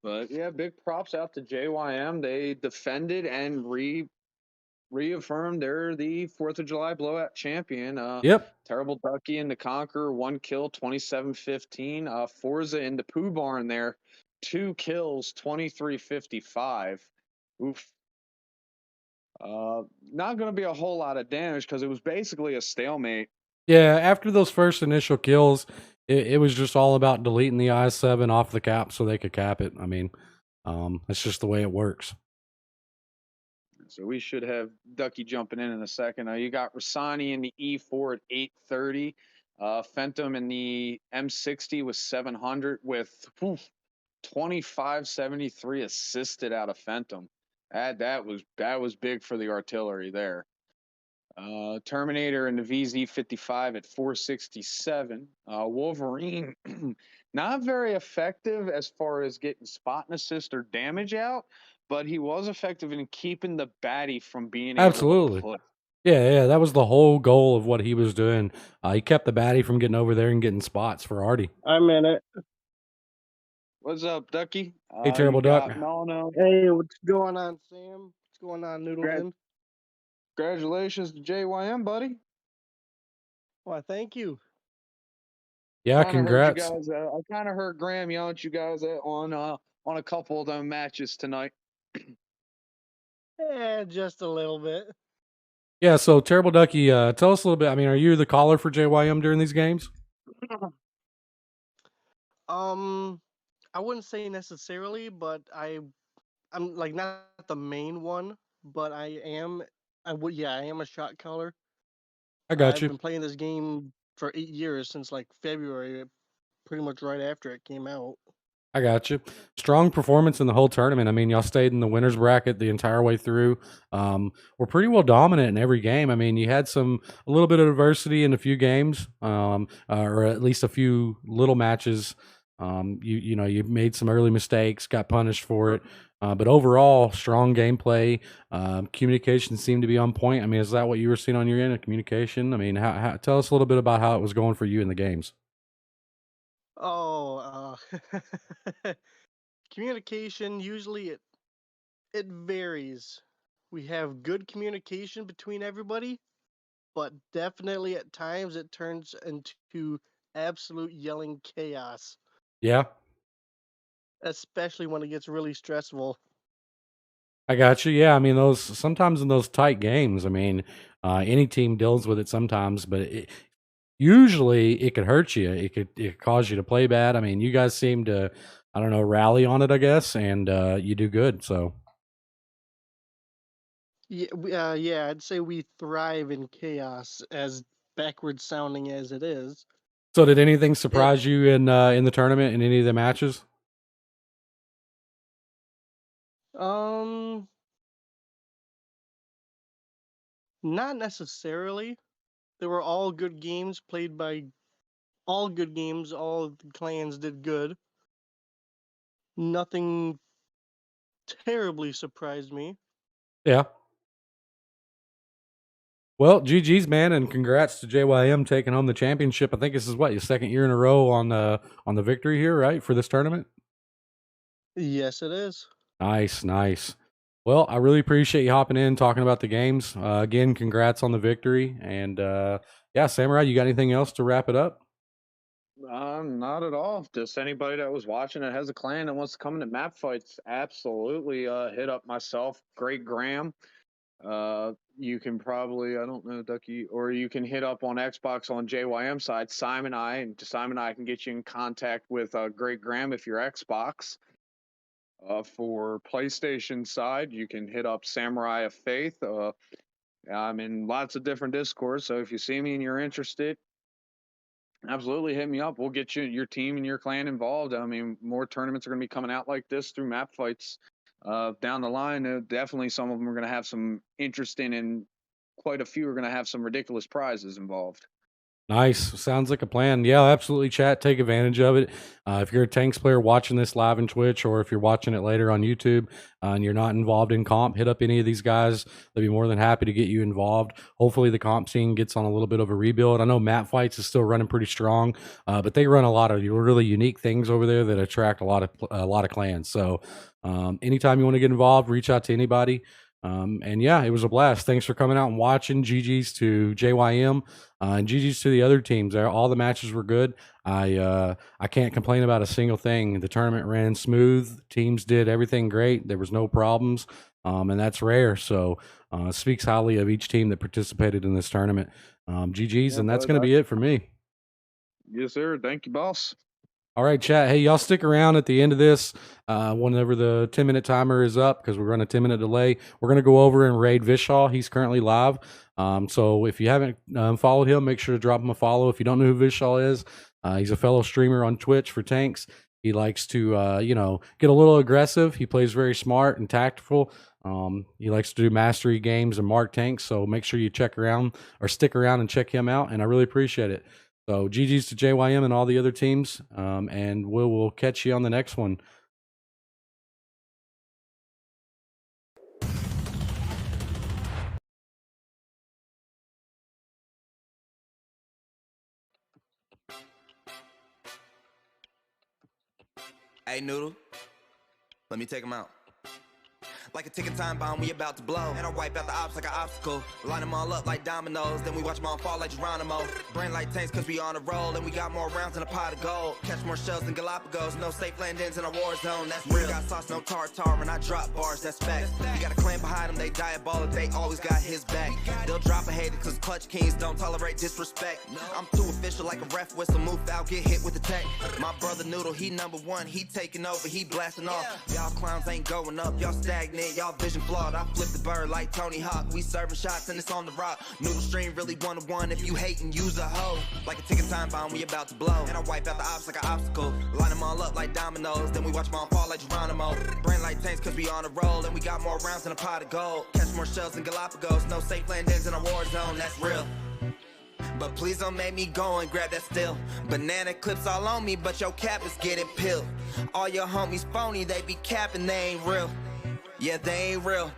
But yeah, big props out to JYM. They defended and reaffirmed they're the 4th of July blowout champion. Yep. Terrible Ducky in the Conqueror, 1 kill, 27-15. Forza in the Pooh Barn there, 2 kills, 23-55. Oof. Not going to be a whole lot of damage because it was basically a stalemate. Yeah, after those first initial kills, it was just all about deleting the I7 off the cap so they could cap it. I mean, that's just the way it works. So we should have Ducky jumping in a second. You got Rasani in the E4 at 830. Phantom in the M60 was 700 with 2573 assisted out of Phantom. That was big for the artillery there. Terminator in the VZ55 at 467. Wolverine, not very effective as far as getting spot and assist or damage out, but he was effective in keeping the baddie from being Absolutely. able to push. Yeah, that was the whole goal of what he was doing. He kept the baddie from getting over there and getting spots for Artie. I'm in it. What's up, Ducky? Hey, Terrible Duck. No. Hey, what's going on, Sam? What's going on, Noodleten? Congratulations to JYM, buddy. Why, thank you. Yeah, Kinda congrats. heard you guys, I kind of heard Graham yelling at you guys on a couple of them matches tonight. Yeah, just a little bit. Yeah, so Terrible Ducky, tell us a little bit. I mean, are you the caller for JYM during these games? I wouldn't say necessarily, but I'm like not the main one, but I am a shot caller. I got I've you. been playing this game for 8 years, since like February, pretty much right after it came out. I got you. Strong performance in the whole tournament. I mean, y'all stayed in the winners bracket the entire way through. We're pretty well dominant in every game. I mean, you had a little bit of adversity in a few games, or at least a few little matches. You made some early mistakes, got punished for it. But overall, strong gameplay. Communication seemed to be on point. I mean, is that what you were seeing on your end of communication? I mean, tell us a little bit about how it was going for you in the games. Oh, communication, usually it varies. We have good communication between everybody, but definitely at times it turns into absolute yelling chaos, Yeah. especially when it gets really stressful. I got you. Yeah, I mean sometimes in those tight games. I mean, any team deals with it sometimes, but usually it could hurt you. It could cause you to play bad. I mean, you guys seem to, I don't know, rally on it, I guess, and you do good. So Yeah, I'd say we thrive in chaos, as backwards sounding as it is. so did anything surprise you in the tournament in any of the matches? Um, Not necessarily. They were all good games played by all good games. All of the clans did good. Nothing terribly surprised me. Yeah. Well, GG's, man, and congrats to JYM taking home the championship. I think this is what, your second year in a row on the victory here, right, for this tournament? Yes, it is. Nice. Well, I really appreciate you hopping in, talking about the games. Again, congrats on the victory. And yeah, Samurai, you got anything else to wrap it up? Not at all. Just anybody that was watching that has a clan that wants to come into MapFights, absolutely hit up myself, Great Graham. You can probably, I don't know, Ducky, or you can hit up on Xbox on JYM side, Simon I can get you in contact with Great Graham if you're Xbox. For PlayStation side, you can hit up Samurai of Faith. I'm in lots of different Discords, so if you see me and you're interested, absolutely hit me up. We'll get you your team and your clan involved. I mean, more tournaments are going to be coming out like this through MapFights down the line. Definitely, some of them are going to have some interesting, and quite a few are going to have some ridiculous prizes involved. Nice. Sounds like a plan. Yeah, absolutely, chat. Take advantage of it. If you're a Tanks player watching this live on Twitch, or if you're watching it later on YouTube and you're not involved in comp, hit up any of these guys. They'll be more than happy to get you involved. Hopefully the comp scene gets on a little bit of a rebuild. I know MapFights is still running pretty strong, but they run a lot of really unique things over there that attract a lot of clans. So anytime you want to get involved, reach out to anybody. And yeah, it was a blast. Thanks for coming out and watching. GG's to JYM and GG's to the other teams. All the matches were good. I can't complain about a single thing. The tournament ran smooth. Teams did everything great. There was no problems, and that's rare. So speaks highly of each team that participated in this tournament. GG's, and that's going to be it for me. Yes, sir. Thank you, boss. All right, chat. Hey, y'all stick around at the end of this whenever the 10-minute timer is up, because we're running a 10-minute delay. We're going to go over and raid Vishal. He's currently live. So if you haven't followed him, make sure to drop him a follow. If you don't know who Vishal is, he's a fellow streamer on Twitch for Tanks. He likes to, get a little aggressive. He plays very smart and tactful. He likes to do mastery games and mark tanks. So make sure you stick around and check him out. And I really appreciate it. So GG's to JYM and all the other teams, and we'll catch you on the next one. Hey, Noodle, let me take him out. Like a ticking time bomb, we about to blow. And I wipe out the ops like an obstacle. Line them all up like dominoes, then we watch them all fall like Geronimo. Brain like tanks cause we on a roll, and we got more rounds in a pot of gold. Catch more shells than Galapagos, no safe landings in a war zone, that's real. Got sauce, no tartar, and I drop bars, that's facts. You got a clan behind them, they diabolic, they always got his back. They'll drop a hater cause clutch kings don't tolerate disrespect. I'm too official like a ref whistle, move foul, get hit with the tech. My brother Noodle, he #1, he taking over, he blasting off. Y'all clowns ain't going up, y'all stagnant. Y'all vision flawed, I flip the bird like Tony Hawk. We serving shots and it's on the rock. Noodle stream really 1-1. If you hate and use a hoe, like a ticking time bomb, we about to blow. And I wipe out the ops like an obstacle. Line them all up like dominoes, then we watch them all fall like Geronimo. Brain like tanks cause we on a roll, and we got more rounds in a pot of gold. Catch more shells than Galapagos, no safe landings in a war zone, that's real. But please don't make me go and grab that still. Banana clips all on me, but your cap is getting peeled. All your homies phony, they be capping, they ain't real. Yeah, they ain't real.